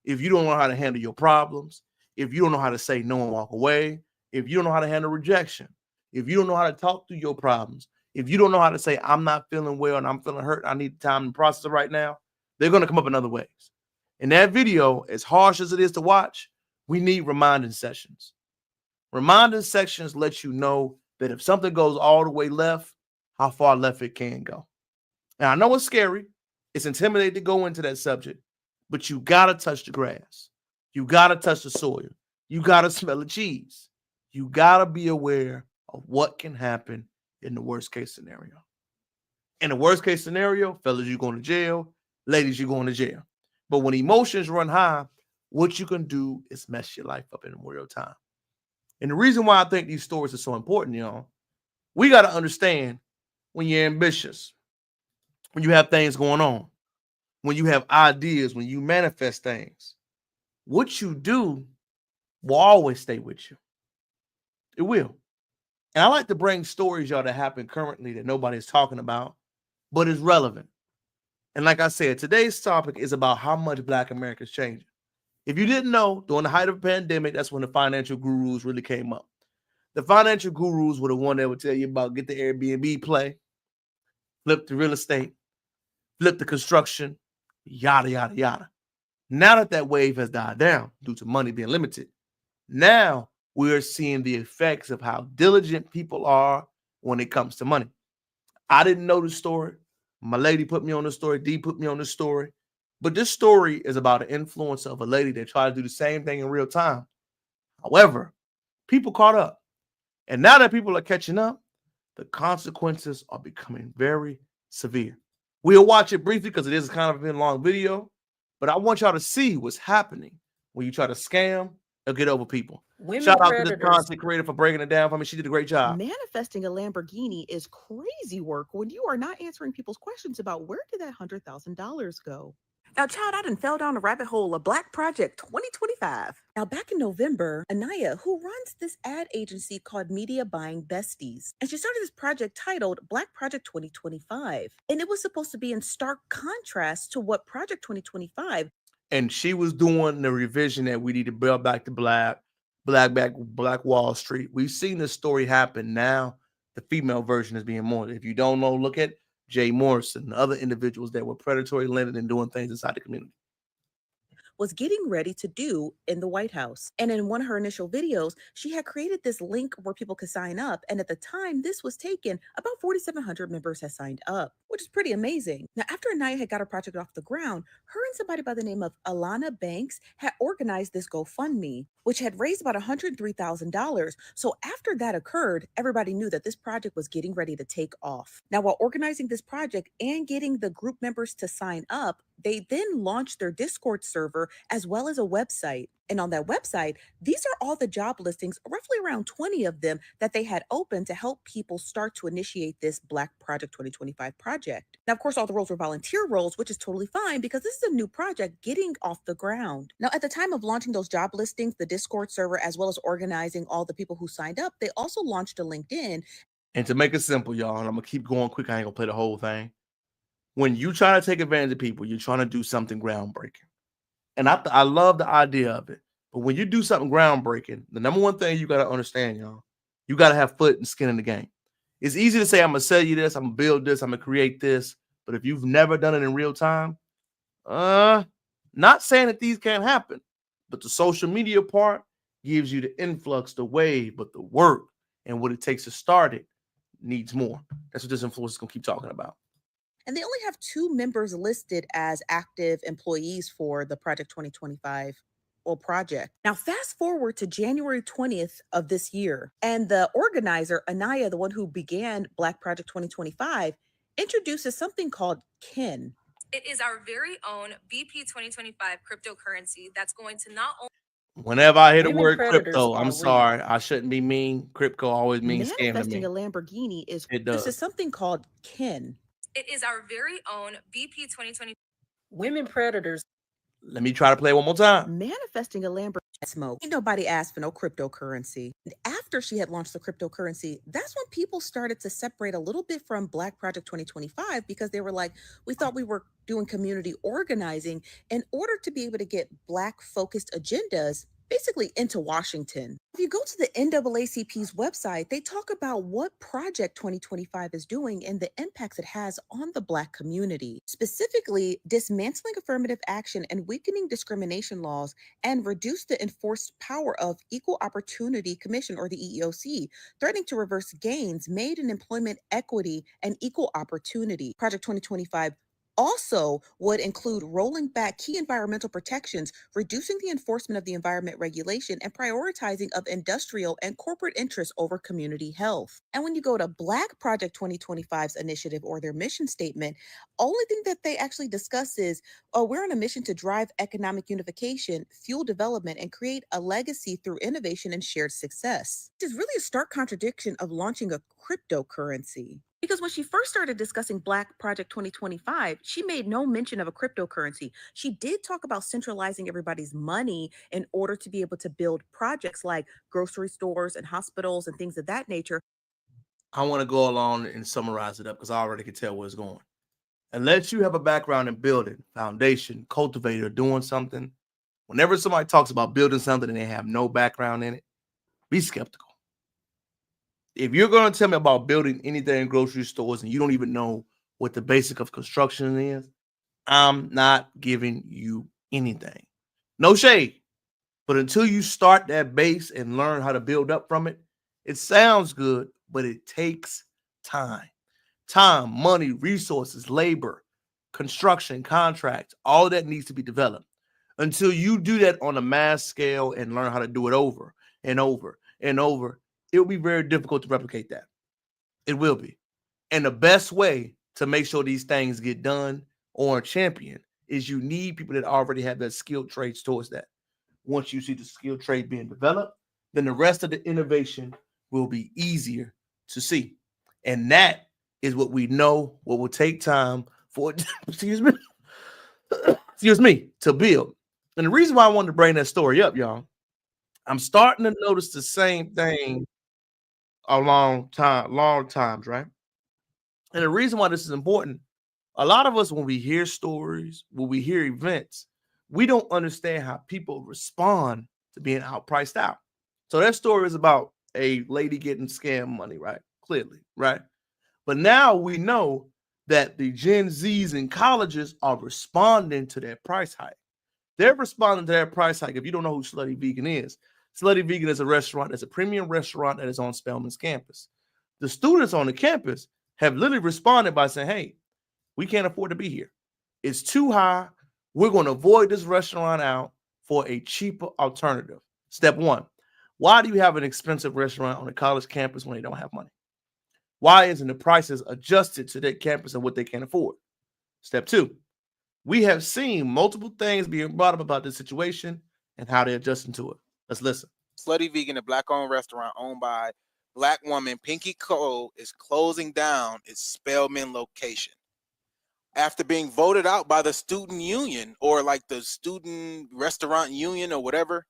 Speaker 1: if you don't know how to handle your problems, if you don't know how to say no and walk away, if you don't know how to handle rejection, if you don't know how to talk through your problems, if you don't know how to say, I'm not feeling well and I'm feeling hurt, I need time to process it right now, they're going to come up in other ways. In that video, as harsh as it is to watch, we need reminding sessions. Reminding sections let you know that if something goes all the way left, how far left it can go. And I know it's scary. It's intimidating to go into that subject, but you got to touch the grass. You got to touch the soil. You got to smell the cheese. You got to be aware of what can happen in the worst case scenario. In the worst case scenario, fellas, you're going to jail. Ladies, you're going to jail. But when emotions run high, what you can do is mess your life up in real time. And the reason why I think these stories are so important, y'all, we got to understand when you're ambitious, when you have things going on, when you have ideas, when you manifest things, what you do will always stay with you. It will. And I like to bring stories, y'all, that happen currently that nobody's talking about, but is relevant. And like I said, today's topic is about how much Black America is changing. If you didn't know, during the height of the pandemic, that's when the financial gurus really came up. The financial gurus were the one that would tell you about get the Airbnb play, flip the real estate, flip the construction, yada, yada, yada. Now that that wave has died down due to money being limited, now we're seeing the effects of how diligent people are when it comes to money. I didn't know the story. My lady put me on the story. D put me on the story. But this story is about an influence of a lady that tried to do the same thing in real time. However, people caught up. And now that people are catching up, the consequences are becoming very severe. We'll watch it briefly because it is kind of a long video. But I want y'all to see what's happening when you try to scam or get over people.
Speaker 8: Women
Speaker 1: Shout out to
Speaker 8: predators.
Speaker 1: this content creator for breaking it down for me. She did a great job.
Speaker 8: Manifesting a Lamborghini is crazy work when you are not answering people's questions about where did that $100,000 go. Now, child, I done fell down a rabbit hole of Black Project 2025. Now, back in November, Anaya, who runs this ad agency called Media Buying Besties, and she started this project titled Black Project 2025. And it was supposed to be in stark contrast to what Project 2025.
Speaker 1: And she was doing the revision that we need to build back to Black Wall Street. We've seen this story happen. Now the female version is being more. If you don't know, look at Jay Morrison and other individuals that were predatory lending and doing things inside the community.
Speaker 8: Was getting ready to do in the White House. And in one of her initial videos, she had created this link where people could sign up. And at the time this was taken, about 4,700 members had signed up, which is pretty amazing. Now, after Anaya had got her project off the ground, her and somebody by the name of Alana Banks had organized this GoFundMe, which had raised about $103,000. So after that occurred, everybody knew that this project was getting ready to take off. Now, while organizing this project and getting the group members to sign up, they then launched their Discord server as well as a website. And on that website, these are all the job listings, roughly around 20 of them that they had open to help people start to initiate this Black Project 2025 project. Now, of course, all the roles were volunteer roles, which is totally fine because this is a new project getting off the ground. Now, at the time of launching those job listings, the Discord server, as well as organizing all the people who signed up, they also launched a LinkedIn.
Speaker 1: And to make it simple, y'all, and I'm going to keep going quick. I ain't going to play the whole thing. When you try to take advantage of people, you're trying to do something groundbreaking. And I love the idea of it. But when you do something groundbreaking, the number one thing you got to understand, y'all, you got to have foot and skin in the game. It's easy to say, I'm going to sell you this, I'm going to build this, I'm going to create this. But if you've never done it in real time, not saying that these can't happen, but the social media part gives you the influx, the wave, but the work and what it takes to start it needs more. That's what this influencer is going to keep talking about.
Speaker 8: And they only have 2 members listed as active employees for the Project 2025 project. Now, fast forward to January 20th of this year, and the organizer, Anaya, the one who began Black Project 2025, introduces something called KEN.
Speaker 10: It is our very own BP 2025 cryptocurrency that's going to not only
Speaker 1: Whenever I hear the
Speaker 8: Women
Speaker 1: word
Speaker 8: predators
Speaker 1: crypto,
Speaker 8: are
Speaker 1: I'm
Speaker 8: real.
Speaker 1: sorry. I shouldn't be mean. Crypto always means scam to
Speaker 8: Manifesting
Speaker 1: me.
Speaker 8: a Lamborghini is
Speaker 1: It
Speaker 8: this
Speaker 1: does.
Speaker 8: is something called KEN.
Speaker 10: it is our very own BP 2025.
Speaker 8: Women predators.
Speaker 1: Let me try to play it one more time.
Speaker 8: Manifesting a Lamborghini smoke. Ain't nobody asked for no cryptocurrency. And after she had launched the cryptocurrency, that's when people started to separate a little bit from Black Project 2025 because they were like, we thought we were doing community organizing in order to be able to get Black focused agendas basically into Washington. If you go to the NAACP's website, they talk about what Project 2025 is doing and the impacts it has on the Black community, specifically dismantling affirmative action and weakening discrimination laws and reduce the enforced power of Equal Opportunity Commission, or the EEOC, threatening to reverse gains made in employment equity and equal opportunity. Project 2025 also would include rolling back key environmental protections, reducing the enforcement of the environment regulation, and prioritizing of industrial and corporate interests over community health. And when you go to Black Project 2025's initiative or their mission statement, only thing that they actually discuss is, we're on a mission to drive economic unification, fuel development, and create a legacy through innovation and shared success. Which is really a stark contradiction of launching a cryptocurrency. Because when she first started discussing Black Project 2025, she made no mention of a cryptocurrency. She did talk about centralizing everybody's money in order to be able to build projects like grocery stores and hospitals and things of that nature.
Speaker 1: I want to go along and summarize it up because I already can tell where it's going. Unless you have a background in building, foundation, cultivator, doing something, whenever somebody talks about building something and they have no background in it, be skeptical. If you're going to tell me about building anything in grocery stores and you don't even know what the basic of construction is, I'm not giving you anything. No shade. But until you start that base and learn how to build up from it, it sounds good, but it takes time. Time, money, resources, labor, construction, contracts, all that needs to be developed. Until you do that on a mass scale and learn how to do it over and over and over, it will be very difficult to replicate that. It will be. And the best way to make sure these things get done or champion is you need people that already have that skilled trades towards that. Once you see the skilled trade being developed, then the rest of the innovation will be easier to see. And that is what we know what will take time for, excuse me, to build. And the reason why I wanted to bring that story up, y'all, I'm starting to notice the same thing long times, right? And the reason why this is important, a lot of us, when we hear stories, when we hear events, we don't understand how people respond to being outpriced out. So that story is about a lady getting scam money, right? Clearly, right? But now we know that the Gen Zs in colleges are responding to that price hike. They're responding to that price hike. If you don't know who Slutty Vegan is, Slutty Vegan is a restaurant that's a premium restaurant that is on Spelman's campus. The students on the campus have literally responded by saying, hey, we can't afford to be here. It's too high. We're going to avoid this restaurant out for a cheaper alternative. Step one, why do you have an expensive restaurant on a college campus when they don't have money? Why isn't the prices adjusted to their campus and what they can afford? Step two, we have seen multiple things being brought up about this situation and how they're adjusting to it. Let's listen.
Speaker 2: Slutty Vegan, a Black-owned restaurant owned by Black woman Pinky Cole, is closing down its Spelman location after being voted out by the student union, or like the student restaurant union or whatever.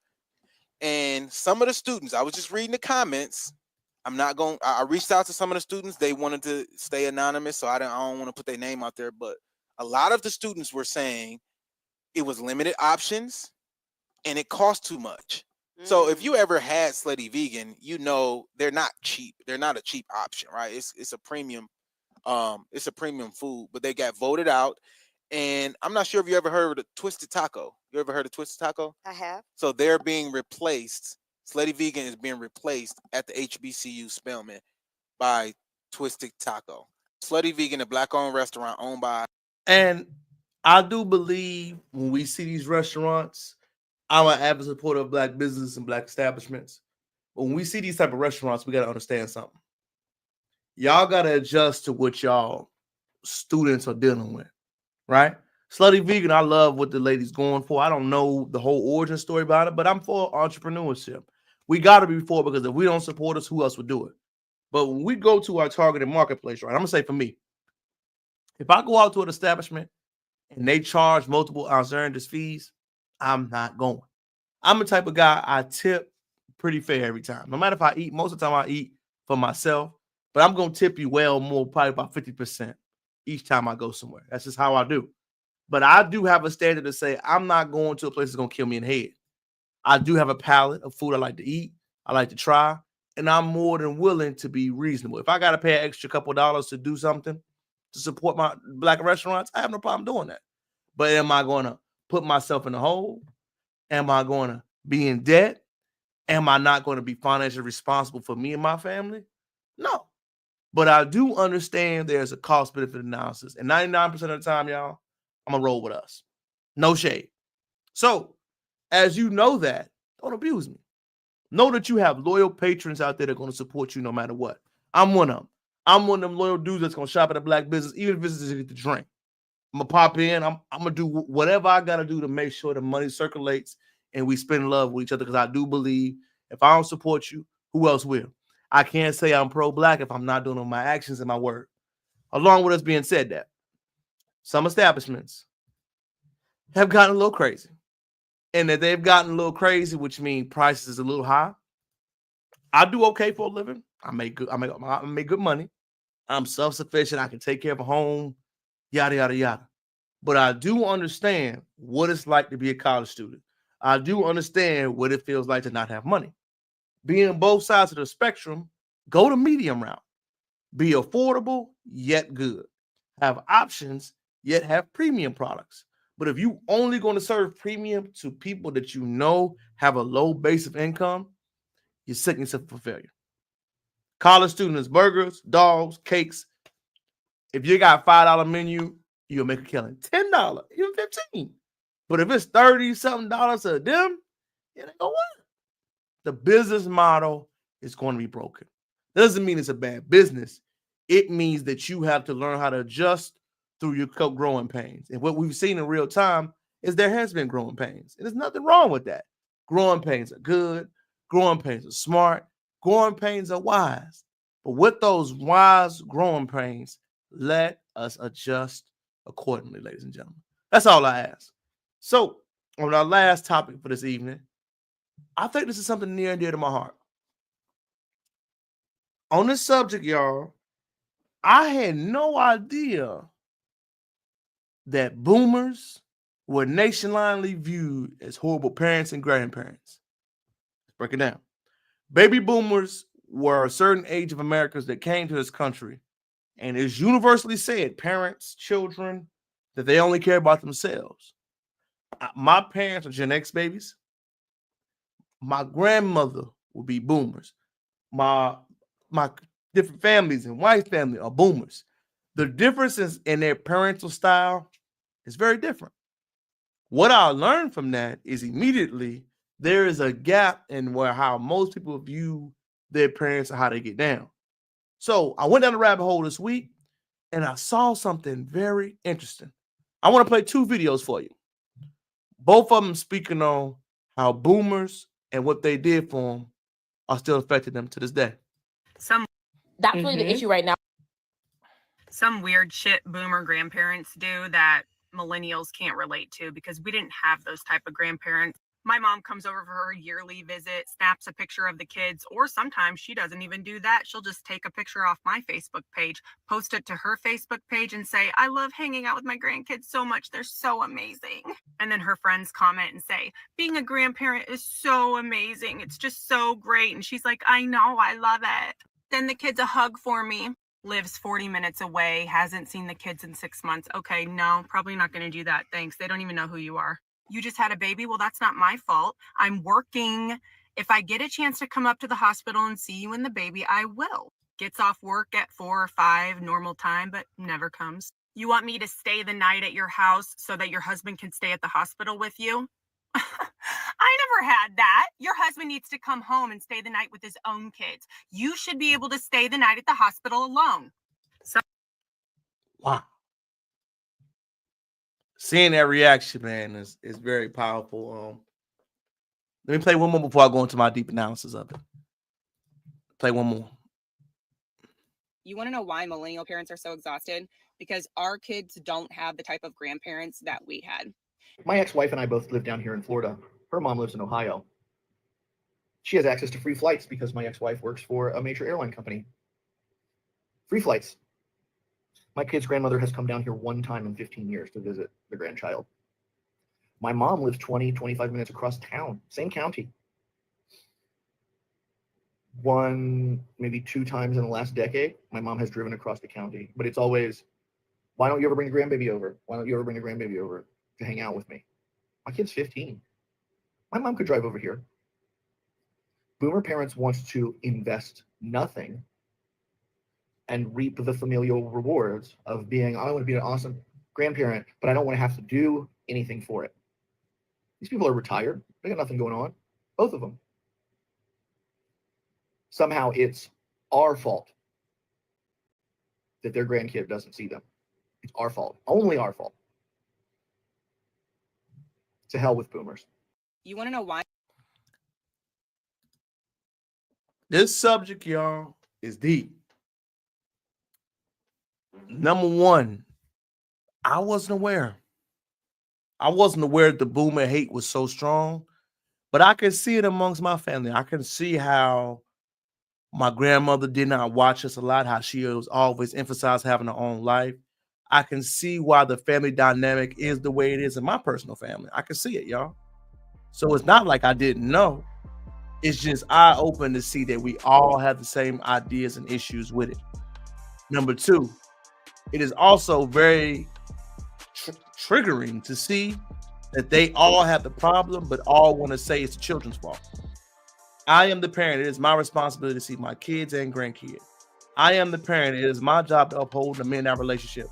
Speaker 2: And some of the students, I was just reading the comments. I reached out to some of the students. They wanted to stay anonymous, so I don't want to put their name out there. But a lot of the students were saying it was limited options and it cost too much. So if you ever had Slutty Vegan, you know they're not cheap. They're not a cheap option, right? It's a premium food, but they got voted out. And I'm not sure if you ever heard of the Twisted Taco. You ever heard of Twisted Taco?
Speaker 15: I have.
Speaker 2: So they're being replaced. Slutty Vegan is being replaced at the HBCU Spelman by Twisted Taco. Slutty Vegan, a Black-owned restaurant owned by.
Speaker 1: And I do believe when we see these restaurants, I'm an avid supporter of Black business and Black establishments. But when we see these type of restaurants, we got to understand something. Y'all got to adjust to what y'all students are dealing with, right? Slutty Vegan, I love what the lady's going for. I don't know the whole origin story about it, but I'm for entrepreneurship. We got to be for it, because if we don't support us, who else would do it? But when we go to our targeted marketplace, right, I'm going to say for me, if I go out to an establishment and they charge multiple alternative fees, I'm not going. I'm the type of guy, I tip pretty fair every time. No matter if I eat, most of the time I eat for myself, but I'm going to tip you well more, probably about 50% each time I go somewhere. That's just how I do. But I do have a standard to say I'm not going to a place that's going to kill me in the head. I do have a palate of food I like to eat, I like to try, and I'm more than willing to be reasonable. If I got to pay an extra couple dollars to do something to support my Black restaurants, I have no problem doing that. But am I going to put myself in a hole? Am I going to be in debt? Am I not going to be financially responsible for me and my family? No. But I do understand there's a cost benefit analysis. And 99% of the time, y'all, I'm going to roll with us. No shade. So, as you know that, don't abuse me. Know that you have loyal patrons out there that are going to support you no matter what. I'm one of them. I'm one of them loyal dudes that's going to shop at a Black business, even if it's just to get the drink. I'm going to pop in. I'm going to do whatever I got to do to make sure the money circulates and we spend love with each other, because I do believe if I don't support you, who else will? I can't say I'm pro-Black if I'm not doing it with my actions and my word. Along with us being said that, some establishments have gotten a little crazy. And that they've gotten a little crazy, which means prices is a little high. I do okay for a living. I make good money. I'm self-sufficient. I can take care of a home, yada, yada, yada. But I do understand what it's like to be a college student. I do understand what it feels like to not have money. Being both sides of the spectrum, go the medium route. Be affordable, yet good. Have options, yet have premium products. But if you only going to serve premium to people that you know have a low base of income, you're setting yourself up for failure. College students, burgers, dogs, cakes. If you got $5 menu, you'll make a killing. $10, even $15. But if it's $30-something a them, it ain't gonna work. The business model is going to be broken. Doesn't mean it's a bad business. It means that you have to learn how to adjust through your growing pains. And what we've seen in real time is there has been growing pains. And there's nothing wrong with that. Growing pains are good. Growing pains are smart. Growing pains are wise. But with those wise growing pains, let us adjust accordingly, ladies and gentlemen. That's all I ask. So, on our last topic for this evening, I think this is something near and dear to my heart. On this subject, y'all, I had no idea that boomers were nationwide viewed as horrible parents and grandparents. Let's break it down. Baby boomers were a certain age of Americans that came to this country, and it's universally said, parents, children, that they only care about themselves. My parents are Gen X babies. My grandmother will be boomers. My different families and wife's family are boomers. The differences in their parental style is very different. What I learned from that is immediately there is a gap in how most people view their parents and how they get down. So I went down the rabbit hole this week and I saw something very interesting. I want to play 2 videos for you. Both of them speaking on how boomers and what they did for them are still affecting them to this day.
Speaker 11: That's really the issue right now.
Speaker 3: Some weird shit boomer grandparents do that millennials can't relate to, because we didn't have those type of grandparents. My mom comes over for her yearly visit, snaps a picture of the kids, or sometimes she doesn't even do that. She'll just take a picture off my Facebook page, post it to her Facebook page and say, I love hanging out with my grandkids so much. They're so amazing. And then her friends comment and say, being a grandparent is so amazing. It's just so great. And she's like, I know, I love it. Send the kids a hug for me. Lives 40 minutes away, hasn't seen the kids in 6 months. Okay, no, probably not going to do that. Thanks. They don't even know who you are. You just had a baby? Well, that's not my fault. I'm working. If I get a chance to come up to the hospital and see you and the baby, I will. Gets off work at 4 or 5 normal time, but never comes. You want me to stay the night at your house so that your husband can stay at the hospital with you? I never had that. Your husband needs to come home and stay the night with his own kids. You should be able to stay the night at the hospital alone.
Speaker 1: Wow. Seeing that reaction, man, is very powerful. Let me play one more before I go into my deep analysis of it. Play one more.
Speaker 3: You want to know why millennial parents are so exhausted? Because our kids don't have the type of grandparents that we had.
Speaker 12: My ex-wife and I both live down here in Florida. Her mom lives in Ohio. She has access to free flights because my ex-wife works for a major airline company. Free flights. My kid's grandmother has come down here one time in 15 years to visit the grandchild. My mom lives 20, 25 minutes across town, same county. One, maybe 2 times in the last decade, my mom has driven across the county, but it's always, why don't you ever bring the grandbaby over? Why don't you ever bring the grandbaby over to hang out with me? My kid's 15. My mom could drive over here. Boomer parents want to invest nothing and reap the familial rewards of being, I want to be an awesome grandparent, but I don't want to have to do anything for it. These people are retired. They got nothing going on. Both of them. Somehow it's our fault that their grandkid doesn't see them. It's our fault. Only our fault. To hell with boomers.
Speaker 20: You want to know why?
Speaker 1: This subject, y'all, is deep. Number one, I wasn't aware. I wasn't aware that the boomer hate was so strong, but I can see it amongst my family. I can see how my grandmother did not watch us a lot, how she was always emphasized having her own life. I can see why the family dynamic is the way it is in my personal family. I can see it, y'all. So it's not like I didn't know. It's just eye-open to see that we all have the same ideas and issues with it. Number two, it is also very triggering to see that they all have the problem, but all want to say it's the children's fault. I am the parent. It is my responsibility to see my kids and grandkids. I am the parent. It is my job to uphold and amend that relationship.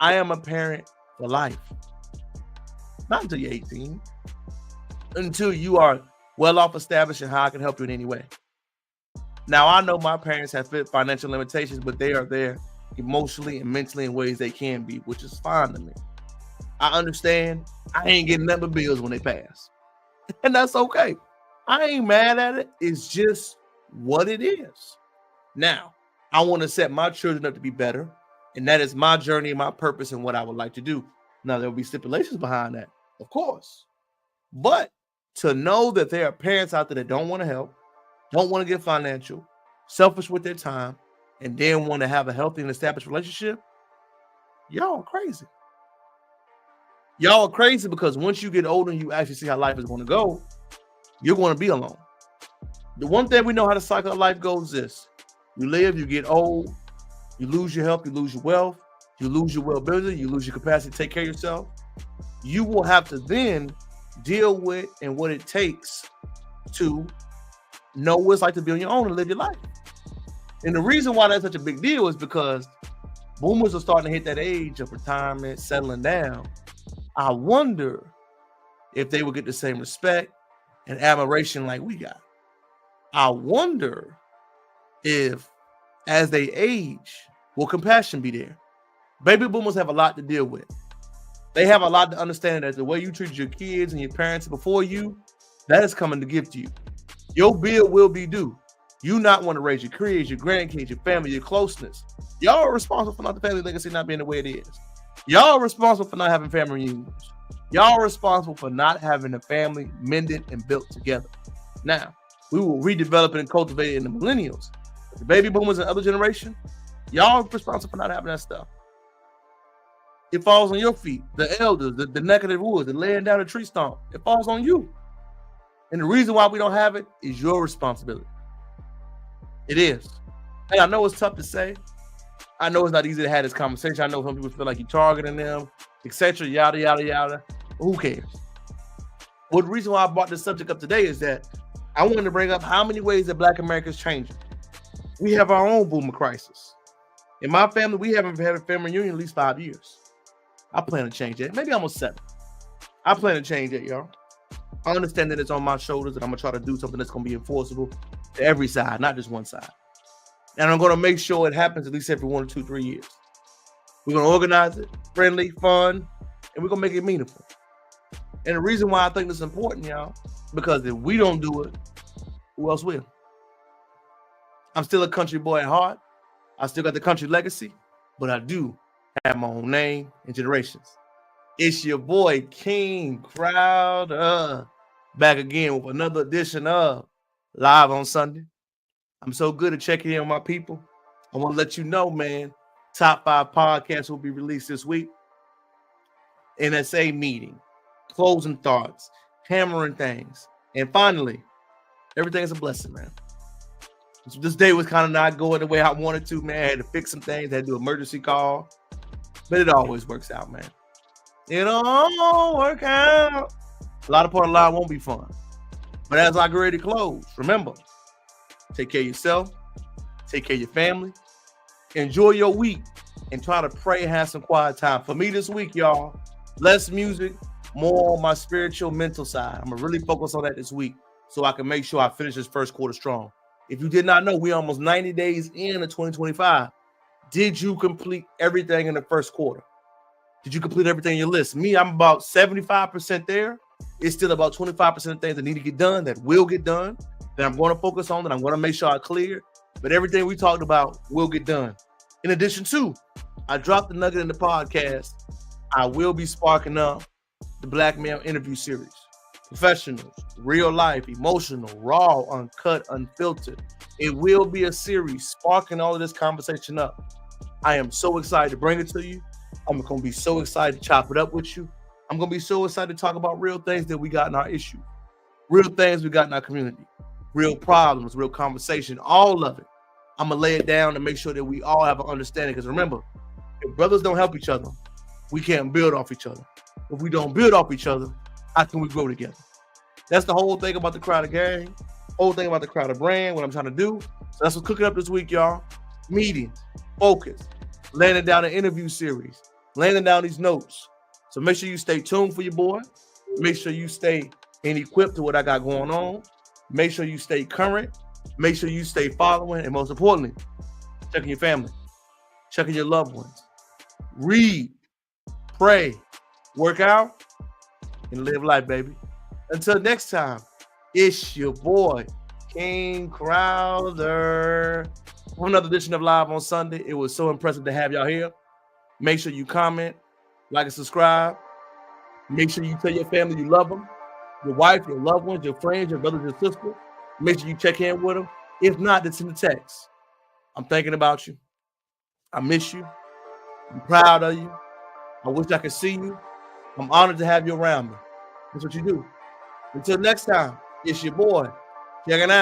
Speaker 1: I am a parent for life. Not until you're 18. Until you are well off established and how I can help you in any way. Now, I know my parents have financial limitations, but they are there emotionally and mentally in ways they can be, which is fine to me. I understand I ain't getting nothing but bills when they pass. And that's okay. I ain't mad at it. It's just what it is. Now, I want to set my children up to be better. And that is my journey and my purpose and what I would like to do. Now, there will be stipulations behind that, of course. But to know that there are parents out there that don't want to help, don't want to get financial, selfish with their time, and then want to have a healthy and established relationship, y'all are crazy. Y'all are crazy because once you get older and you actually see how life is going to go, you're going to be alone. The one thing we know how the cycle of life goes is this. You live, you get old, you lose your health, you lose your wealth, you lose your well-being, you lose your capacity to take care of yourself. You will have to then deal with and what it takes to know what it's like to be on your own and live your life. And the reason why that's such a big deal is because boomers are starting to hit that age of retirement, settling down. I wonder if they will get the same respect and admiration like we got. I wonder if, as they age, will compassion be there? Baby boomers have a lot to deal with. They have a lot to understand that the way you treat your kids and your parents before you, that is coming to give to you. Your bill will be due. You not want to raise your kids, your grandkids, your family, your closeness. Y'all are responsible for not the family legacy not being the way it is. Y'all are responsible for not having family reunions. Y'all are responsible for not having a family mended and built together. Now, we will redevelop it and cultivate it in the millennials. The baby boomers and other generation, y'all are responsible for not having that stuff. It falls on your feet. The elders, the neck of the woods, the laying down a tree stump. It falls on you. And the reason why we don't have it is your responsibility. It is. Hey, I know it's tough to say. I know it's not easy to have this conversation. I know some people feel like you're targeting them, etc. Yada, yada, yada. But who cares? Well, the reason why I brought this subject up today is that I wanted to bring up how many ways that Black America is changing. We have our own boomer crisis. In my family, we haven't had a family reunion in at least 5 years. I plan to change that. Maybe almost 7. I plan to change that, y'all. I understand that it's on my shoulders and I'm going to try to do something that's going to be enforceable to every side, not just one side. And I'm going to make sure it happens at least every 1 or 2, 3 years. We're going to organize it, friendly, fun, and we're going to make it meaningful. And the reason why I think this is important, y'all, because if we don't do it, who else will? I'm still a country boy at heart. I still got the country legacy, but I do have my own name and generations. It's your boy, King Crowder, back again with another edition of Live on Sunday. I'm so good at checking in on my people. I want to let you know, man, top 5 podcasts will be released this week. NSA meeting. closing thoughts, hammering things. And finally, everything is a blessing, man. So this day was kind of not going the way I wanted to, man. I had to fix some things, had to do an emergency call. But it always works out, man. It'll all work out. A lot of part of life won't be fun. But as I get ready to close, remember, take care of yourself, take care of your family, enjoy your week, and try to pray and have some quiet time. For me this week, y'all, less music, more on my spiritual, mental side. I'm going to really focus on that this week so I can make sure I finish this first quarter strong. If you did not know, we're almost 90 days into 2025. Did you complete everything in the first quarter? Did you complete everything in your list? Me, I'm about 75% there. It's still about 25% of things that need to get done, that will get done, that I'm going to focus on, that I'm going to make sure I clear. But everything we talked about will get done. In addition to, I dropped the nugget in the podcast. I will be sparking up the Black Male Interview Series. Professionals, real life, emotional, raw, uncut, unfiltered. It will be a series sparking all of this conversation up. I am so excited to bring it to you. I'm going to be so excited to chop it up with you. I'm going to be so excited to talk about real things that we got in our issue, real things we got in our community, real problems, real conversation, all of it. I'm going to lay it down and make sure that we all have an understanding. Because remember, if brothers don't help each other, we can't build off each other. If we don't build off each other, how can we grow together? That's the whole thing about the Crowder Gang, whole thing about the Crowder brand, what I'm trying to do. So that's what's cooking up this week, y'all. Meetings, focus, laying down an interview series, laying down these notes. So make sure you stay tuned for your boy. Make sure you stay equipped to what I got going on. Make sure you stay current. Make sure you stay following. And most importantly, checking your family, checking your loved ones. Read, pray, work out, and live life, baby. Until next time, it's your boy, King Crowder. For another edition of Live on Sunday. It was so impressive to have y'all here. Make sure you comment, like, and subscribe. Make sure you tell your family you love them, your wife, your loved ones, your friends, your brothers, your sisters. Make sure you check in with them. If not, it's in the text. I'm thinking about you. I miss you. I'm proud of you. I wish I could see you. I'm honored to have you around me. That's what you do. Until next time, it's your boy, checking out.